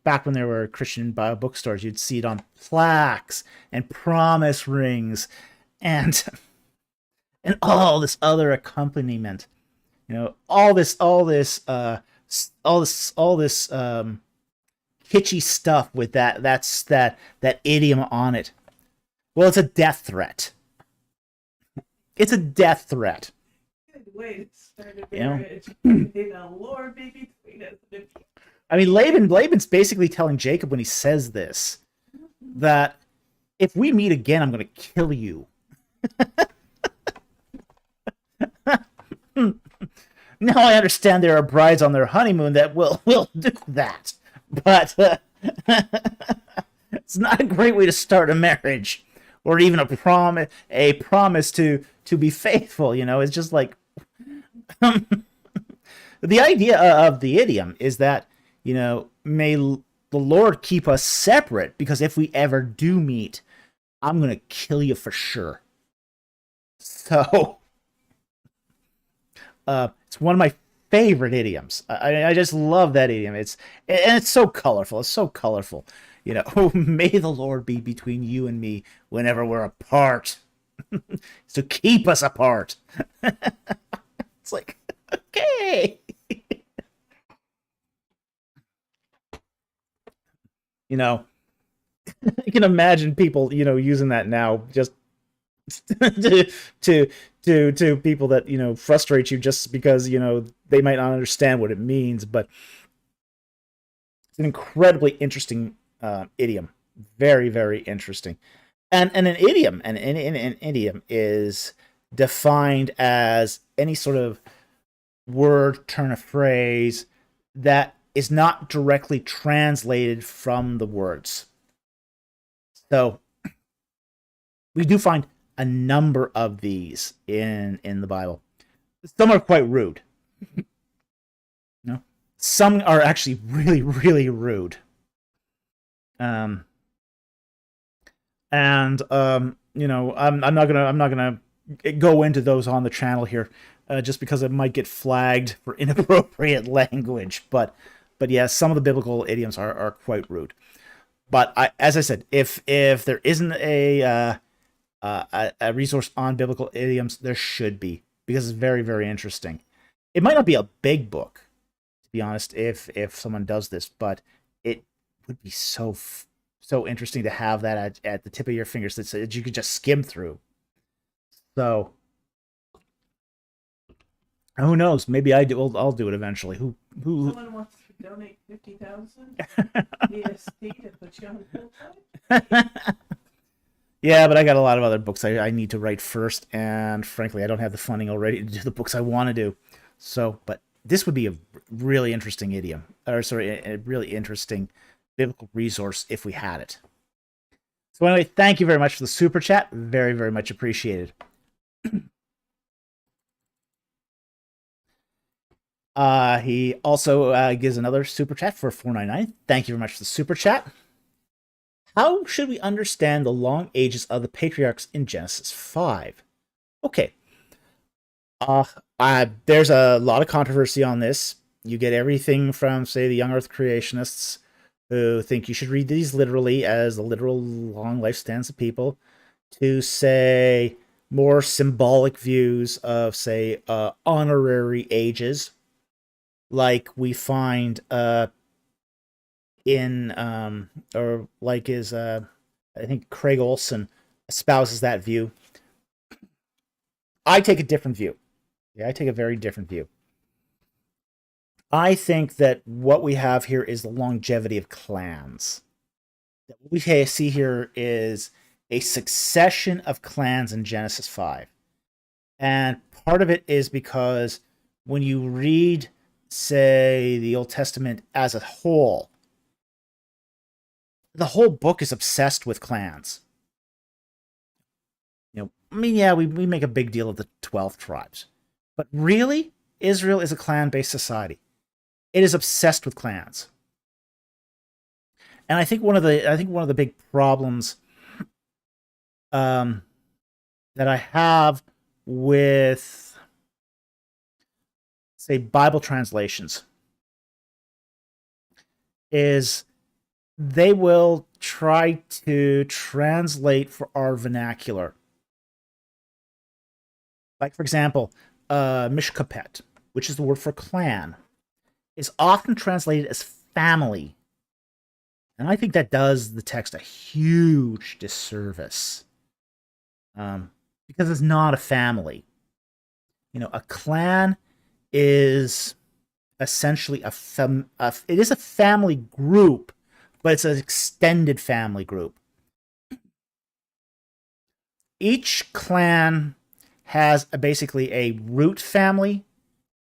back when there were Christian bookstores, you'd see it on plaques and promise rings, and all this other accompaniment. All this kitschy stuff with that idiom on it. Well, it's a death threat. It's a death threat. Good way to start a marriage. May the Lord be between us. Laban's basically telling Jacob when he says this that if we meet again, I'm going to kill you. Now I understand there are brides on their honeymoon that will do that, but it's not a great way to start a marriage, or even a promise to be faithful. It's just like the idea of the idiom is that may the Lord keep us separate, because if we ever do meet, I'm gonna kill you for sure. So it's one of my favorite idioms. I just love that idiom. It's so colorful. It's so colorful. May the Lord be between you and me whenever we're apart. So keep us apart. It's like, okay. I can imagine people, using that now just to people that frustrate you just because they might not understand what it means. But it's an incredibly interesting idiom, very, very interesting. And an idiom is defined as any sort of word, turn of phrase that is not directly translated from the words. So we do find a number of these in the Bible. Some are quite rude. Some are actually really, really rude. I'm not gonna go into those on the channel here, just because it might get flagged for inappropriate language. But yeah, some of the biblical idioms are quite rude. But as I said, if there isn't a resource on biblical idioms, there should be, because it's very, very interesting. It might not be a big book, to be honest, if someone does this, but it would be so interesting to have that at the tip of your fingers that you could just skim through. So who knows? Maybe I'll do it eventually. Who Someone wants to donate 50,000 EST to put you on full time? Yeah, but I got a lot of other books I need to write first, and frankly, I don't have the funding already to do the books I want to do. So, but this would be a really interesting idiom, or sorry, a really interesting biblical resource if we had it. So anyway, thank you very much for the super chat. Very, very much appreciated. He also gives another super chat for $4.99. Thank you very much for the super chat. How should we understand the long ages of the patriarchs in Genesis 5? Okay. There's a lot of controversy on this. You get everything from, say, the young earth creationists, who think you should read these literally as the literal long lifespans of people, to, say, more symbolic views of, say, honorary ages, like we find in or like is I think Craig Olson espouses that view. I take a different view. Yeah, I take a very different view. I think that what we have here is the longevity of clans. What we see here is a succession of clans in Genesis 5. And part of it is because when you read, say, the Old Testament as a whole, the whole book is obsessed with clans. You know, I mean, yeah, we make a big deal of the 12 tribes. But really, Israel is a clan-based society. It is obsessed with clans. And I think one of the big problems that I have with, say, Bible translations is they will try to translate for our vernacular. Like, for example, mishkapet, which is the word for clan, is often translated as family. And I think that does the text a huge disservice. Because it's not a family. You know, a clan is essentially it is a family group, but it's an extended family group. Each clan has basically a root family,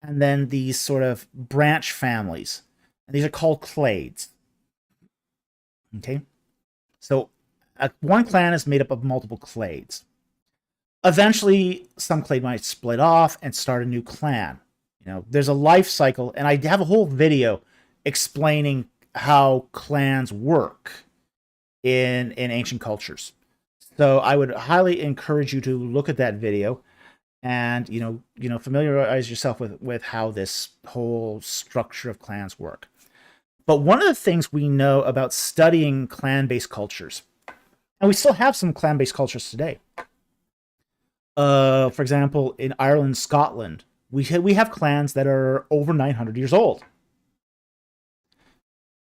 and then these sort of branch families. And these are called clades. Okay? So one clan is made up of multiple clades. Eventually, some clade might split off and start a new clan. You know, there's a life cycle, and I have a whole video explaining how clans work in ancient cultures. So I would highly encourage you to look at that video and you know familiarize yourself with how this whole structure of clans work. But one of the things we know about studying clan-based cultures, and we still have some clan-based cultures today. For example, in Ireland, Scotland, we have clans that are over 900 years old.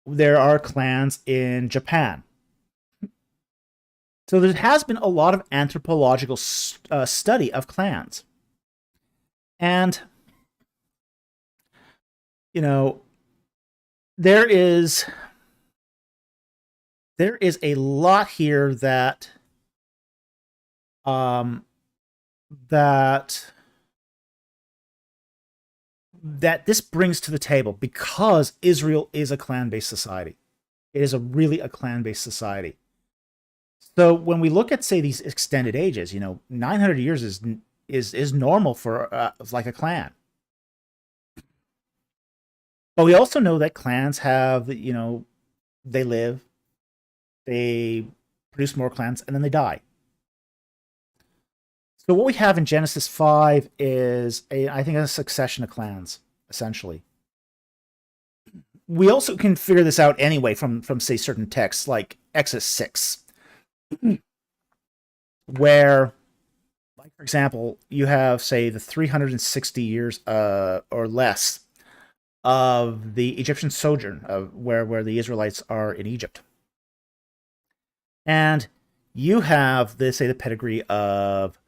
There are clans in Japan. So there has been a lot of anthropological study of clans. And, you know, there is a lot here that this brings to the table, because Israel is a clan-based society. It is really a clan-based society. So when we look at, say, these extended ages, you know, 900 years is normal for like a clan. But we also know that clans have, you know, they live, they produce more clans, and then they die. So what we have in Genesis 5 is I think a succession of clans, essentially. We also can figure this out anyway from say certain texts like Exodus 6, where, like for example, you have say the 360 years or less of the Egyptian sojourn of where the Israelites are in Egypt. And you have the say the pedigree of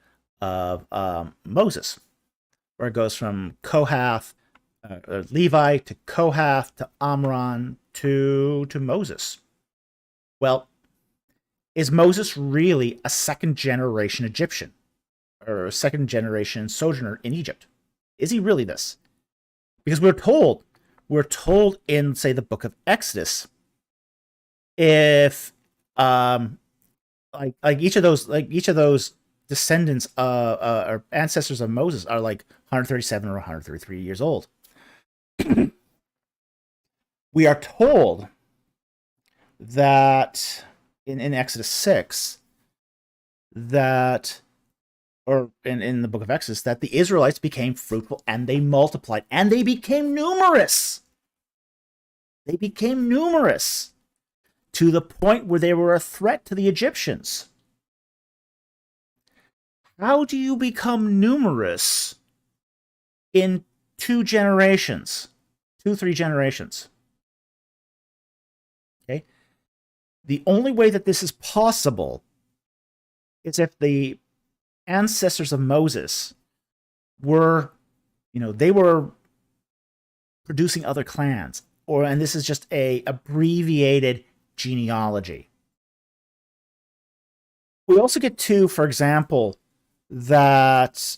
Moses, where it goes from Kohath, Levi to Kohath to Amram to Moses. Well, is Moses really a second generation Egyptian or a second generation sojourner in Egypt? Is he really this? Because we're told in say the book of Exodus, if like each of those descendants or ancestors of Moses are like 137 or 133 years old. We are told that in Exodus 6 that, or in the book of Exodus, that the Israelites became fruitful and they multiplied and they became numerous. They became numerous to the point where they were a threat to the Egyptians. How do you become numerous in 2 generations? 2-3 generations. Okay? The only way that this is possible is if the ancestors of Moses were, they were producing other clans, and this is just a abbreviated genealogy. We also get to, for example, that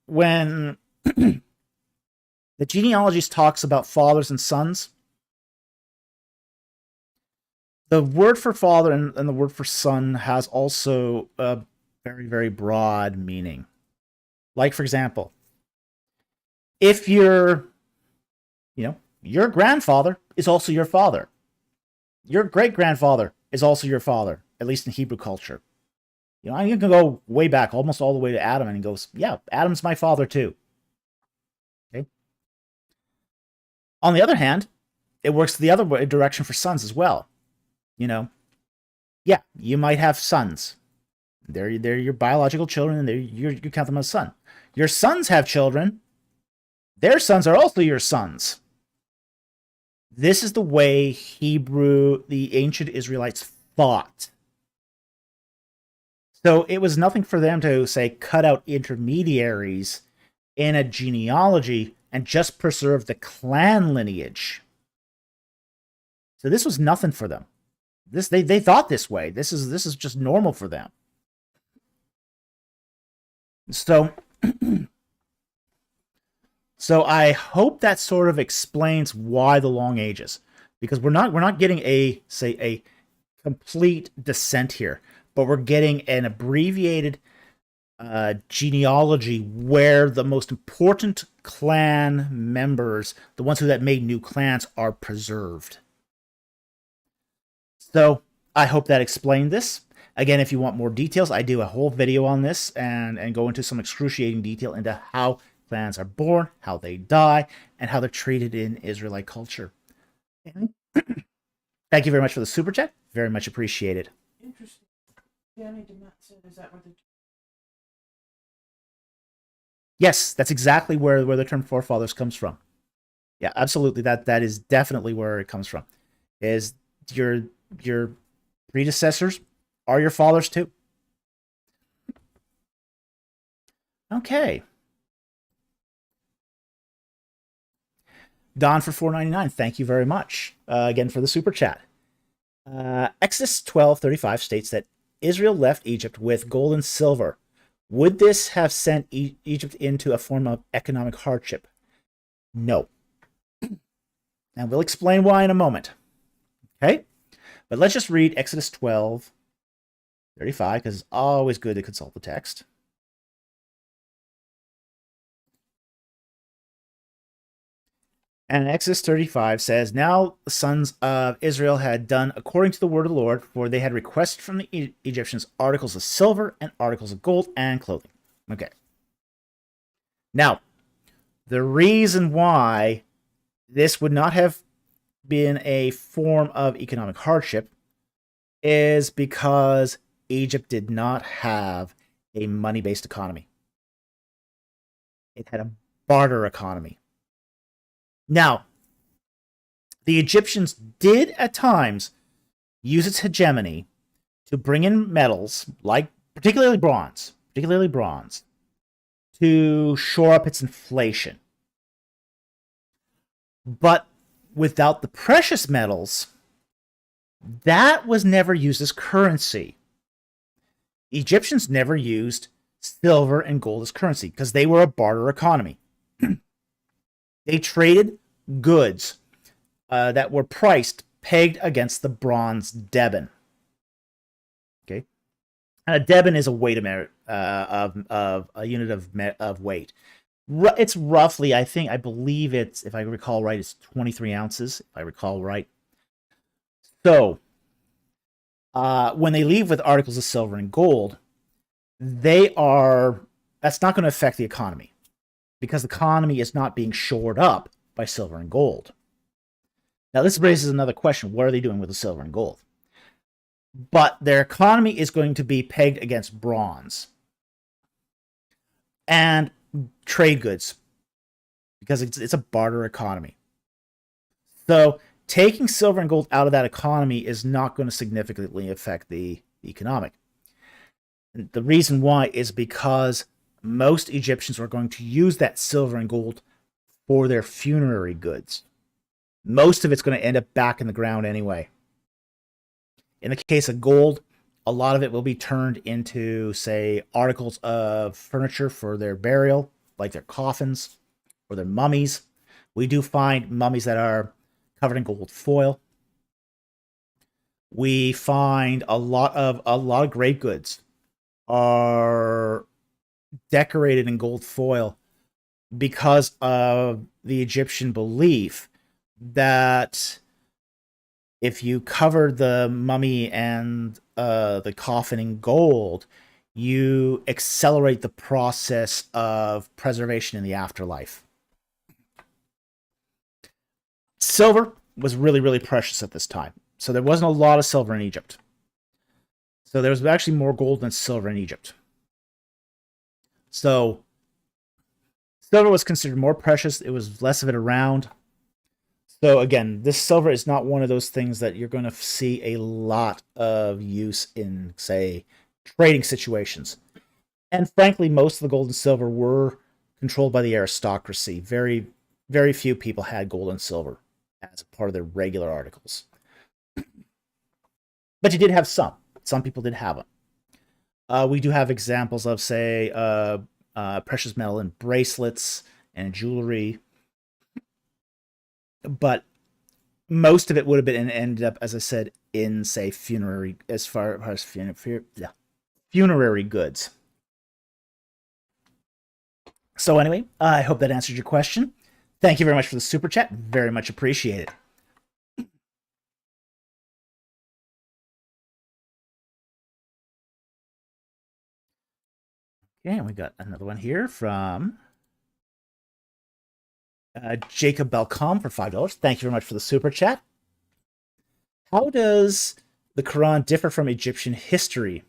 when the genealogies talks about fathers and sons, the word for father and the word for son has also a very, very broad meaning. Like, for example, if your grandfather is also your father, your great-grandfather is also your father, at least in Hebrew culture. You can go way back, almost all the way to Adam, and he goes, yeah, Adam's my father too. Okay. On the other hand, it works the other direction for sons as well. Yeah, you might have sons. They're your biological children, and you count them as son. Your sons have children. Their sons are also your sons. This is the way the ancient Israelites thought. So it was nothing for them to, say, cut out intermediaries in a genealogy and just preserve the clan lineage. So this was nothing for them. They thought this way. This is just normal for them. So I hope that sort of explains why the long ages, because we're not getting a complete descent here, but we're getting an abbreviated genealogy where the most important clan members, the ones that made new clans, are preserved. So I hope that explained this. Again, if you want more details, I do a whole video on this and go into some excruciating detail into how clans are born, how they die, and how they're treated in Israelite culture. Thank you very much for the super chat. Very much appreciated. Interesting. Danny DeMott said, is that where the... Yes, that's exactly where the term forefathers comes from. Yeah, absolutely. That is definitely where it comes from. Is your predecessors are your fathers too. Okay. Don for $4.99. Thank you very much again for the super chat. Exodus 12:35 states that Israel left Egypt with gold and silver. Would this have sent Egypt into a form of economic hardship? No. And we'll explain why in a moment. Okay? But let's just read Exodus 12:35, because it's always good to consult the text. And Exodus 35 says, "Now the sons of Israel had done according to the word of the Lord, for they had requested from the Egyptians articles of silver and articles of gold and clothing." Okay. Now, the reason why this would not have been a form of economic hardship is because Egypt did not have a money-based economy. It had a barter economy. Now, the Egyptians did at times use its hegemony to bring in metals, like particularly bronze, to shore up its inflation. But without the precious metals, that was never used as currency. Egyptians never used silver and gold as currency because they were a barter economy. They traded goods that were priced pegged against the bronze deben. Okay, and a deben is a weight of a unit of weight. It's roughly, I believe it's, if I recall right, it's 23 ounces, if I recall right. So, when they leave with articles of silver and gold, that's not going to affect the economy because the economy is not being shored up by silver and gold. Now, this raises another question. What are they doing with the silver and gold? But their economy is going to be pegged against bronze and trade goods because it's a barter economy. So taking silver and gold out of that economy is not going to significantly affect the economic. And the reason why is because most Egyptians are going to use that silver and gold for their funerary goods. Most of it's going to end up back in the ground anyway. In the case of gold, a lot of it will be turned into, say, articles of furniture for their burial, like their coffins or their mummies. We do find mummies that are covered in gold foil. We find a lot of grave goods are decorated in gold foil because of the Egyptian belief that if you cover the mummy and the coffin in gold, you accelerate the process of preservation in the afterlife. Silver was really, really precious at this time. So there wasn't a lot of silver in Egypt. So there was actually more gold than silver in Egypt. So silver was considered more precious. It was less of it around. So again, this silver is not one of those things that you're going to see a lot of use in, say, trading situations. And frankly, most of the gold and silver were controlled by the aristocracy. Very, very few people had gold and silver as a part of their regular articles. But you did have some. Some people did have them. We do have examples of, say, precious metal in bracelets and jewelry. But most of it would have been ended up, as I said, in, say, funerary goods. So anyway, I hope that answered your question. Thank you very much for the super chat. Very much appreciated. Okay, and we got another one here from Jacob Belcom for $5. Thank you very much for the super chat. How does the Quran differ from Egyptian history?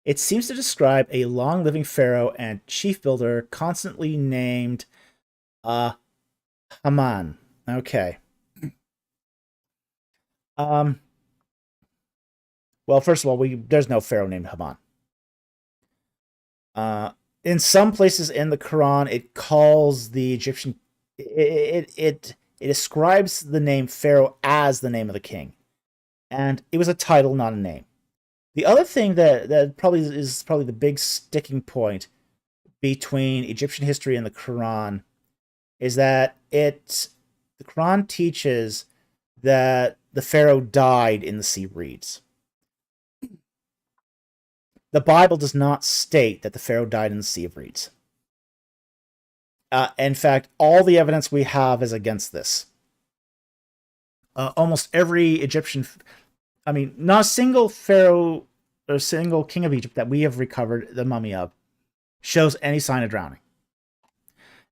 It seems to describe a long-living pharaoh and chief builder constantly named Haman. Okay. Well, first of all, there's no pharaoh named Haman. In some places in the Quran, it calls the Egyptian. It describes the name Pharaoh as the name of the king, and it was a title, not a name. The other thing that probably is the big sticking point between Egyptian history and the Quran is that the Quran teaches that the Pharaoh died in the sea reeds. The Bible does not state that the Pharaoh died in the Sea of Reeds. In fact, all the evidence we have is against this. Almost every Egyptian, not a single pharaoh or single king of Egypt that we have recovered the mummy of shows any sign of drowning.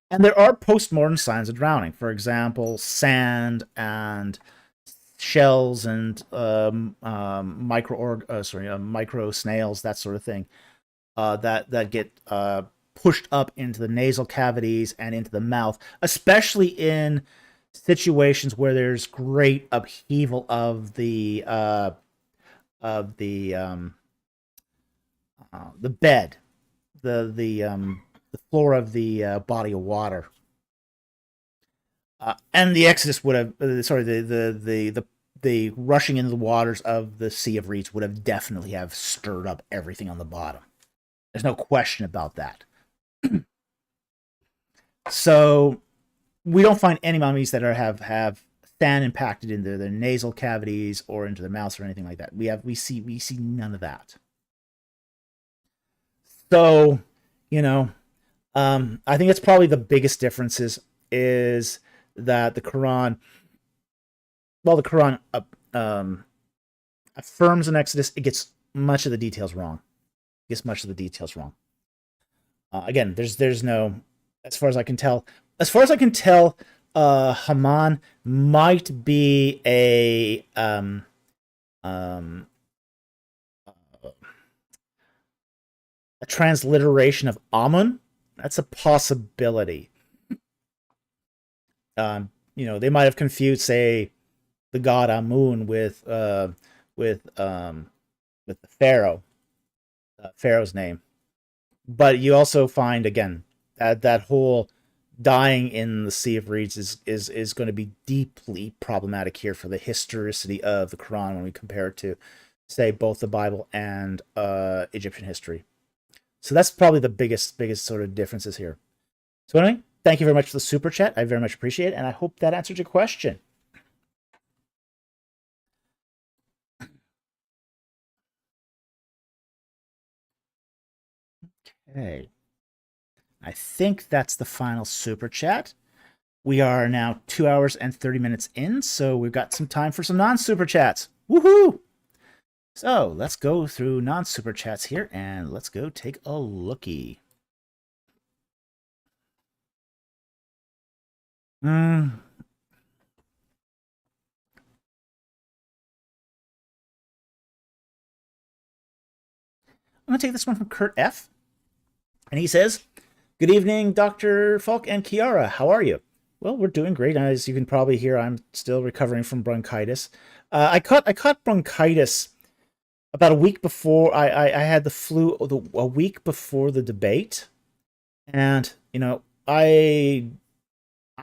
And there are post-mortem signs of drowning. For example, sand and shells and micro snails, that sort of thing, that get pushed up into the nasal cavities and into the mouth, especially in situations where there's great upheaval of the bed, the floor of the body of water. And the Exodus would have, the rushing into the waters of the Sea of Reeds would have definitely have stirred up everything on the bottom. There's no question about that. So we don't find any mummies that have sand impacted into their nasal cavities or into their mouths or anything like that. We see none of that. So, I think it's probably the biggest differences is that the Quran affirms in Exodus, it gets much of the details wrong. Again, there's no, as far as I can tell, Haman might be a transliteration of Amun. That's a possibility. They might have confused, say, the god Amun with the pharaoh, Pharaoh's name. But you also find, again, that whole dying in the Sea of Reeds is going to be deeply problematic here for the historicity of the Quran when we compare it to, say, both the Bible and Egyptian history. So that's probably the biggest sort of differences here. So anyway, thank you very much for the super chat. I very much appreciate it, and I hope that answered your question. Okay. I think that's the final super chat. We are now 2 hours and 30 minutes in, so we've got some time for some non-super chats. Woohoo! So let's go through non-super chats here, and let's go take a lookie. I'm going to take this one from Kurt F. And he says, "Good evening, Dr. Falk and Kiara. How are you?" Well, we're doing great. As you can probably hear, I'm still recovering from bronchitis. I caught bronchitis about a week before. I had the flu a week before the debate. And, I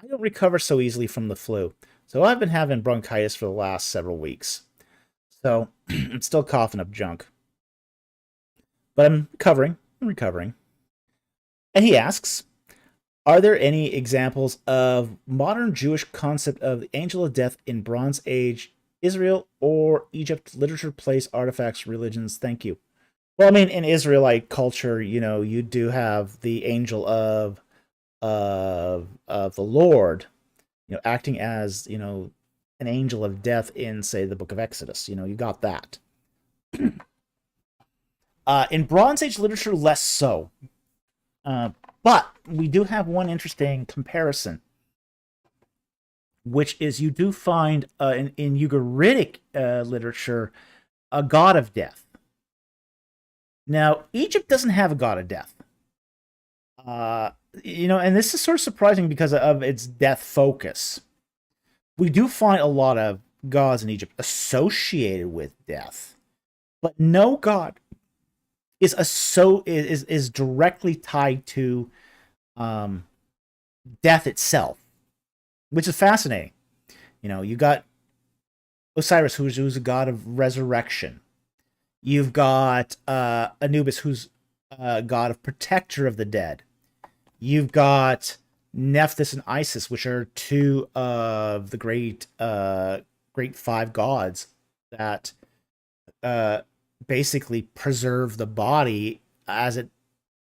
don't recover so easily from the flu. So I've been having bronchitis for the last several weeks. So I'm still coughing up junk. But I'm recovering. And he asks, are there any examples of modern Jewish concept of the angel of death in Bronze Age Israel or Egypt literature, place, artifacts, religions? Thank you. Well, in Israelite culture, you do have the angel of the Lord, acting as, an angel of death in, say, the book of Exodus. You got that. In Bronze Age literature, less so. But we do have one interesting comparison, which is you do find in Ugaritic literature a god of death. Now, Egypt doesn't have a god of death. And this is sort of surprising because of its death focus. We do find a lot of gods in Egypt associated with death, but no god is directly tied to death itself, which is fascinating. You got Osiris, who's a god of resurrection. You've got Anubis, who's a god of protector of the dead. You've got Nephthys and Isis, which are two of the great five gods that basically preserve the body as it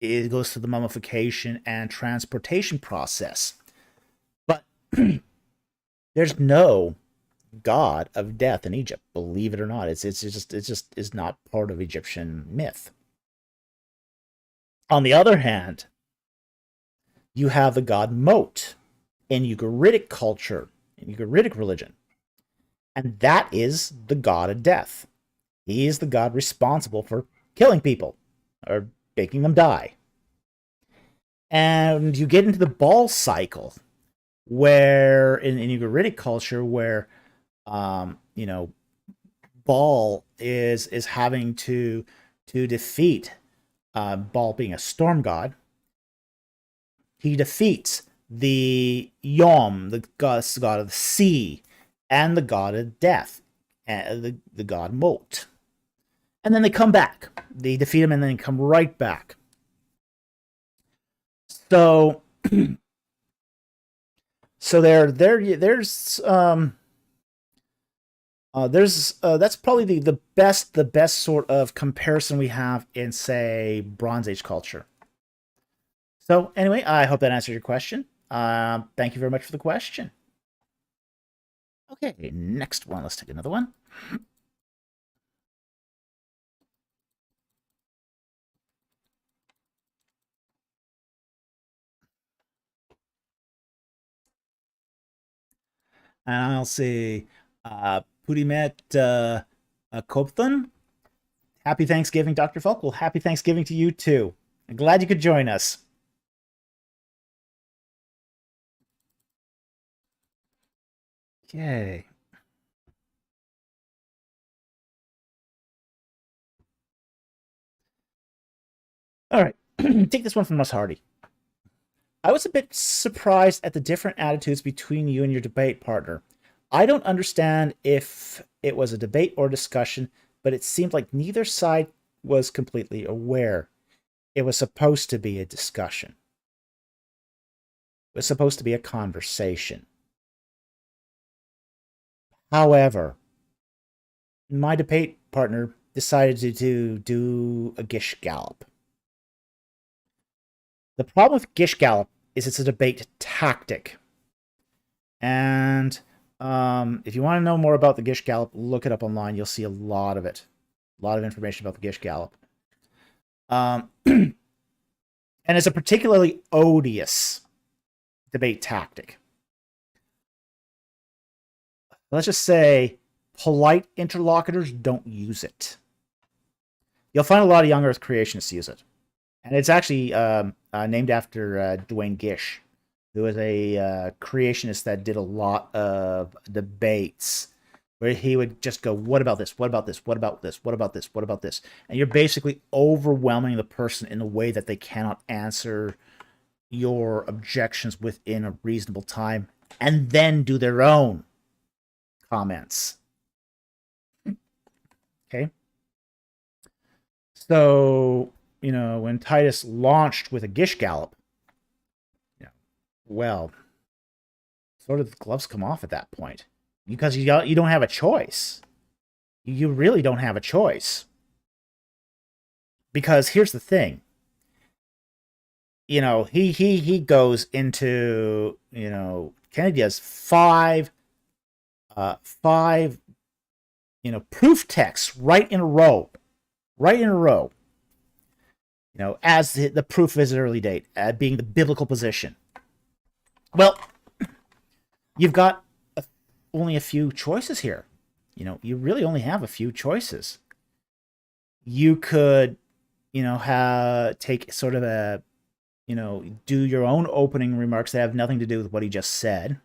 it goes through the mummification and transportation process. But there's no god of death in Egypt, believe it or not. It's just is not part of Egyptian myth. On the other hand, you have the god Mot in Ugaritic culture, in Ugaritic religion, and that is the god of death. He is the god responsible for killing people or making them die. And you get into the Baal cycle, where in Ugaritic culture, where Baal is having to defeat Baal being a storm god. He defeats the Yom, the god of the sea, and the god of death, and the god Mot. And then they come back. They defeat him and then come right back. So there's that's probably the best sort of comparison we have in, say, Bronze Age culture. So anyway, I hope that answered your question. Thank you very much for the question. Okay, next one. Let's take another one. And I'll say, Pudimet Kopthun. Happy Thanksgiving, Dr. Falk. Well, happy Thanksgiving to you too. I'm glad you could join us. Okay. All right. Take this one from Russ Hardy. I was a bit surprised at the different attitudes between you and your debate partner. I don't understand if it was a debate or discussion, but it seemed like neither side was completely aware. It was supposed to be a discussion. It was supposed to be a conversation. However, my debate partner decided to do a Gish Gallop. The problem with Gish Gallop is it's a debate tactic. And if you want to know more about the Gish Gallop, look it up online. You'll see a lot of it. A lot of information about the Gish Gallop. And it's a particularly odious debate tactic. Let's just say polite interlocutors don't use it. You'll find a lot of young Earth creationists use it. And it's actually named after Duane Gish, who was a creationist that did a lot of debates where he would just go, what about this? What about this? What about this? What about this? What about this? And you're basically overwhelming the person in a way that they cannot answer your objections within a reasonable time and then do their own comments. Okay? So, when Titus launched with a Gish Gallop, well, sort of the gloves come off at that point. Because you don't have a choice. You really don't have a choice. Because here's the thing. He goes into, Kennedy does five proof texts right in a row. As the proof of his early date, being the biblical position. Well, you've got only a few choices here. You really only have a few choices. You could, take sort of a, do your own opening remarks that have nothing to do with what he just said.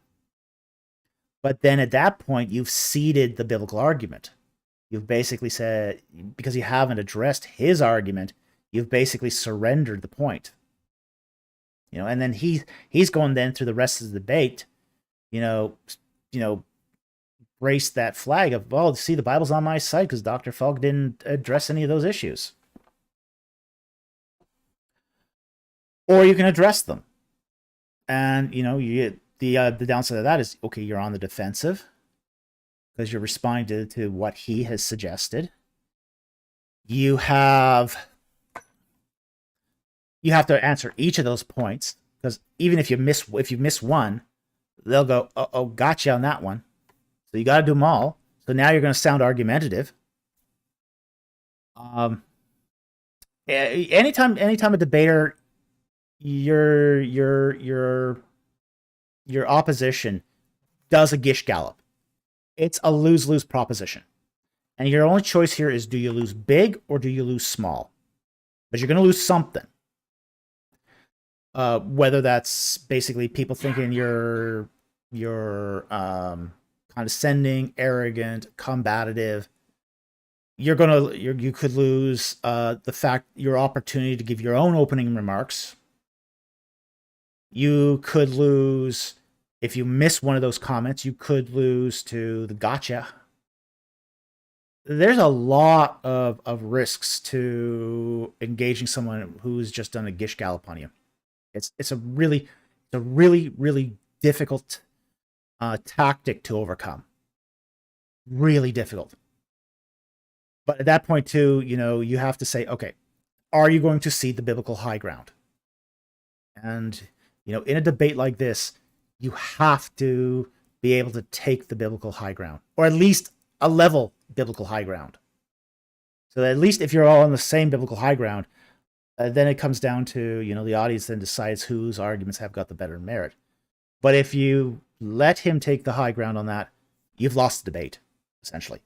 But then at that point, you've ceded the biblical argument. You've basically said, because you haven't addressed his argument, you've basically surrendered the point. And then he's going then through the rest of the debate, brace that flag of, well, see, the Bible's on my side because Dr. Falk didn't address any of those issues. Or you can address them. And, you the downside of that is, okay, you're on the defensive because you're responding to what he has suggested. You have you have to answer each of those points, because even if you miss one, they'll go, oh, gotcha on that one. So you got to do them all. So now you're going to sound argumentative. Anytime a debater, your opposition does a gish gallop, it's a lose-lose proposition. And your only choice here is, do you lose big or do you lose small? But you're going to lose something. Whether that's basically people thinking you're condescending, arrogant, combative. You could lose your opportunity to give your own opening remarks. You could lose, if you miss one of those comments, you could lose to the gotcha. There's a lot of risks to engaging someone who's just done a gish gallop on you. It's a really difficult tactic to overcome. Really difficult. But at that point too, you have to say, okay, are you going to cede the biblical high ground? And in a debate like this, you have to be able to take the biblical high ground, or at least a level biblical high ground. So that at least if you're all on the same biblical high ground, then it comes down to, the audience then decides whose arguments have got the better merit. But if you let him take the high ground on that, you've lost the debate, essentially.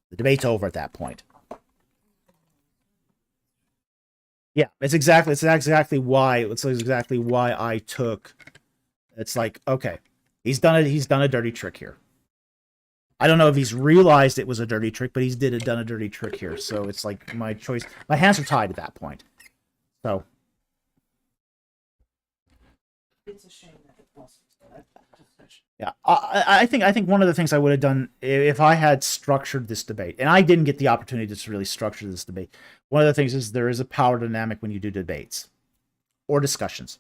The debate's over at that point. Yeah, it's exactly why I took. It's like, okay, he's done a dirty trick here. I don't know if he's realized it was a dirty trick, but he's done a dirty trick here. So it's like my choice. My hands are tied at that point. So it's a shame that it wasn't that discussion. Yeah, I think one of the things I would have done if I had structured this debate, and I didn't get the opportunity to really structure this debate. One of the things is there is a power dynamic when you do debates or discussions.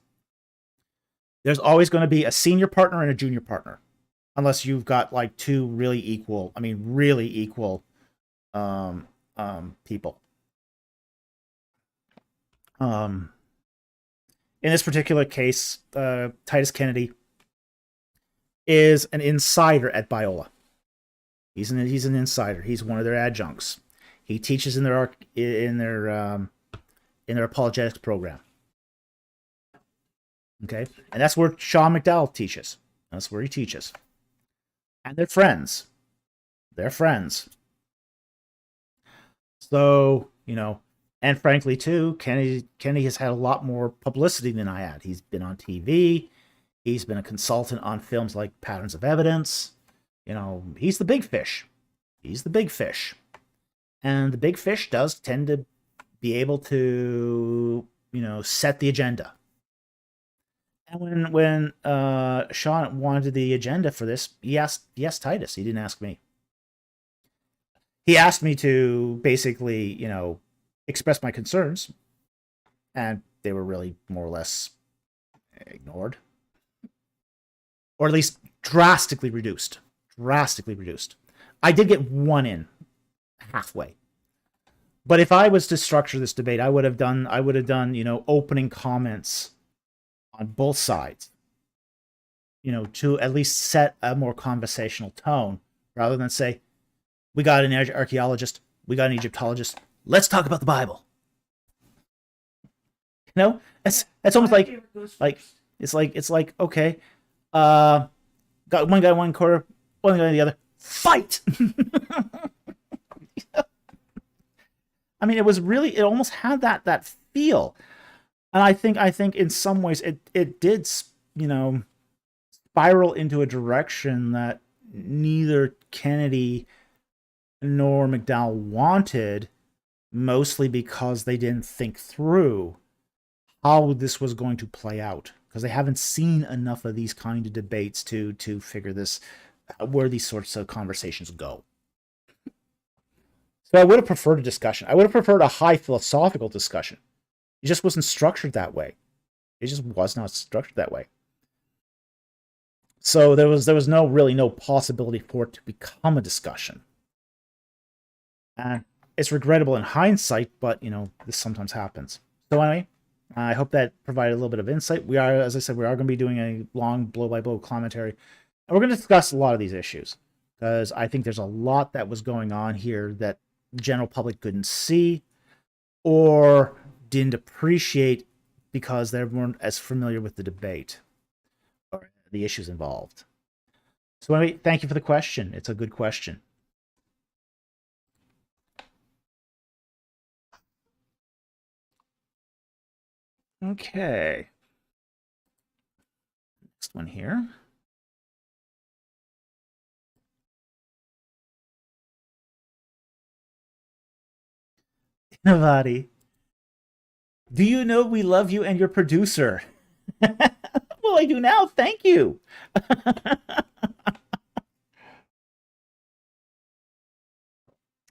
There's always going to be a senior partner and a junior partner, unless you've got like two really equal people. In this particular case, Titus Kennedy is an insider at Biola. He's an insider. He's one of their adjuncts. He teaches in their apologetics program. Okay, and that's where Sean McDowell teaches. That's where he teaches. And they're friends. They're friends. So, and frankly too, Kenny has had a lot more publicity than I had. He's been on TV. He's been a consultant on films like Patterns of Evidence. He's the big fish. He's the big fish. And the big fish does tend to be able to, set the agenda. And when Sean wanted the agenda for this, he asked Titus. He didn't ask me. He asked me to basically, express my concerns. And they were really more or less ignored. Or at least drastically reduced. I did get one in halfway. But if I was to structure this debate, I would have done, opening comments on both sides, to at least set a more conversational tone, rather than say, we got an archaeologist, we got an Egyptologist, let's talk about the Bible. That's almost like it's like okay, got one guy one quarter, one guy the other, fight. I mean, it almost had that feel. And I think in some ways it did, spiral into a direction that neither Kennedy nor McDowell wanted, mostly because they didn't think through how this was going to play out, because they haven't seen enough of these kind of debates to figure this, where these sorts of conversations go. So I would have preferred a discussion. I would have preferred a high philosophical discussion. It just wasn't structured that way. It just was not structured that way. So there was no possibility for it to become a discussion. And it's regrettable in hindsight, but this sometimes happens. So anyway, I hope that provided a little bit of insight. We are, as I said, we are going to be doing a long blow-by-blow commentary, and we're going to discuss a lot of these issues because I think there's a lot that was going on here that the general public couldn't see or didn't appreciate because they weren't as familiar with the debate or the issues involved. So anyway, thank you for the question. It's a good question. Okay. Next one here. Navati, do you know we love you and your producer? Well, I do now. Thank you.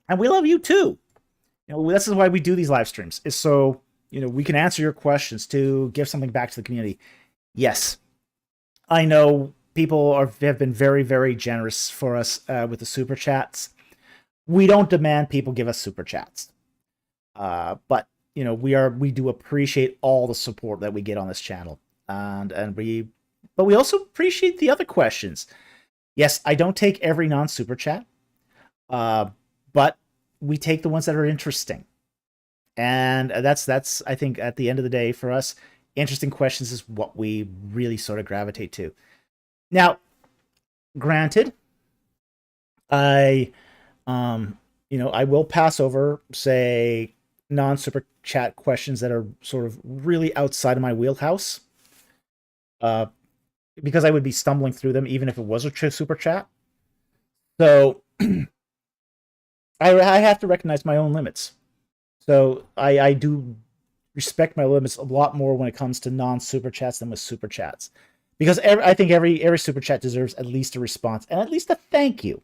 And we love you too. You know, this is why we do these live streams, is so, you know, we can answer your questions to give something back to the community. Yes, I know people have been very, very generous for us with the super chats. We don't demand people give us super chats, but you know, we do appreciate all the support that we get on this channel, but we also appreciate the other questions. Yes, I don't take every non-super chat, but we take the ones that are interesting. And that's I think at the end of the day for us, interesting questions is what we really sort of gravitate to. Now, granted, I I will pass over, say, non-super chat questions that are sort of really outside of my wheelhouse. Because I would be stumbling through them even if it was a super chat. So I have to recognize my own limits. So I do respect my limits a lot more when it comes to non-super chats than with super chats. Because I think every super chat deserves at least a response and at least a thank you.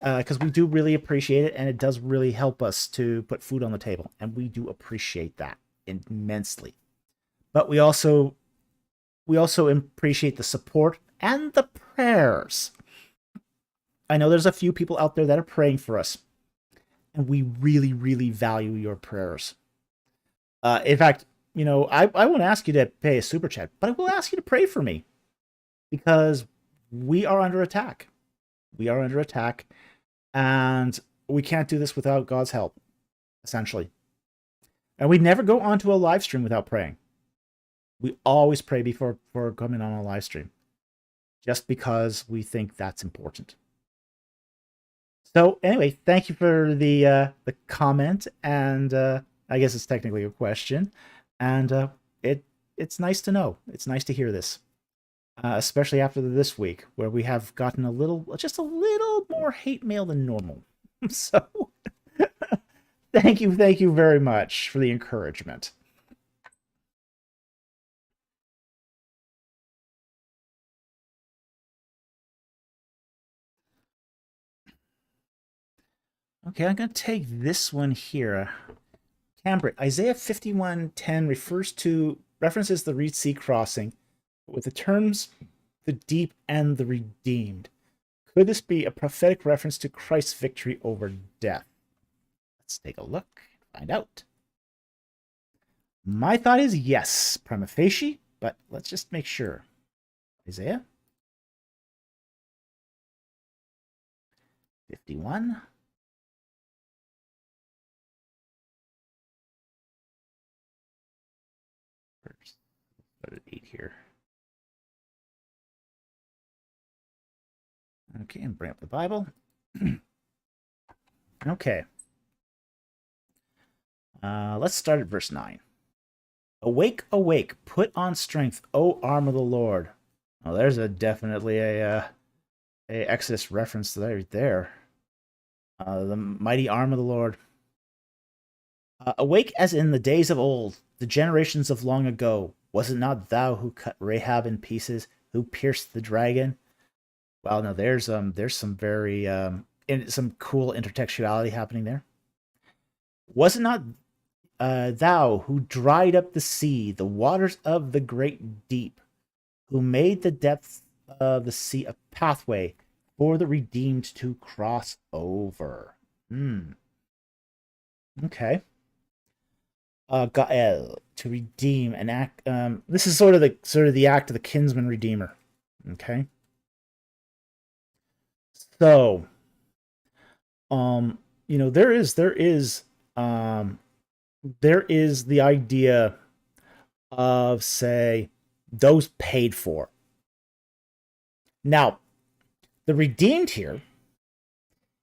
Because we do really appreciate it, and it does really help us to put food on the table. And we do appreciate that immensely. But we also appreciate the support and the prayers. I know there's a few people out there that are praying for us, and we really, really value your prayers. In fact, you know, I won't ask you to pay a super chat, but I will ask you to pray for me because we are under attack. We are under attack, and we can't do this without God's help, essentially. And we never go onto a live stream without praying. We always pray before coming on a live stream, just because we think that's important. So anyway, thank you for the comment, and I guess it's technically a question, and it's nice to know. It's nice to hear this, especially after this week where we have gotten just a little more hate mail than normal. So thank you very much for the encouragement. Okay, I'm going to take this one here. Cambridge, Isaiah 51:10 references the Red Sea crossing with the terms the deep and the redeemed. Could this be a prophetic reference to Christ's victory over death? Let's take a look, find out. My thought is yes, prima facie, but let's just make sure. Isaiah 51. Put it 8 here. Okay, and bring up the Bible. Okay. Let's start at verse 9. Awake, awake, put on strength, O arm of the Lord. Well, there's definitely a Exodus reference right there. The mighty arm of the Lord. Awake as in the days of old, the generations of long ago. Was it not thou who cut Rahab in pieces, who pierced the dragon? Well, no, there's some very some cool intertextuality happening there. Was it not thou who dried up the sea, the waters of the great deep, who made the depths of the sea a pathway for the redeemed to cross over? Okay. Gael. To redeem an act. This is sort of the act of the kinsman redeemer. Okay. So, there is the idea of, say, those paid for. Now, the redeemed here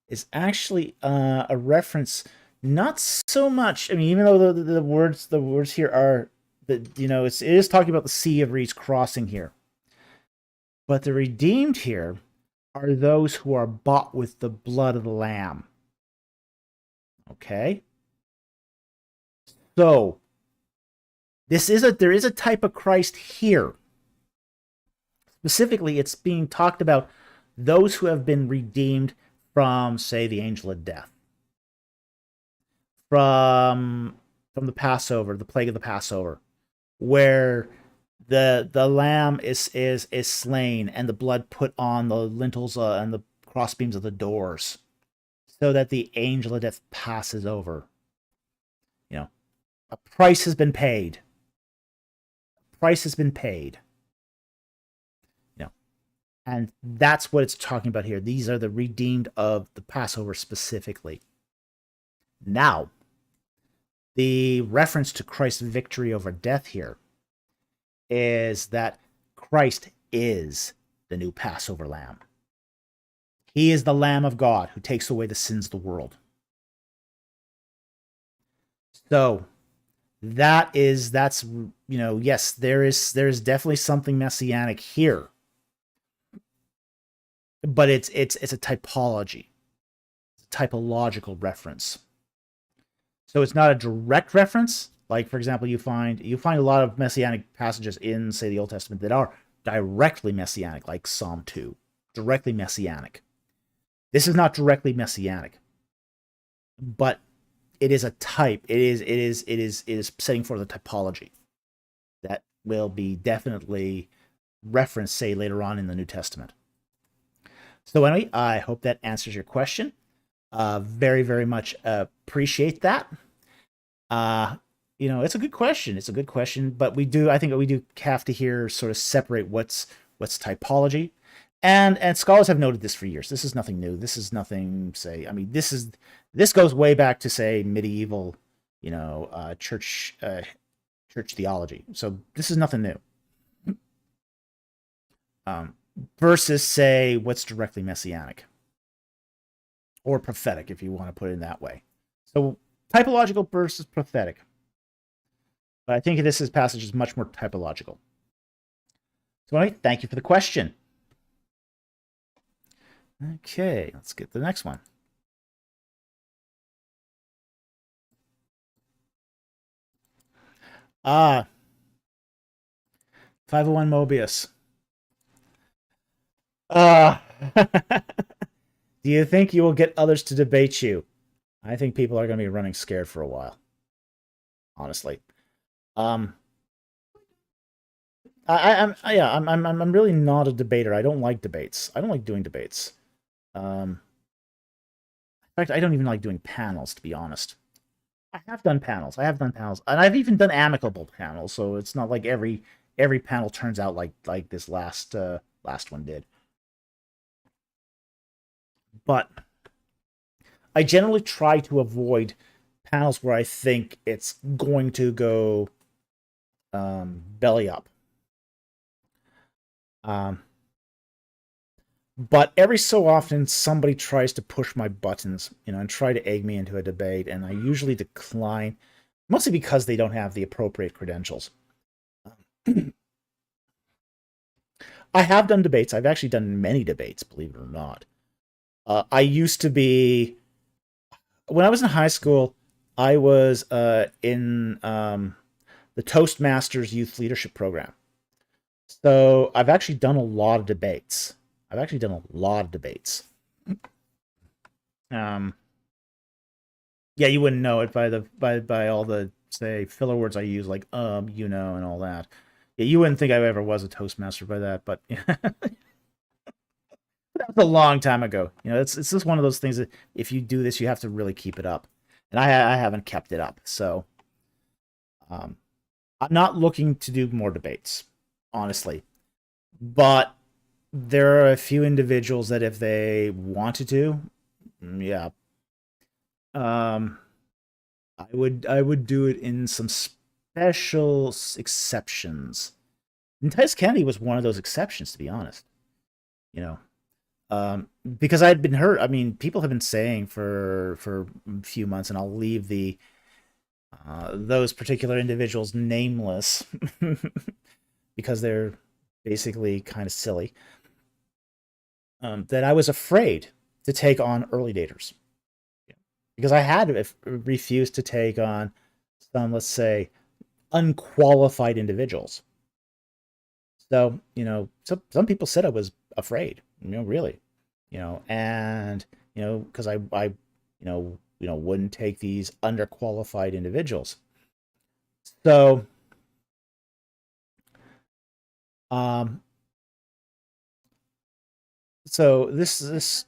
is actually a reference, not so much. I mean, even though the words here are it is talking about the Sea of Reeds crossing here, but the redeemed here are those who are bought with the blood of the Lamb. Okay, so there is a type of Christ here. Specifically, it's being talked about those who have been redeemed from, say, the angel of death, from the Passover, the plague of the Passover, where the lamb is slain and the blood put on the lintels and the crossbeams of the doors, so that the angel of death passes over. A price has been paid. And that's what it's talking about here. These are the redeemed of the Passover specifically. Now, the reference to Christ's victory over death here is that Christ is the new Passover lamb. He is the Lamb of God who takes away the sins of the world. So yes, there is definitely something messianic here. But it's a typology. It's a typological reference. So it's not a direct reference. Like, for example, you find a lot of messianic passages in, say, the Old Testament that are directly messianic, like Psalm 2. Directly messianic. This is not directly messianic. But it is a type. It is setting forth a typology that will be definitely referenced, say, later on in the New Testament. So anyway, I hope that answers your question. Very, very much appreciate that. It's a good question. But I think we do have to sort of separate what's typology. And scholars have noted this for years. This is nothing new. This is nothing, this goes way back to, say, medieval, church theology. So this is nothing new. Versus, say, what's directly messianic or prophetic, if you want to put it in that way. So typological versus prophetic. But I think this passage is much more typological. So anyway, thank you for the question. Okay, let's get to the next one. Ah, 501 Mobius. Do you think you will get others to debate you? I think people are going to be running scared for a while. Honestly. I'm really not a debater. I don't like debates. I don't like doing debates. In fact, I don't even like doing panels, to be honest. I have done panels, and I've even done amicable panels. So it's not like every panel turns out like this last one did. But I generally try to avoid panels where I think it's going to go belly up. But every so often, somebody tries to push my buttons, and try to egg me into a debate, and I usually decline, mostly because they don't have the appropriate credentials. I have done debates. I've actually done many debates, believe it or not. I used to be, when I was in high school, I was in the Toastmasters Youth Leadership Program. So I've actually done a lot of debates. Yeah, you wouldn't know it by all the, say, filler words I use, like and all that. Yeah, you wouldn't think I ever was a Toastmaster by that, but that was a long time ago. It's just one of those things that if you do this, you have to really keep it up, and I haven't kept it up. So, I'm not looking to do more debates, honestly. But there are a few individuals that if they wanted to, yeah, um, I would do it in some special exceptions. And Titus Kennedy was one of those exceptions, to be honest. You know, because I'd been hurt. I mean, people have been saying for a few months, and I'll leave the those particular individuals nameless because they're basically kind of silly. That I was afraid to take on early daters because I had refused to take on some, let's say, unqualified individuals. So, some people said I was afraid, really, and, because I wouldn't take these underqualified individuals. So, um, this,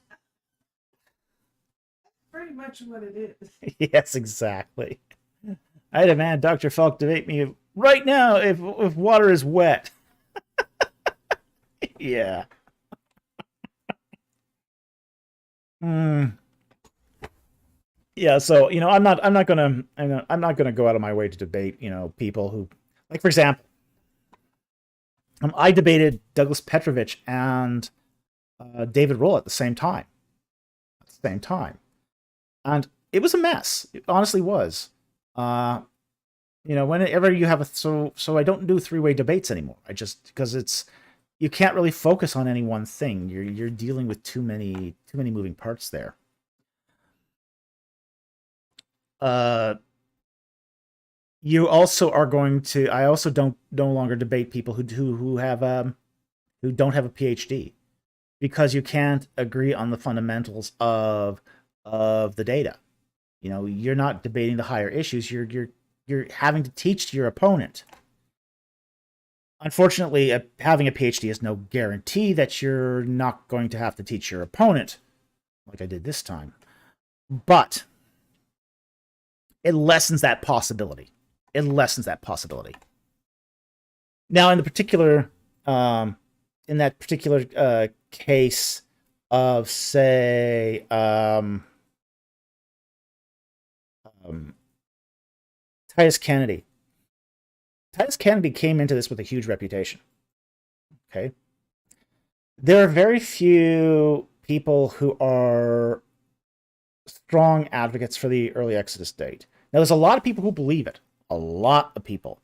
Pretty much what it is. yes, exactly. I demand Dr. Falk debate me right now if water is wet. Yeah. Mm. Yeah, so I'm not gonna go out of my way to debate people who, like, for example, I debated Douglas Petrovich and David Roll at the same time. And it was a mess. It honestly was. Uh, whenever you have so I don't do three-way debates anymore. I just because it's you can't really focus on any one thing. You're dealing with too many moving parts there. Uh, you also are going to. I also don't no longer debate people who don't have a PhD because you can't agree on the fundamentals of the data. You're not debating the higher issues. You're having to teach to your opponent. Unfortunately, having a PhD is no guarantee that you're not going to have to teach your opponent, like I did this time. But it lessens that possibility. Now, in that particular case of, say, Titus Kennedy. Titus Kennedy came into this with a huge reputation. Okay, there are very few people who are strong advocates for the early Exodus date. Now, there's a lot of people who believe it. A lot of people,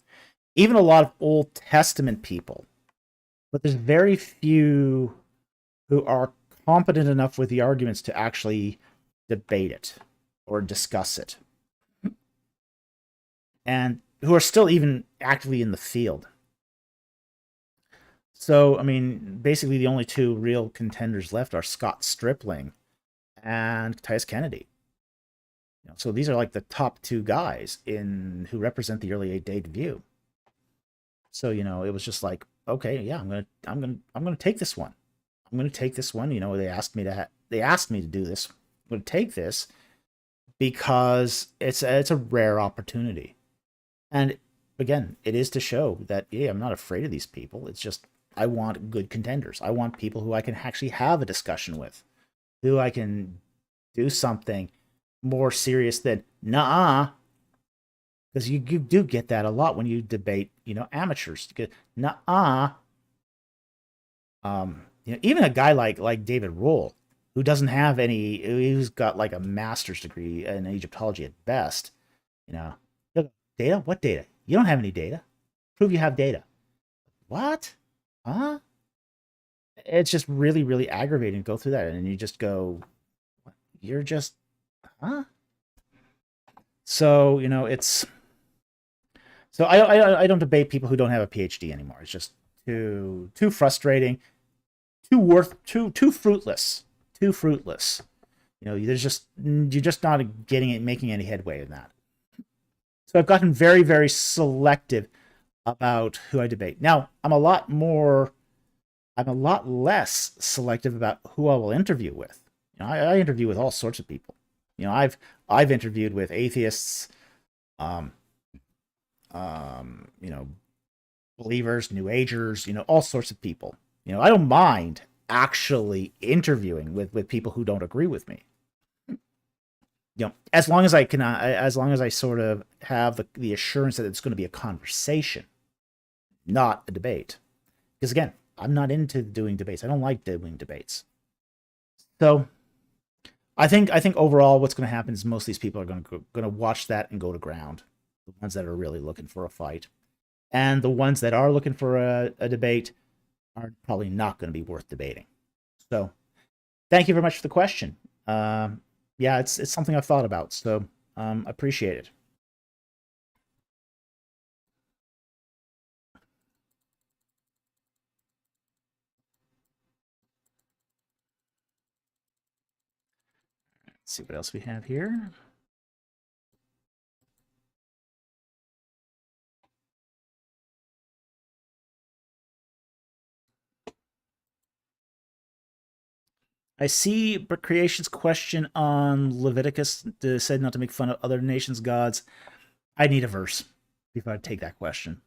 even a lot of Old Testament people, but there's very few who are competent enough with the arguments to actually debate it or discuss it, and who are still even actively in the field. So, I mean, basically the only two real contenders left are Scott Stripling and Titus Kennedy. So these are like the top two guys who represent the early date view. So, it was just like, okay, yeah, I'm gonna take this one. I'm gonna take this one. They asked me to do this. I'm gonna take this because it's a rare opportunity. And again, it is to show that, yeah, I'm not afraid of these people. It's just I want good contenders. I want people who I can actually have a discussion with, who I can do something more serious than nah, because you do get that a lot when you debate, amateurs. Nah, even a guy like David Roll, who doesn't have who's got like a master's degree in Egyptology at best, you know, data? What data? You don't have any data. Prove you have data. What? Huh? It's just really, really aggravating to go through that, and you just go, you're just, huh? So it's so I don't debate people who don't have a PhD anymore. It's just too frustrating, too fruitless, too fruitless. You're just not making any headway in that. So I've gotten very, very selective about who I debate. Now, I'm a lot less selective about who I will interview with. I interview with all sorts of people. I've interviewed with atheists. you know, believers, New Agers, all sorts of people. I don't mind actually interviewing with people who don't agree with me. As long as I sort of have the assurance that it's going to be a conversation, not a debate. Because again, I'm not into doing debates. I don't like doing debates. So I think overall what's going to happen is most of these people are going to watch that and go to ground. The ones that are really looking for a fight. And the ones that are looking for a debate are probably not going to be worth debating. So thank you very much for the question. Yeah, it's something I've thought about, so appreciate it. Let's see what else we have here. I see Creation's question on Leviticus said not to make fun of other nations' gods. I need a verse before I take that question.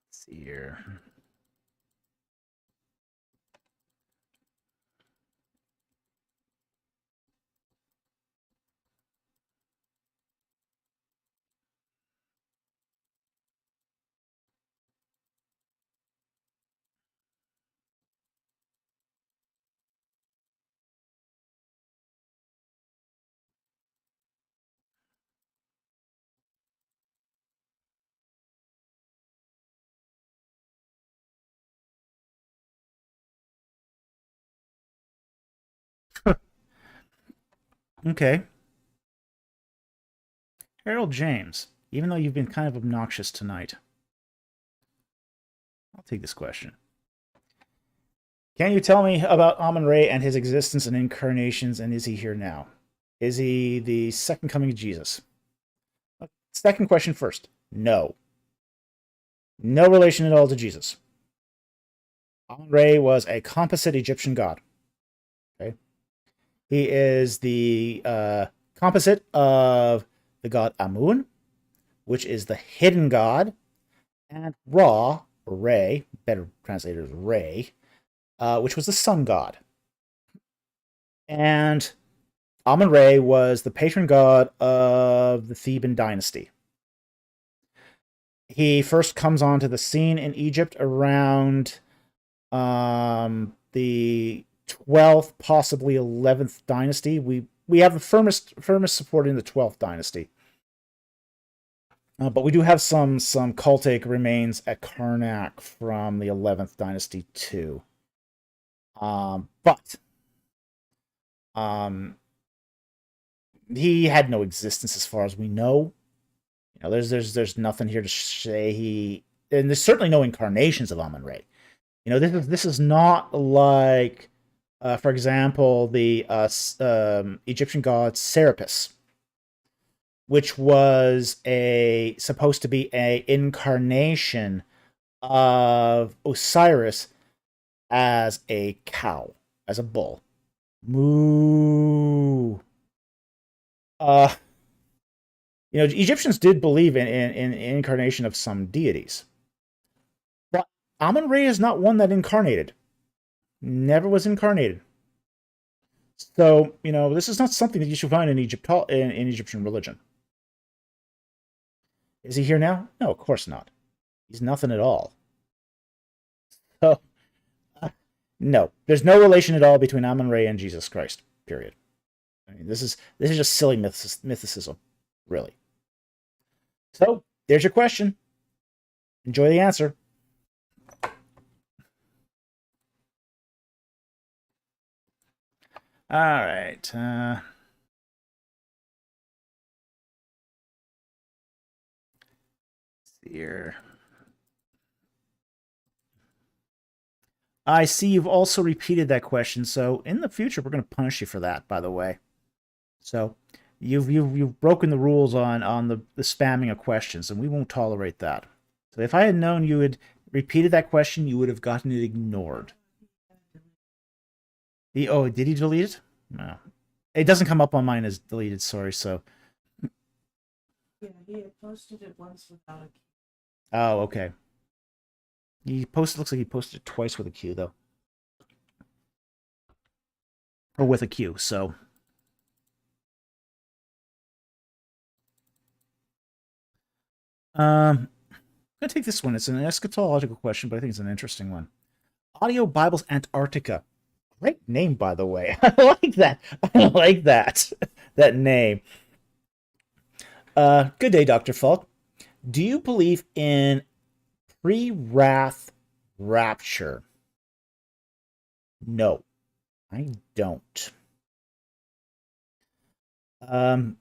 Let's see here. Okay. Harold James, even though you've been kind of obnoxious tonight, I'll take this question. Can you tell me about Amun-Re and his existence and incarnations, and is he here now? Is he the second coming of Jesus? Second question first. No. No relation at all to Jesus. Amun-Re was a composite Egyptian god. Okay. He is the composite of the god Amun, which is the hidden god, and Ra, or Re, better translated as Re, which was the sun god. And Amun-Re was the patron god of the Theban dynasty. He first comes onto the scene in Egypt around the 12th, possibly 11th dynasty. We have the firmest support in the 12th dynasty. But we do have some cultic remains at Karnak from the 11th dynasty too. But he had no existence as far as we know. There's nothing here to say he, and there's certainly no incarnations of Amun-Re. This is not like, for example, the Egyptian god Serapis, which was supposed to be a incarnation of Osiris as a cow, as a bull. Moo. Egyptians did believe in incarnation of some deities. But Amun-Re is not one that incarnated. Never was incarnated. So, this is not something that you should find in Egyptian religion. Is he here now? No, of course not. He's nothing at all. So, no. There's no relation at all between Amun-Re and Jesus Christ, period. I mean, this is just silly mythicism, really. So, there's your question. Enjoy the answer. All right. Here. I see you've also repeated that question, so in the future we're going to punish you for that, by the way. So you've broken the rules on the spamming of questions, and we won't tolerate that. So if I had known you had repeated that question, you would have gotten it ignored. Did he delete it? No. It doesn't come up on mine as deleted, sorry, so. Yeah, he had posted it once without a key. Oh, okay. Looks like he posted it twice with a Q, though. Or with a Q, so. I'm going to take this one. It's an eschatological question, but I think it's an interesting one. Audio Bibles Antarctica. Great name, by the way. I like that. I like that. That name. Good day, Dr. Falk. Do you believe in pre-wrath rapture? No, I don't. I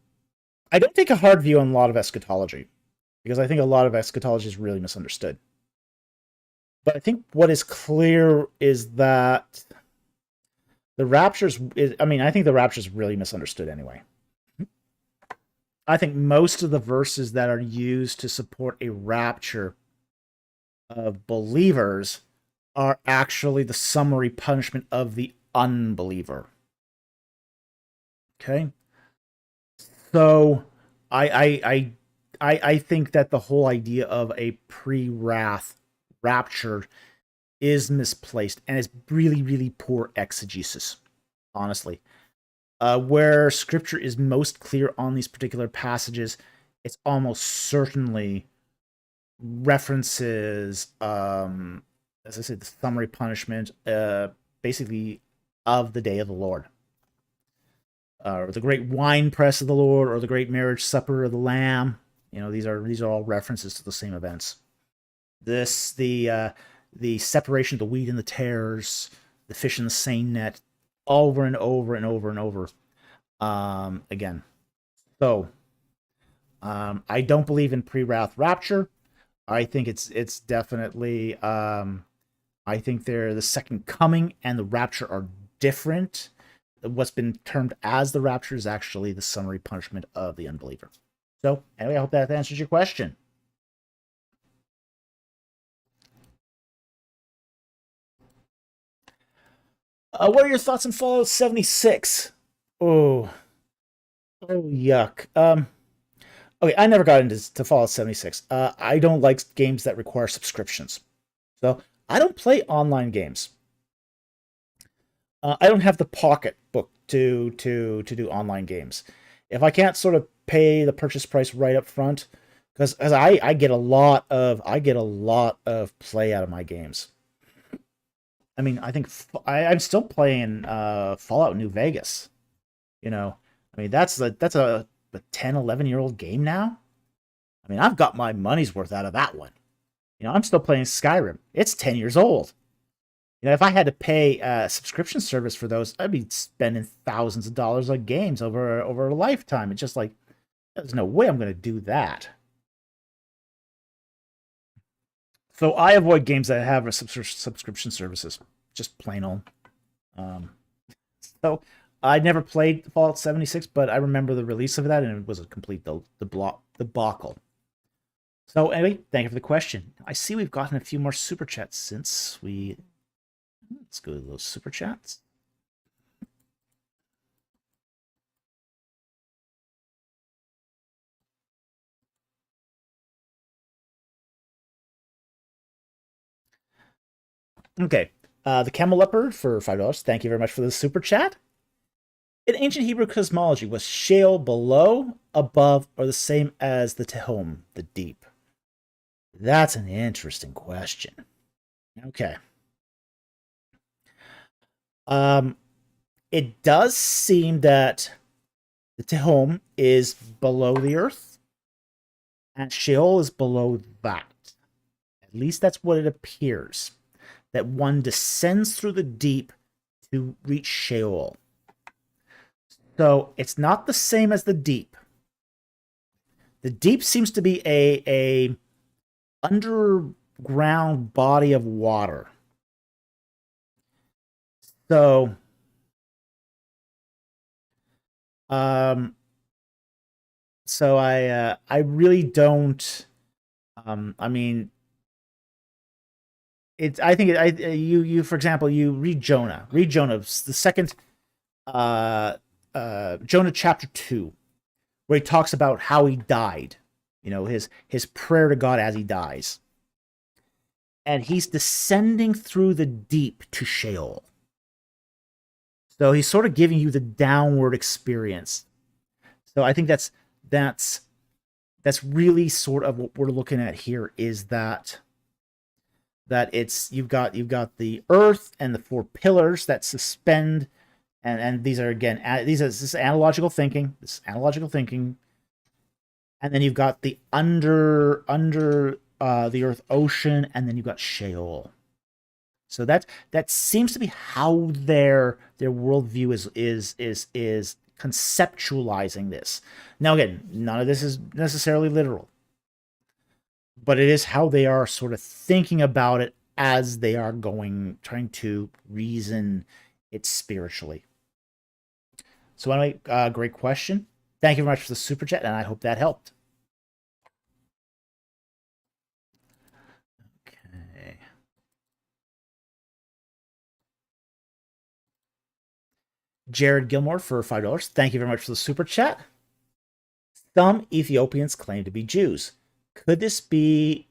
don't take a hard view on a lot of eschatology because I think a lot of eschatology is really misunderstood. But I think what is clear is that the rapture's. I think the rapture is really misunderstood anyway. I think most of the verses that are used to support a rapture of believers are actually the summary punishment of the unbeliever. Okay, so I think that the whole idea of a pre-wrath rapture is misplaced and it's really, really poor exegesis, honestly. Where scripture is most clear on these particular passages, it's almost certainly references, as I said, the summary punishment, basically of the day of the Lord, or the great wine press of the Lord, or the great marriage supper of the Lamb. These are all references to the same events. The separation of the wheat and the tares, the fish in the seine net, over and over and over and over again. So I don't believe in pre-wrath rapture. I think it's definitely I think they're the second coming and the rapture are different. What's been termed as the rapture is actually the summary punishment of the unbeliever. So anyway, I hope that answers your question. What are your thoughts on Fallout 76? Oh, yuck. Okay, I never got into Fallout 76. I don't like games that require subscriptions, so I don't play online games. I don't have the pocketbook to do online games. If I can't sort of pay the purchase price right up front, because I get a lot of play out of my games. I mean, I think I'm still playing Fallout New Vegas. I mean that's a 10, 11-year-old game now. I mean, I've got my money's worth out of that one. I'm still playing Skyrim. It's 10 years old. If I had to pay a subscription service for those, I'd be spending thousands of dollars on games over a lifetime. It's just like, there's no way I'm going to do that. So I avoid games that have subscription services, just plain old. So I never played Fallout 76, but I remember the release of that, and it was a complete debacle. So anyway, thank you for the question. I see we've gotten a few more super chats since we. Let's go to those super chats. Okay. The Camel Leopard for $5. Thank you very much for the super chat. In ancient Hebrew cosmology, was Sheol below, above, or the same as the Tehom, the deep? That's an interesting question. Okay. It does seem that the Tehom is below the earth, and Sheol is below that. At least that's what it appears. That one descends through the deep to reach Sheol. So it's not the same as the deep. The deep seems to be a underground body of water. So I really don't I mean, it's I think you for example, you read Jonah. Read Jonah, the second Jonah chapter 2, where he talks about how he died. You know, his prayer to God as he dies. And he's descending through the deep to Sheol. So he's sort of giving you the downward experience. So I think that's that's really sort of what we're looking at here, is that it's you've got the earth and the four pillars that suspend, and these are again this is analogical thinking, and then you've got the under the earth ocean, and then you've got Sheol. So that seems to be how their worldview is conceptualizing this. Now again, none of this is necessarily literal, but it is how they are sort of thinking about it as they are trying to reason it spiritually. So anyway, great question. Thank you very much for the super chat, and I hope that helped. Okay. Jared Gilmore for $5. Thank you very much for the super chat. Some Ethiopians claim to be Jews. Could this be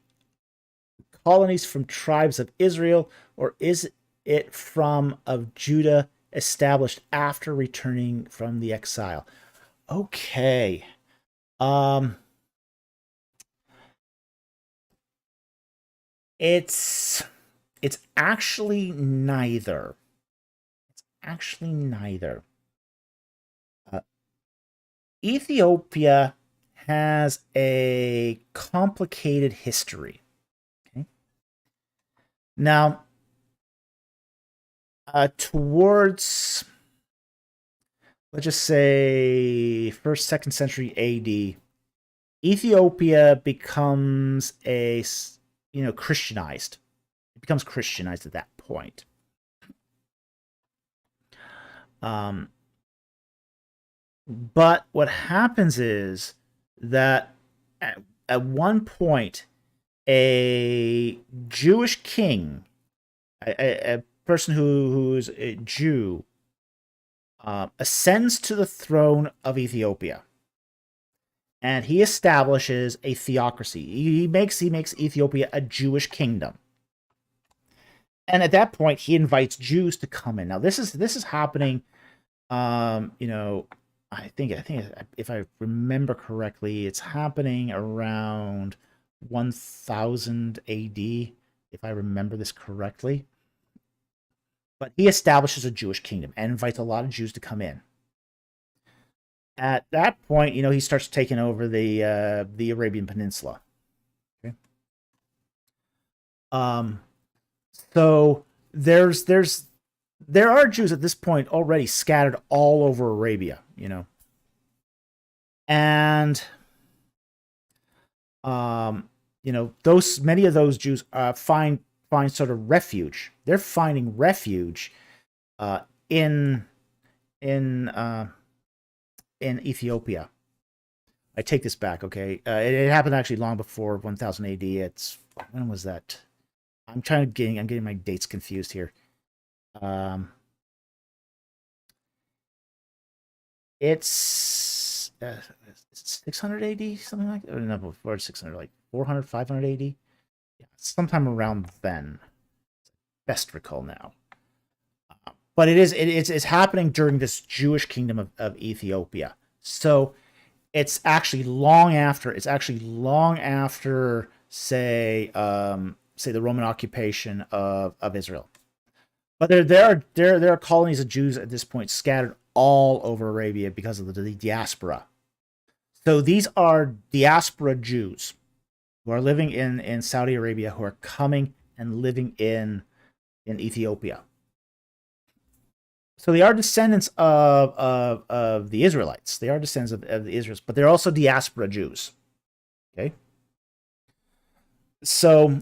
colonies from tribes of Israel, or is it from of Judah established after returning from the exile? Okay. It's actually neither. It's actually neither. Ethiopia has a complicated history. Okay. Now, towards, let's just say, first, second century AD, Ethiopia becomes Christianized. It becomes Christianized at that point. But what happens is that at one point, a Jewish king, a person who's a Jew, ascends to the throne of Ethiopia, and he establishes a theocracy. He makes Ethiopia a Jewish kingdom, and at that point, he invites Jews to come in. Now, this is happening. I think if I remember correctly, it's happening around 1000 AD, if I remember this correctly. But he establishes a Jewish kingdom and invites a lot of Jews to come in. At that point, he starts taking over the Arabian Peninsula. Okay. So there are Jews at this point already scattered all over Arabia, and those many of those Jews find sort of refuge. They're finding refuge in Ethiopia. I take this back. Okay, it happened actually long before 1000 AD. When was that? I'm getting my dates confused here. It's 600 AD, something like that. Or no, before 600, like 400, 500 AD. Yeah, sometime around then. Best recall now. But it's happening during this Jewish kingdom of Ethiopia. So it's actually long after. It's actually long after, say the Roman occupation of Israel. But there are colonies of Jews at this point scattered all over Arabia because of the diaspora. So these are diaspora Jews who are living in Saudi Arabia, who are coming and living in Ethiopia. So they are descendants of the Israelites. They are descendants of the Israelites, but they're also diaspora Jews. Okay. So,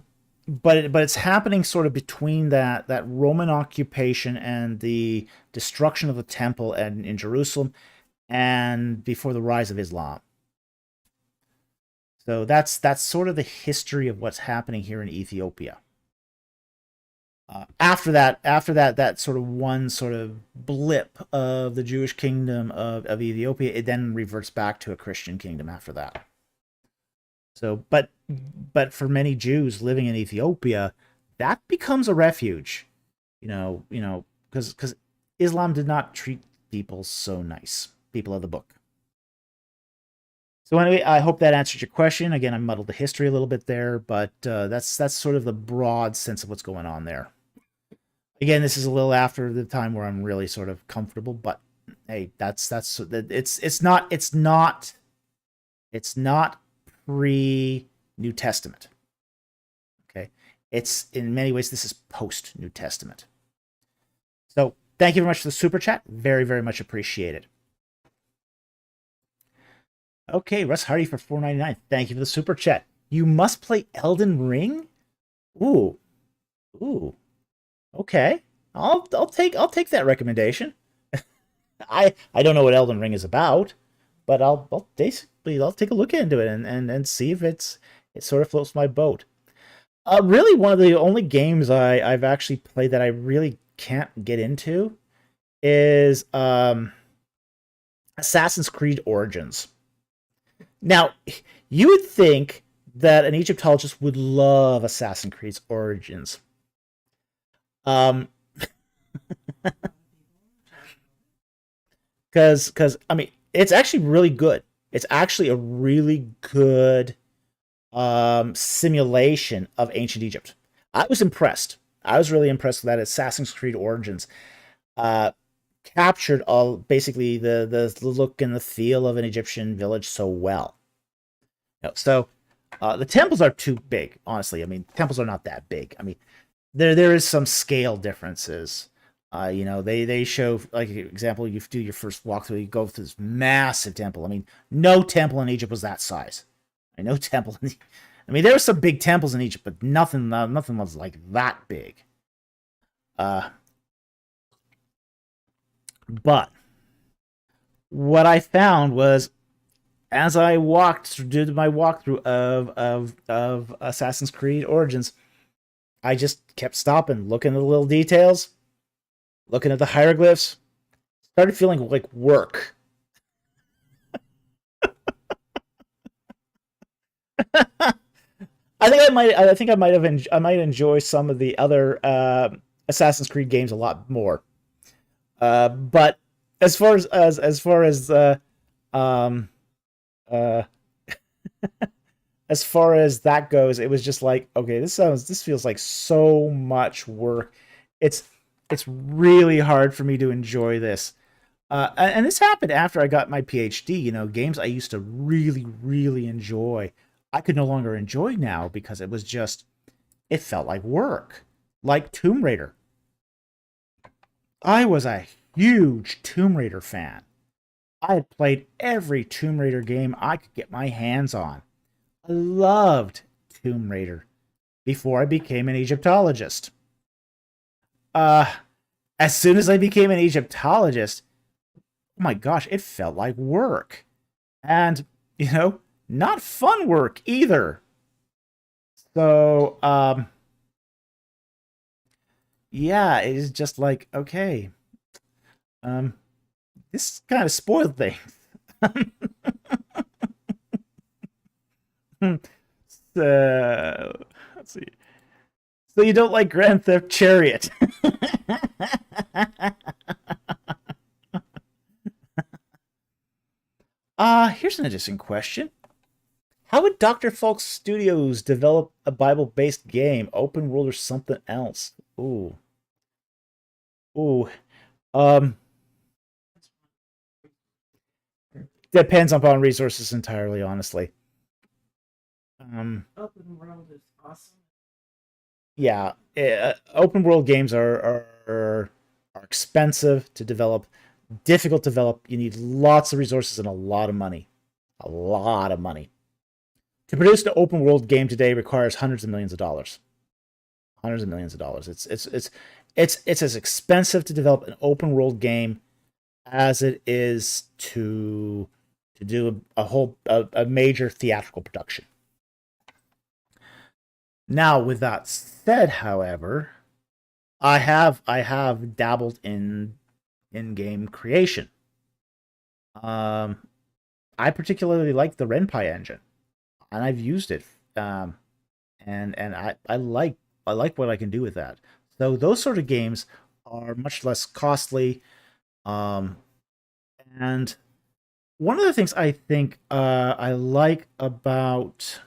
but it's happening sort of between that Roman occupation and the destruction of the temple and in Jerusalem, and before the rise of Islam. So that's sort of the history of what's happening here in Ethiopia. After that sort of one sort of blip of the Jewish kingdom of Ethiopia, it then reverts back to a Christian kingdom after that. So, but for many Jews living in Ethiopia, that becomes a refuge. Because Islam did not treat people so nice. People of the book. So anyway, I hope that answered your question. Again, I muddled the history a little bit there, but that's sort of the broad sense of what's going on there. Again, this is a little after the time where I'm really sort of comfortable, but hey, it's not pre New Testament. Okay, it's in many ways this is post New Testament. So thank you very much for the super chat. Very, very much appreciated. Okay, Russ Hardy for $4.99. Thank you for the super chat. You must play Elden Ring? Ooh. Okay. I'll take that recommendation. I don't know what Elden Ring is about, but I'll take a look into it and see if it sort of floats my boat. Really, one of the only games I've actually played that I really can't get into is Assassin's Creed Origins. Now, you would think that an Egyptologist would love Assassin's Creed Origins. Because I mean, it's actually really good. It's actually a really good simulation of ancient Egypt. I was impressed. I was really impressed with that. Assassin's Creed Origins captured all basically the look and the feel of an Egyptian village so well. So the temples are too big, honestly. I mean, temples are not that big. I mean, there is some scale differences. They show, like, example, you do your first walkthrough, you go through this massive temple. I mean, no temple in Egypt was that size. I mean, there were some big temples in Egypt, but nothing was like that big. But what I found was, as I did my walkthrough of Assassin's Creed Origins, I just kept stopping, looking at the little details, looking at the hieroglyphs, started feeling like work. I might enjoy some of the other Assassin's Creed games a lot more. But as far as as far as that goes, it was just like, okay, this feels like so much work. It's really hard for me to enjoy this. And this happened after I got my PhD. Games I used to really, really enjoy, I could no longer enjoy now because it felt like work. Like Tomb Raider. I was a huge Tomb Raider fan. I had played every Tomb Raider game I could get my hands on. I loved Tomb Raider before I became an Egyptologist. As soon as I became an Egyptologist, oh my gosh, it felt like work. And, not fun work either. So, yeah, it is just like, okay, this kind of spoiled things. So, let's see. So you don't like Grand Theft Chariot? Here's an interesting question. How would Dr. Falk's Studios develop a Bible-based game, open world or something else? Ooh. Depends upon resources entirely, honestly. Open world is awesome. Yeah, open world games are expensive to develop, difficult to develop. You need lots of resources and a lot of money. A lot of money. To produce an open world game today requires hundreds of millions of dollars. Hundreds of millions of dollars. It's as expensive to develop an open world game as it is to do a major theatrical production. Now, with that said, however, I have dabbled in game creation. Um, I particularly like the RenPy engine, and I've used it. Um, and I like what I can do with that. So those sort of games are much less costly. Um, and one of the things I think I like about,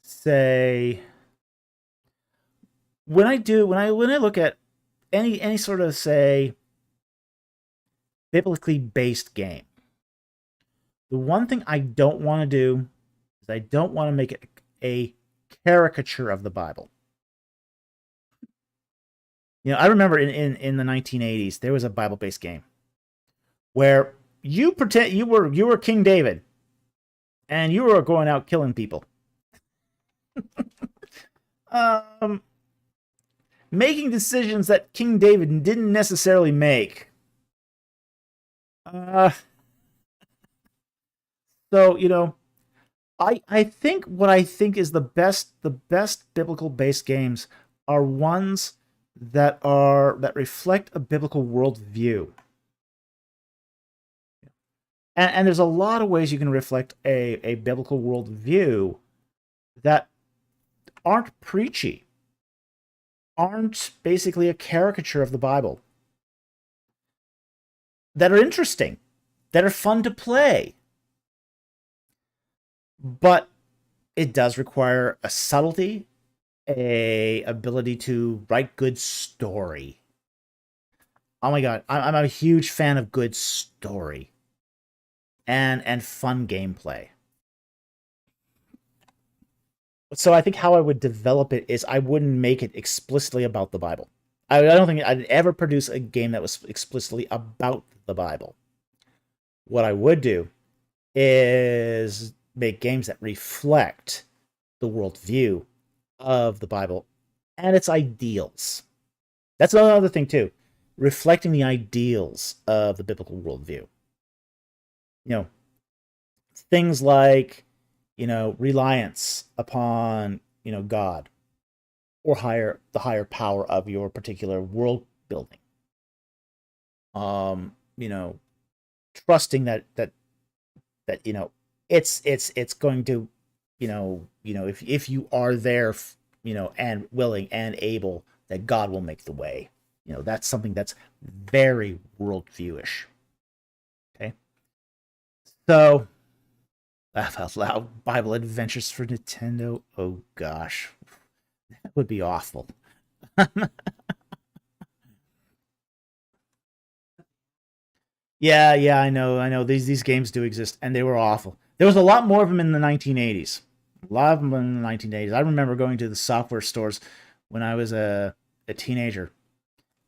say, when I look at any sort of, say, biblically based game, the one thing I don't want to do is I don't want to make it a caricature of the Bible. I remember in the 1980s there was a Bible based game where you pretend you were King David and you were going out killing people. um, Making decisions that King David didn't necessarily make. Uh, so I think what I think is the best biblical based games are ones that reflect a biblical worldview. And there's a lot of ways you can reflect a biblical worldview that aren't preachy, aren't basically a caricature of the Bible, that are interesting, that are fun to play. But it does require a subtlety, a ability to write good story. Oh my god, I'm a huge fan of good story and fun gameplay. So I think how I would develop it is I wouldn't make it explicitly about the Bible. I don't think I'd ever produce a game that was explicitly about the Bible. What I would do is make games that reflect the worldview of the Bible and its ideals. That's another thing too, reflecting the ideals of the biblical worldview. You know, things like reliance upon God or the higher power of your particular world building. Um, you know, Trusting that it's going to if you are there and willing and able, that God will make the way. That's something that's very worldviewish. Okay, so laugh out loud, Bible adventures for Nintendo. Oh gosh, that would be awful. Yeah, I know. These games do exist, and they were awful. There was a lot more of them in the 1980s. A lot of them in the 1980s. I remember going to the software stores when I was a teenager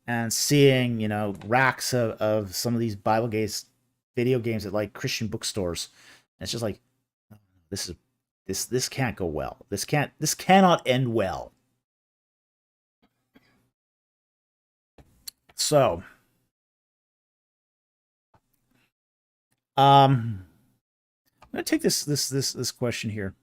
and seeing racks of some of these Bible games, video games at like Christian bookstores. And it's just like, "Oh, this is this can't go well. This cannot end well." So, I'm gonna take this question here.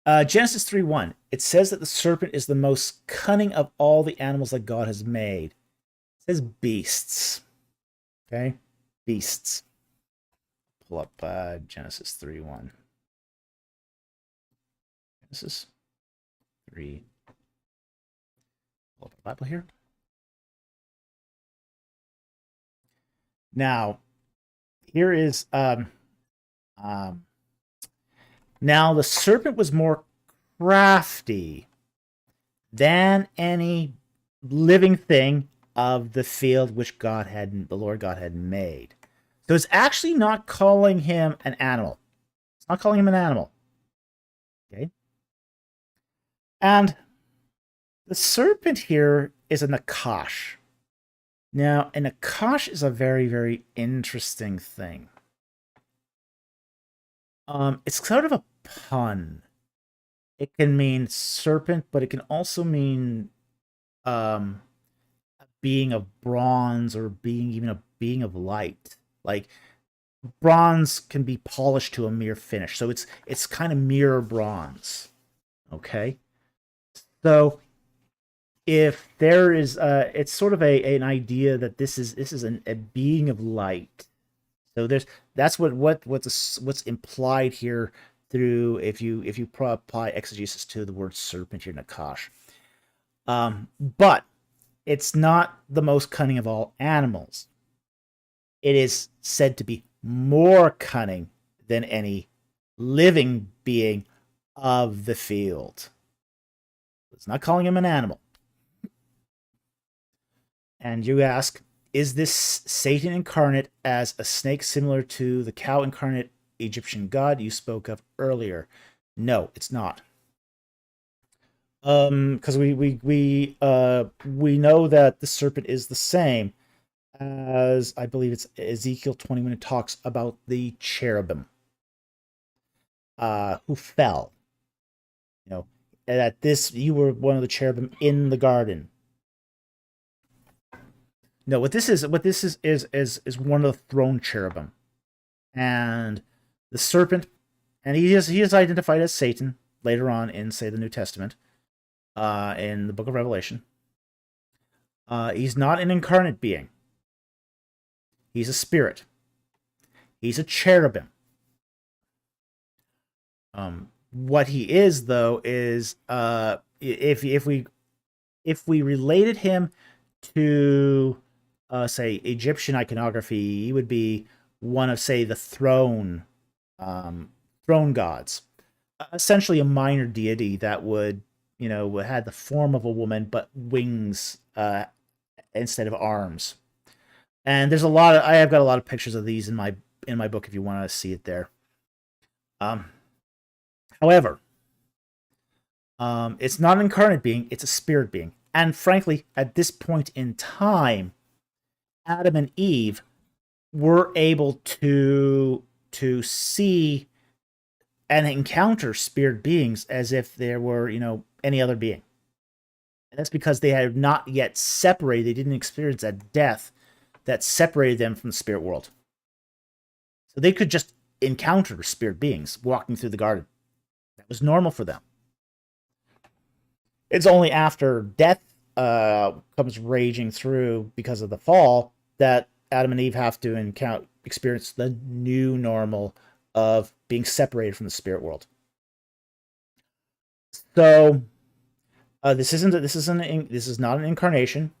Genesis 3:1. It says that the serpent is the most cunning of all the animals that God has made. It says beasts. Okay? Beasts. Pull up Genesis 3:1. Genesis 3. Pull up the Bible here. Now, here is um now the serpent was more crafty than any living thing of the field which the Lord God had made. So it's actually not calling him an animal. It's not calling him an animal. Okay. And the serpent here is a nakash. Now, a nakash is a very, very interesting thing. It's sort of a pun. It can mean serpent, but it can also mean um, a being of bronze or even a being of light. Like bronze can be polished to a mere finish, so it's kind of mirror bronze. Okay, so if there is, it's sort of an idea that this is a being of light. So that's what's implied here through if you apply exegesis to the word serpent here, Nakash. But it's not the most cunning of all animals. It is said to be more cunning than any living being of the field. It's not calling him an animal. And you ask, is this Satan incarnate as a snake similar to the cow incarnate Egyptian god you spoke of earlier? No, it's not. Because we know that the serpent is the same as, I believe it's Ezekiel 20 when it talks about the cherubim who fell. You know, that you were one of the cherubim in the garden. No, what this is one of the throne cherubim, and the serpent, and he is identified as Satan later on in, say, the New Testament, in the Book of Revelation. He's not an incarnate being. He's a spirit. He's a cherubim. What he is, though, is if we related him to say Egyptian iconography, he would be one of, say, the throne gods, essentially a minor deity that would, had the form of a woman but wings instead of arms. And there's I have got a lot of pictures of these in my book if you want to see it there. However, it's not an incarnate being, it's a spirit being. And frankly, at this point in time, Adam and Eve were able to see and encounter spirit beings as if there were, any other being. And that's because they had not yet separated, they didn't experience that death that separated them from the spirit world. So they could just encounter spirit beings walking through the garden. That was normal for them. It's only after death comes raging through because of the fall that Adam and Eve have to experience the new normal of being separated from the spirit world. So this is not an incarnation.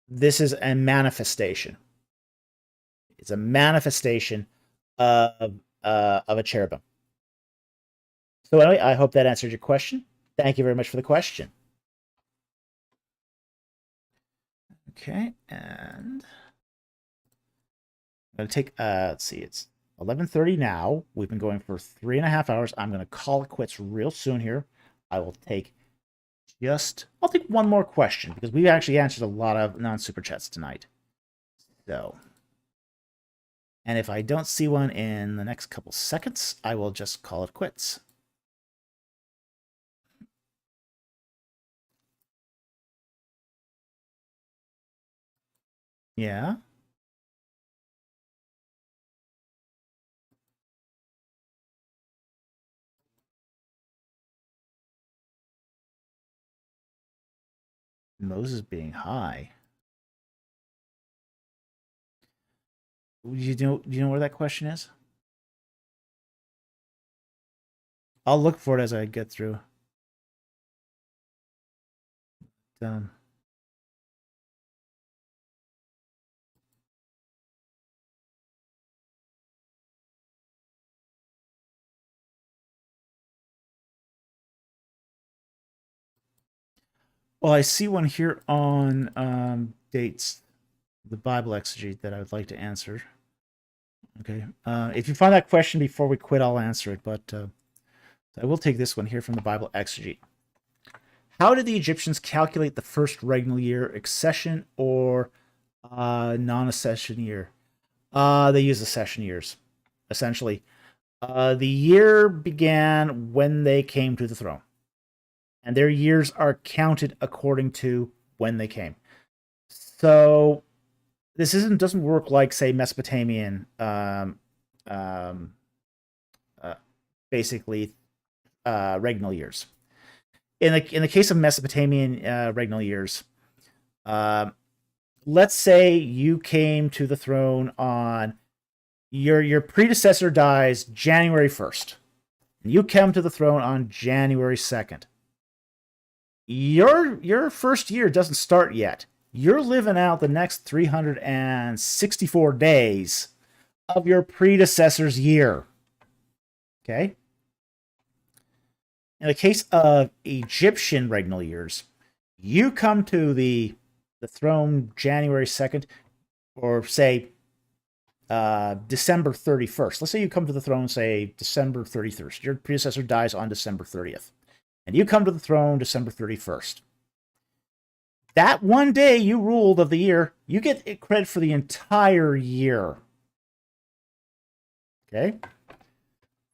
This is a manifestation. It's a manifestation of a cherubim. So anyway, I hope that answered your question. Thank you very much for the question. Okay, and I'm going to take, let's see, it's 11:30 now. We've been going for 3.5 hours. I'm going to call it quits real soon here. I'll take one more question because we actually answered a lot of non-super chats tonight. So, and if I don't see one in the next couple seconds, I will just call it quits. Yeah. Moses being high. Do you know where that question is? I'll look for it as I get through. Well, I see one here on dates, the Bible exegete that I would like to answer. Okay, if you find that question before we quit, I'll answer it, but I will take this one here from the Bible exegete. How did the Egyptians calculate the first regnal year, accession or non-accession year? They use accession years, essentially. The year began when they came to the throne. And their years are counted according to when they came. So this doesn't work like, say, Mesopotamian, basically regnal years. in the case of Mesopotamian regnal years, let's say you came to the throne on your predecessor dies January 1st, and you come to the throne on January 2nd. Your first year doesn't start yet. You're living out the next 364 days of your predecessor's year. Okay? In the case of Egyptian regnal years, you come to the throne January 2nd, or say December 31st. Let's say you come to the throne, say December 31st. Your predecessor dies on December 30th. And you come to the throne December 31st. That one day you ruled of the year, you get credit for the entire year. Okay?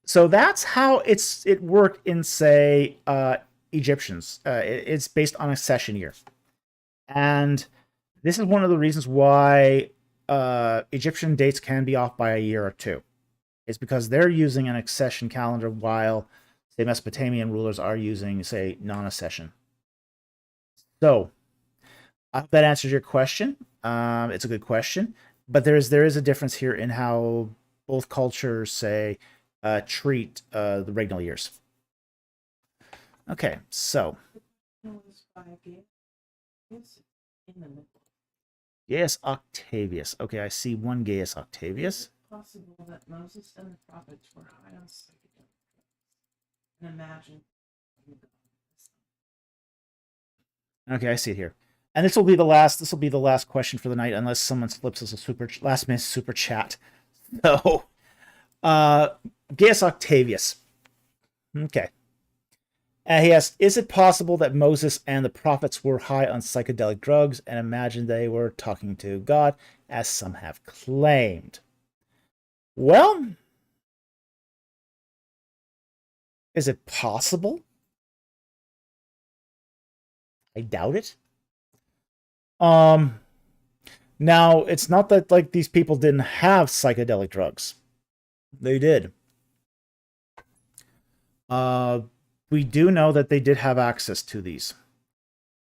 So that's how it worked in, say, Egyptians. It's based on a session year. And this is one of the reasons why Egyptian dates can be off by a year or two. It's because they're using an accession calendar while, say, Mesopotamian rulers are using, say, non-accession. So, I hope that answers your question. It's a good question. But there is a difference here in how both cultures, say, treat the regnal years. Okay, so. Gaius Octavius. Okay, I see one Gaius Octavius. Is it possible that Moses and the prophets were high on psychedelic drugs? And imagine. Okay, I see it here. And this will be the last question for the night, unless someone slips us a last minute super chat. So, Gaius Octavius. Okay. He asks, is it possible that Moses and the prophets were high on psychedelic drugs and imagined they were talking to God, as some have claimed? Well, is it possible? I doubt it. Now, it's not that like these people didn't have psychedelic drugs. They did. We do know that they did have access to these.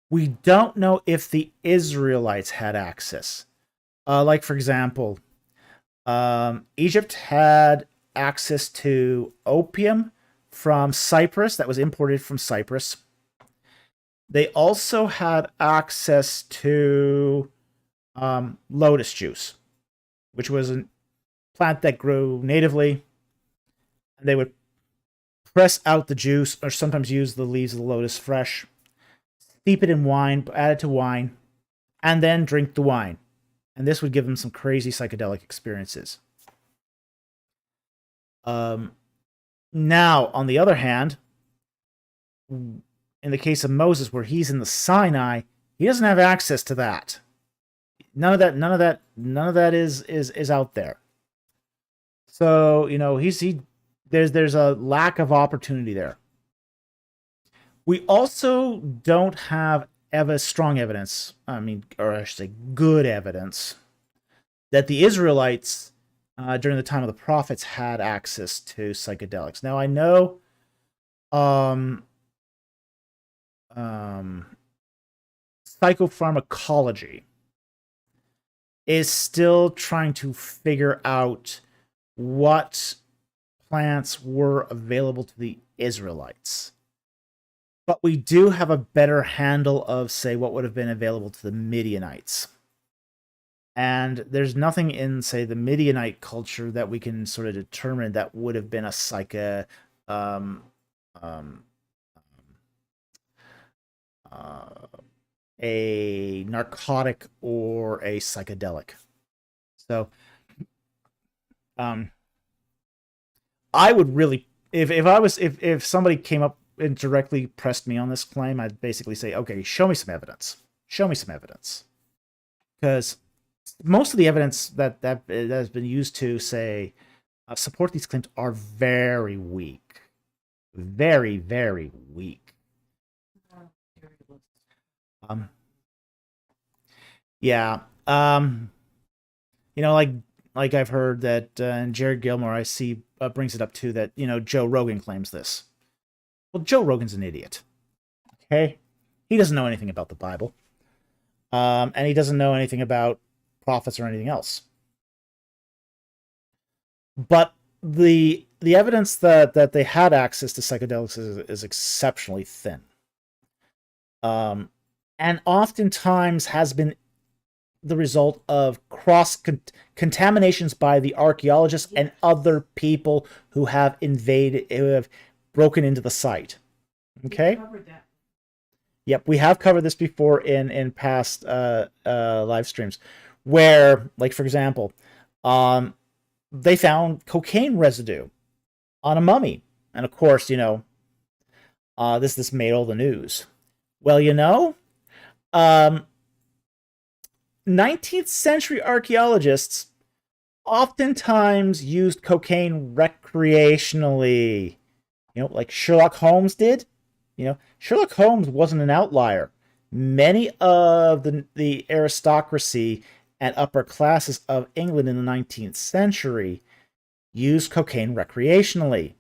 We don't know if the Israelites had access. Like, for example, Egypt had access to opium from Cyprus that was imported from Cyprus. They also had access to lotus juice, which was a plant that grew natively. And they would press out the juice, or sometimes use the leaves of the lotus fresh, steep it in wine, add it to wine, and then drink the wine. And this would give them some crazy psychedelic experiences. Now, on the other hand, in the case of Moses, where he's in the Sinai, he doesn't have access to that. None of that is out there. So, you know, there's a lack of opportunity there. We also don't have strong evidence, or I should say good evidence, that the Israelites during the time of the prophets had access to psychedelics. Now, I know psychopharmacology is still trying to figure out what plants were available to the Israelites. But we do have a better handle of, say, what would have been available to the Midianites. And there's nothing in, say, the Midianite culture that we can sort of determine that would have been a narcotic or a psychedelic. So, I would really, if somebody came up and directly pressed me on this claim, I'd basically say, okay, show me some evidence. Show me some evidence. Because most of the evidence that has been used to, say, support these claims are very weak. Very, very weak. Yeah. You know, like I've heard that, and Jared Gilmore, I see, brings it up too, that, you know, Joe Rogan claims this. Well, Joe Rogan's an idiot. Okay? He doesn't know anything about the Bible. And he doesn't know anything about prophets or anything else. But the evidence that they had access to psychedelics is exceptionally thin. And oftentimes has been the result of contaminations by the archaeologists and other people who have broken into the site. Okay. Yep, we have covered this before in past live streams, where, like, for example, they found cocaine residue on a mummy, and of course, this made all the news. Well, 19th century archaeologists oftentimes used cocaine recreationally, like Sherlock Holmes did. Sherlock Holmes wasn't an outlier. Many of the aristocracy and upper classes of England in the 19th century used cocaine recreationally.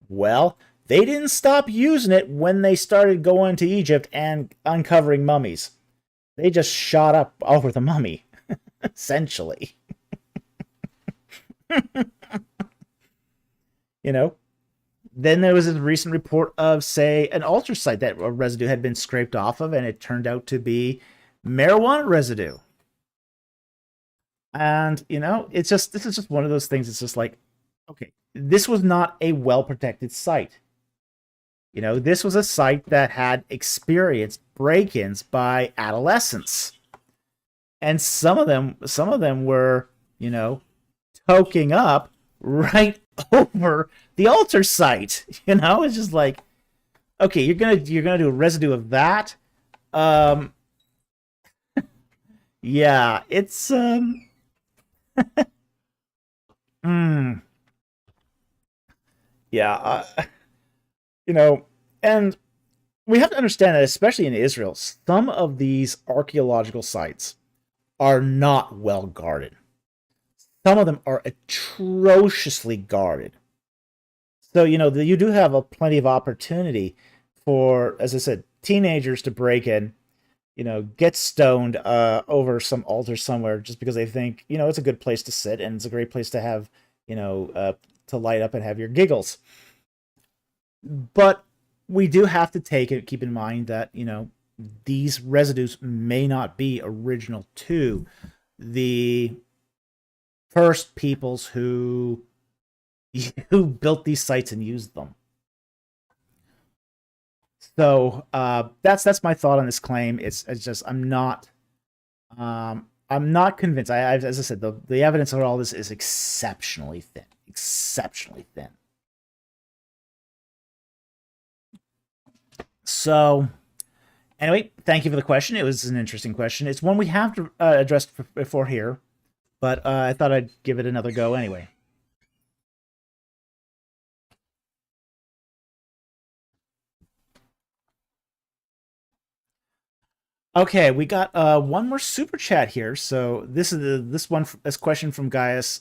Well, they didn't stop using it when they started going to Egypt and uncovering mummies. They just shot up over the mummy, essentially. Then there was a recent report of, say, an altar site that a residue had been scraped off of, and it turned out to be marijuana residue. And, this is just one of those things. It's just like, okay, this was not a well-protected site. This was a site that had experienced break-ins by adolescents. And some of them were, toking up right over the altar site. It's just like, okay, you're gonna do a residue of that. Yeah, it's yeah, and we have to understand that, especially in Israel, some of these archaeological sites are not well guarded. Some of them are atrociously guarded. So, you do have plenty of opportunity for, as I said, teenagers to break in, get stoned over some altar somewhere just because they think, it's a good place to sit and it's a great place to have, to light up and have your giggles. But we do have to keep in mind that, these residues may not be original to the first peoples who built these sites and used them. So that's my thought on this claim. It's just I'm not convinced. As I said, the evidence of all this is exceptionally thin. So, anyway, thank you for the question. It was an interesting question. It's one we have addressed before here, but I thought I'd give it another go anyway. Okay, we got one more super chat here. So this question from Gaius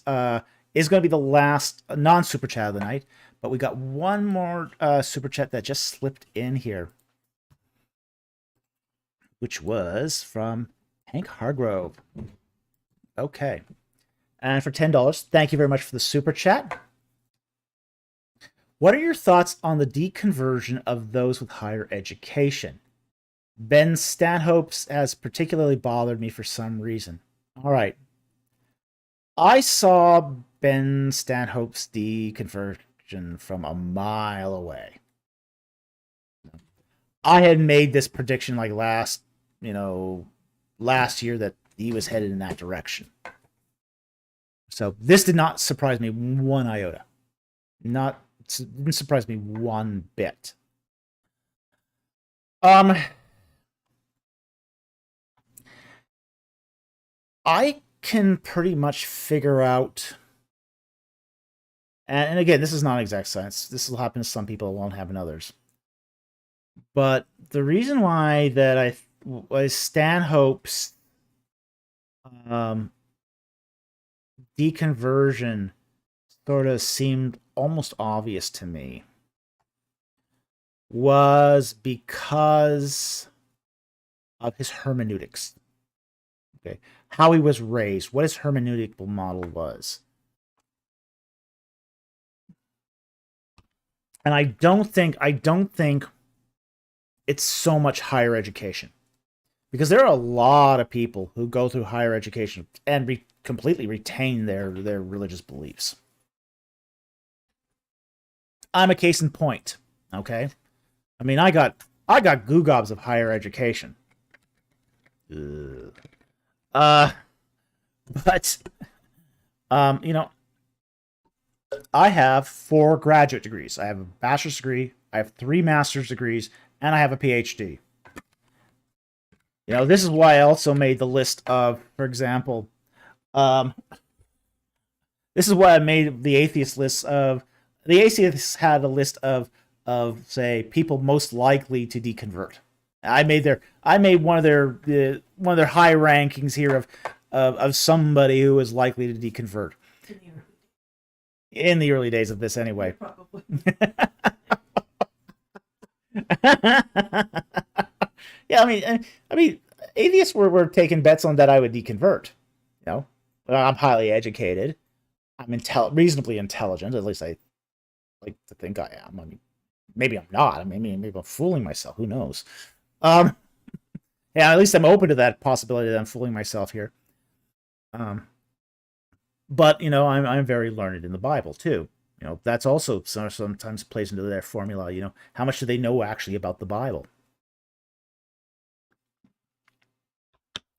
is going to be the last non super chat of the night, but we got one more super chat that just slipped in here, which was from Hank Hargrove. Okay, and for $10, thank you very much for the super chat. What are your thoughts on the deconversion of those with higher education? Ben Stanhope's has particularly bothered me for some reason. All right. I saw Ben Stanhope's deconversion from a mile away. I had made this prediction like last year that he was headed in that direction. So this did not surprise me one iota. Didn't surprise me one bit. I can pretty much figure out, and again, this is not exact science. This will happen to some people, it won't happen to others. But the reason why that Stanhope's deconversion sort of seemed almost obvious to me was because of his hermeneutics. Okay, how he was raised, what his hermeneutical model was. And I don't think it's so much higher education, because there are a lot of people who go through higher education and completely retain their religious beliefs. I'm a case in point. Okay, I mean, I got goo gobs of higher education. But you know, I have 4 graduate degrees. I have a bachelor's degree, I have 3 master's degrees, and I have a PhD. You know, this is why I also made the list of, for example, this is why I made the atheist list of, the atheists had a list of say people most likely to deconvert. I made one of their high rankings here of somebody who is likely to deconvert in the early days of this, anyway. Probably. Yeah, I mean, atheists were taking bets on that I would deconvert. You know, I'm highly educated. I'm reasonably intelligent. At least I like to think I am. I mean, maybe I'm not. I mean, maybe I'm fooling myself. Who knows? Yeah, at least I'm open to that possibility that I'm fooling myself here. But you know, I'm very learned in the Bible too. You know, that's also sometimes plays into their formula. You know, how much do they know actually about the Bible?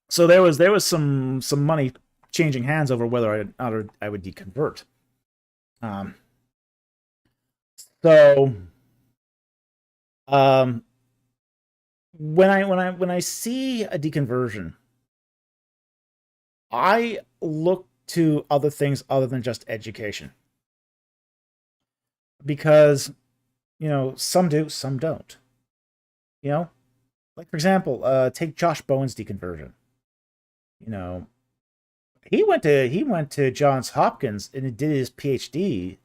So there was some money changing hands over whether I would deconvert. So when I see a deconversion, I look to other things other than just education, because you know, some do, some don't. You know, like for example, take Josh Bowen's deconversion. You know, he went to Johns Hopkins and did his PhD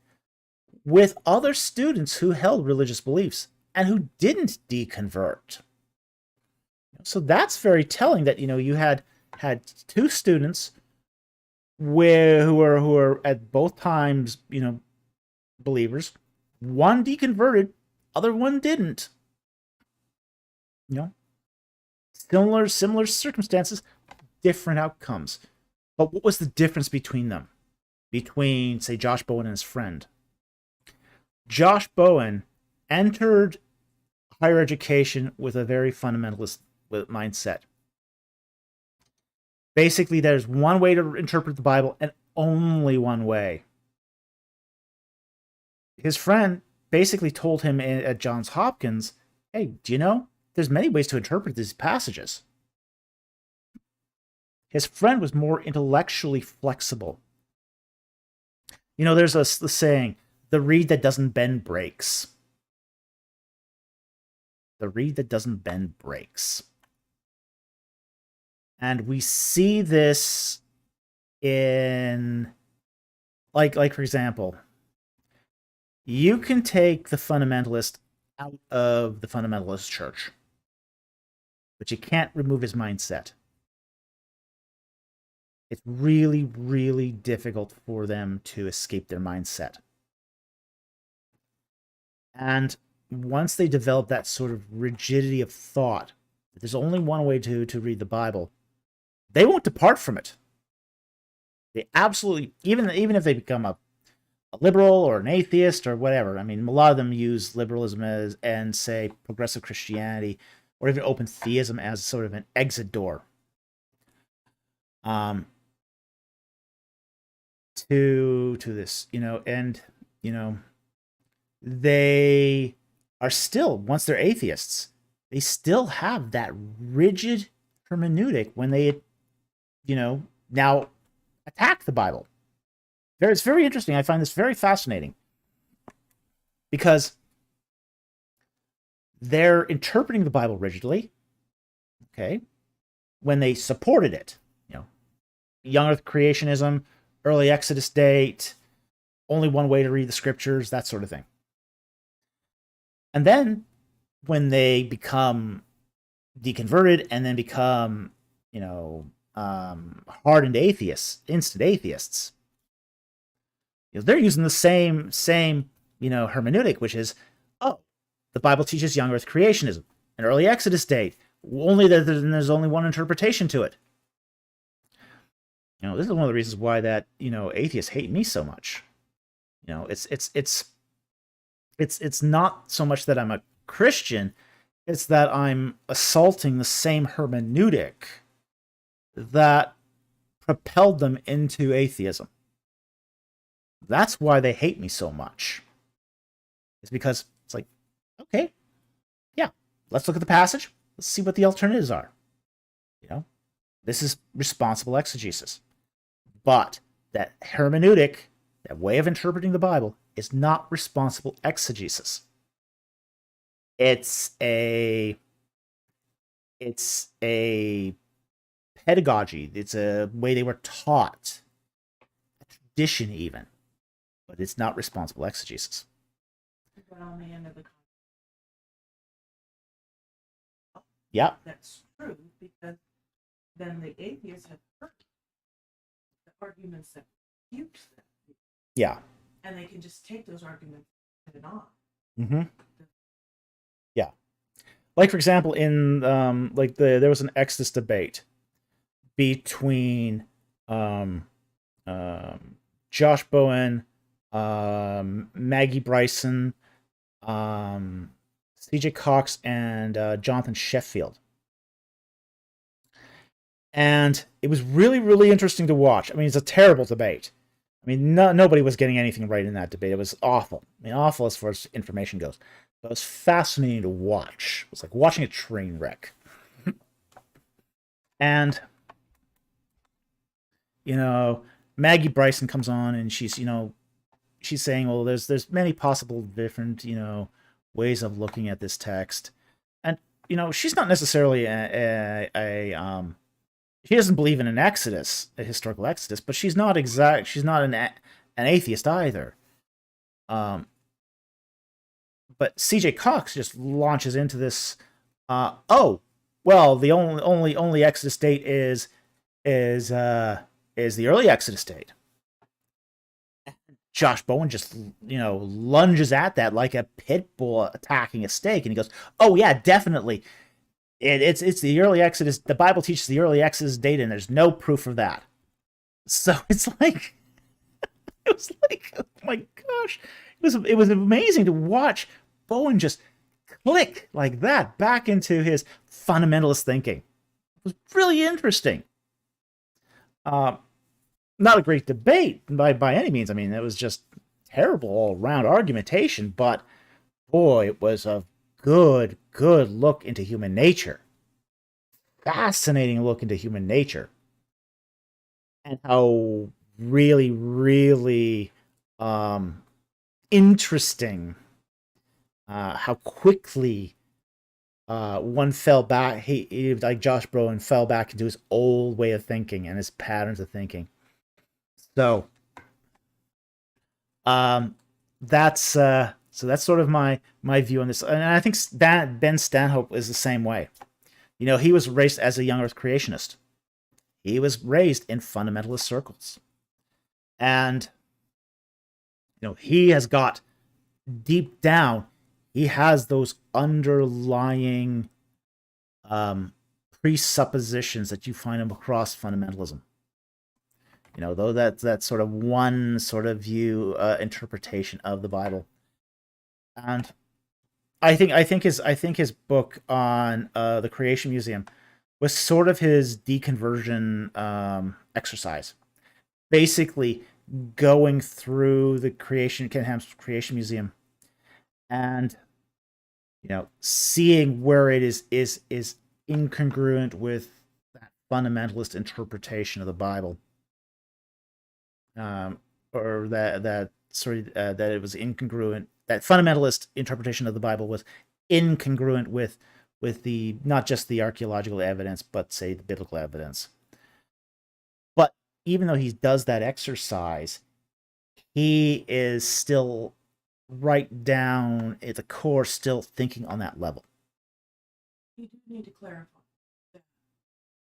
with other students who held religious beliefs and who didn't deconvert. So that's very telling that, you know, you had 2 students who are at both times, you know, believers. One deconverted, other one didn't. You know, similar circumstances, different outcomes. But what was the difference between them? Between, say, Josh Bowen and his friend. Josh Bowen entered higher education with a very fundamentalist mindset. Basically, there's one way to interpret the Bible, and only one way. His friend basically told him at Johns Hopkins, hey, do you know, there's many ways to interpret these passages. His friend was more intellectually flexible. You know, there's the saying, the reed that doesn't bend breaks. The reed that doesn't bend breaks. And we see this in, like for example, you can take the fundamentalist out of the fundamentalist church, but you can't remove his mindset. It's really, really difficult for them to escape their mindset. And once they develop that sort of rigidity of thought, that there's only one way to read the Bible, they won't depart from it. They absolutely, even if they become a liberal or an atheist or whatever. I mean, a lot of them use liberalism and say progressive Christianity or even open theism as sort of an exit door to this, you know, and you know, they are still, once they're atheists, they still have that rigid hermeneutic when they, you know, now attack the Bible. It's very interesting. I find this very fascinating because they're interpreting the Bible rigidly, okay, when they supported it. You know, young earth creationism, early Exodus date, only one way to read the scriptures, that sort of thing. And then when they become deconverted and then become, hardened atheists, instant atheists, they're using the same hermeneutic, which is, oh, the Bible teaches young Earth creationism, an early Exodus date. Only that there's only one interpretation to it. This is one of the reasons why that atheists hate me so much. It's not so much that I'm a Christian, it's that I'm assaulting the same hermeneutic that propelled them into atheism. That's why they hate me so much. It's because it's like, okay, yeah, let's look at the passage. Let's see what the alternatives are. This is responsible exegesis. But that hermeneutic, that way of interpreting the Bible, is not responsible exegesis. It's a pedagogy. It's a way they were taught, a tradition even, but it's not responsible exegesis. But on the end of the yeah, that's true, because then the atheists have heard the arguments that refute them. Yeah. And they can just take those arguments and put it on. Mm-hmm. Yeah. Like, for example, in there was an Exodus debate between Josh Bowen, Maggie Bryson, CJ Cox, and Jonathan Sheffield. And it was really, really interesting to watch. I mean, it's a terrible debate. I mean, nobody was getting anything right in that debate. It was awful. I mean, awful as far as information goes. But it was fascinating to watch. It was like watching a train wreck. And, Maggie Bryson comes on and she's saying, well, there's many possible different, ways of looking at this text. And, she's not necessarily she doesn't believe in an Exodus, a historical Exodus, but she's not an atheist either. But CJ Cox just launches into this. The only Exodus date is the early Exodus date. Josh Bowen just lunges at that like a pit bull attacking a steak, and he goes, "Oh yeah, definitely. It's the early Exodus. The Bible teaches the early Exodus date, and there's no proof of that." So it's like, oh my gosh, it was amazing to watch Bowen just click like that back into his fundamentalist thinking. It was really interesting. Not a great debate by any means. I mean, it was just terrible all around argumentation, but boy, it was a good look into human nature. Fascinating look into human nature. And how really, really interesting how quickly one fell back. He like Josh Bowen fell back into his old way of thinking and his patterns of thinking. So that's sort of my view on this, and I think Ben Stanhope is the same way. He was raised as a young Earth creationist. He was raised in fundamentalist circles, and he has got deep down. He has those underlying presuppositions that you find across fundamentalism. Though that's sort of one sort of view interpretation of the Bible, and I think his book on the Creation Museum was sort of his deconversion exercise, basically going through the Kenham's Creation Museum, and seeing where it is incongruent with that fundamentalist interpretation of the Bible. Or that it was incongruent. That fundamentalist interpretation of the Bible was incongruent with the not just the archaeological evidence, but say the biblical evidence. But even though he does that exercise, he is still right down at the core, still thinking on that level. You do need to clarify that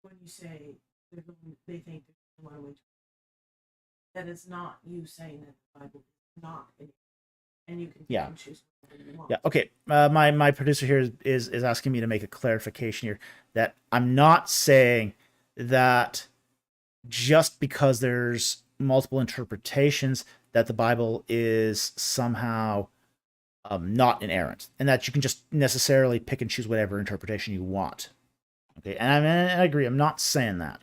when you say they think there's one way to, that is not you saying that the Bible is not in, and you can pick and choose whatever you want. Yeah. Okay. My producer here is asking me to make a clarification here that I'm not saying that just because there's multiple interpretations that the Bible is somehow not inerrant, and that you can just necessarily pick and choose whatever interpretation you want. Okay, and I agree. I'm not saying that,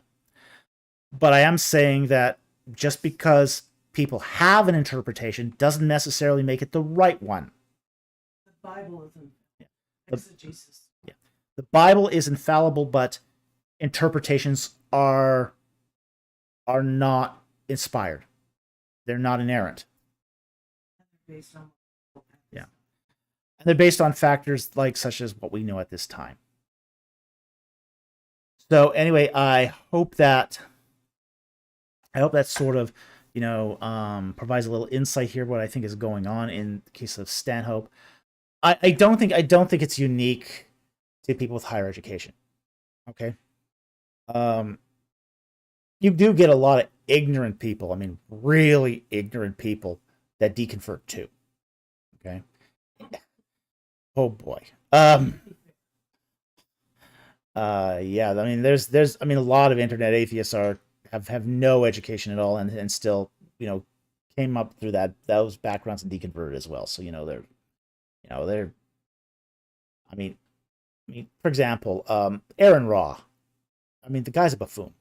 but I am saying that just because people have an interpretation doesn't necessarily make it the right one. The Bible isn't exegesis. Yeah, the Bible is infallible, but interpretations are not inspired. They're not inerrant. Based on and they're based on factors such as what we know at this time. So anyway, I hope that sort of provides a little insight here what I think is going on in the case of Stanhope. I don't think it's unique to people with higher education. Okay. You do get a lot of ignorant people. I mean, really ignorant people that deconvert too. Okay. Oh boy. Yeah. I mean, there's a lot of internet atheists have no education at all, and still came up through those backgrounds and deconverted as well. So they're I mean, for example, Aaron Ra. I mean, the guy's a buffoon.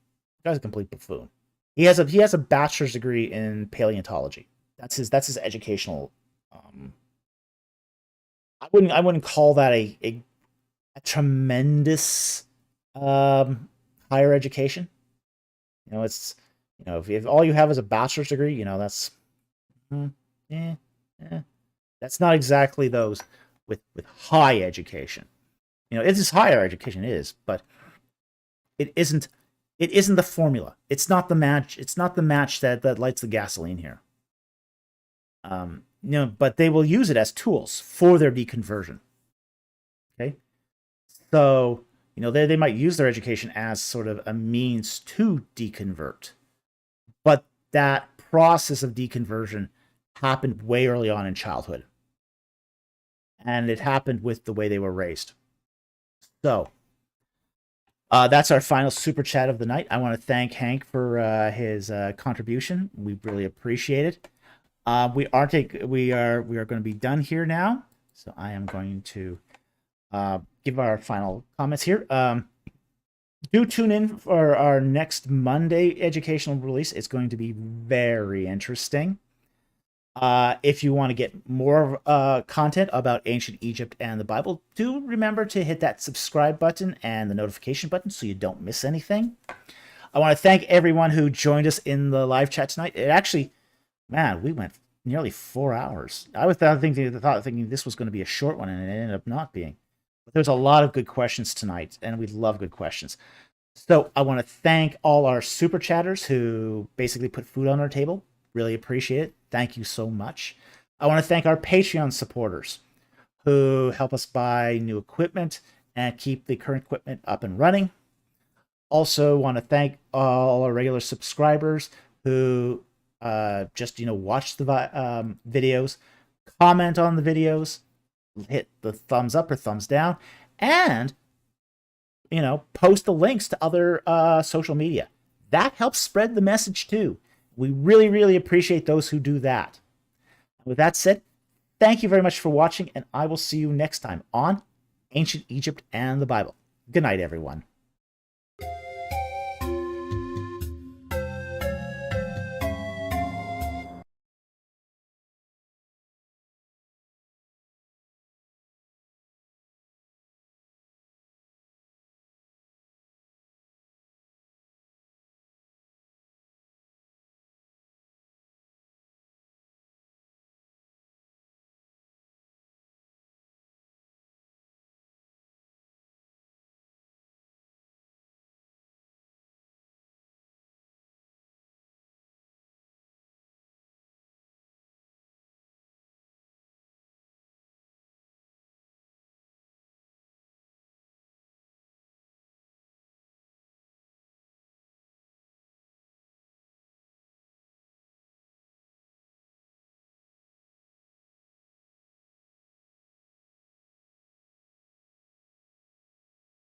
The guy's a complete buffoon. He has a bachelor's degree in paleontology. That's his educational. I wouldn't call that a tremendous higher education. It's if all you have is a bachelor's degree, that's that's not exactly those with high education. It is higher education, it is, but it isn't the formula. It's not the match. It's not the match that lights the gasoline here. But they will use it as tools for their deconversion. Okay, so they might use their education as sort of a means to deconvert, but that process of deconversion happened way early on in childhood, and it happened with the way they were raised. So that's our final super chat of the night. I want to thank Hank for his contribution. We really appreciate it. We are going to be done here now, so I am going to give our final comments here. Do tune in for our next Monday educational release. It's going to be very interesting. If you want to get more content about ancient Egypt and the Bible, do remember to hit that subscribe button and the notification button so you don't miss anything. I want to thank everyone who joined us in the live chat tonight. It actually, man, we went nearly 4 hours. I was thinking this was going to be a short one, and it ended up not being. But there's a lot of good questions tonight, and we love good questions. So I want to thank all our super chatters who basically put food on our table. Really appreciate it. Thank you so much. I want to thank our Patreon supporters who help us buy new equipment and keep the current equipment up and running. Also want to thank all our regular subscribers who just watch the videos, comment on the videos, hit the thumbs up or thumbs down, and post the links to other social media. That helps spread the message too. We really, really appreciate those who do that. With that said, thank you very much for watching, and I will see you next time on Ancient Egypt and the Bible. Good night, everyone.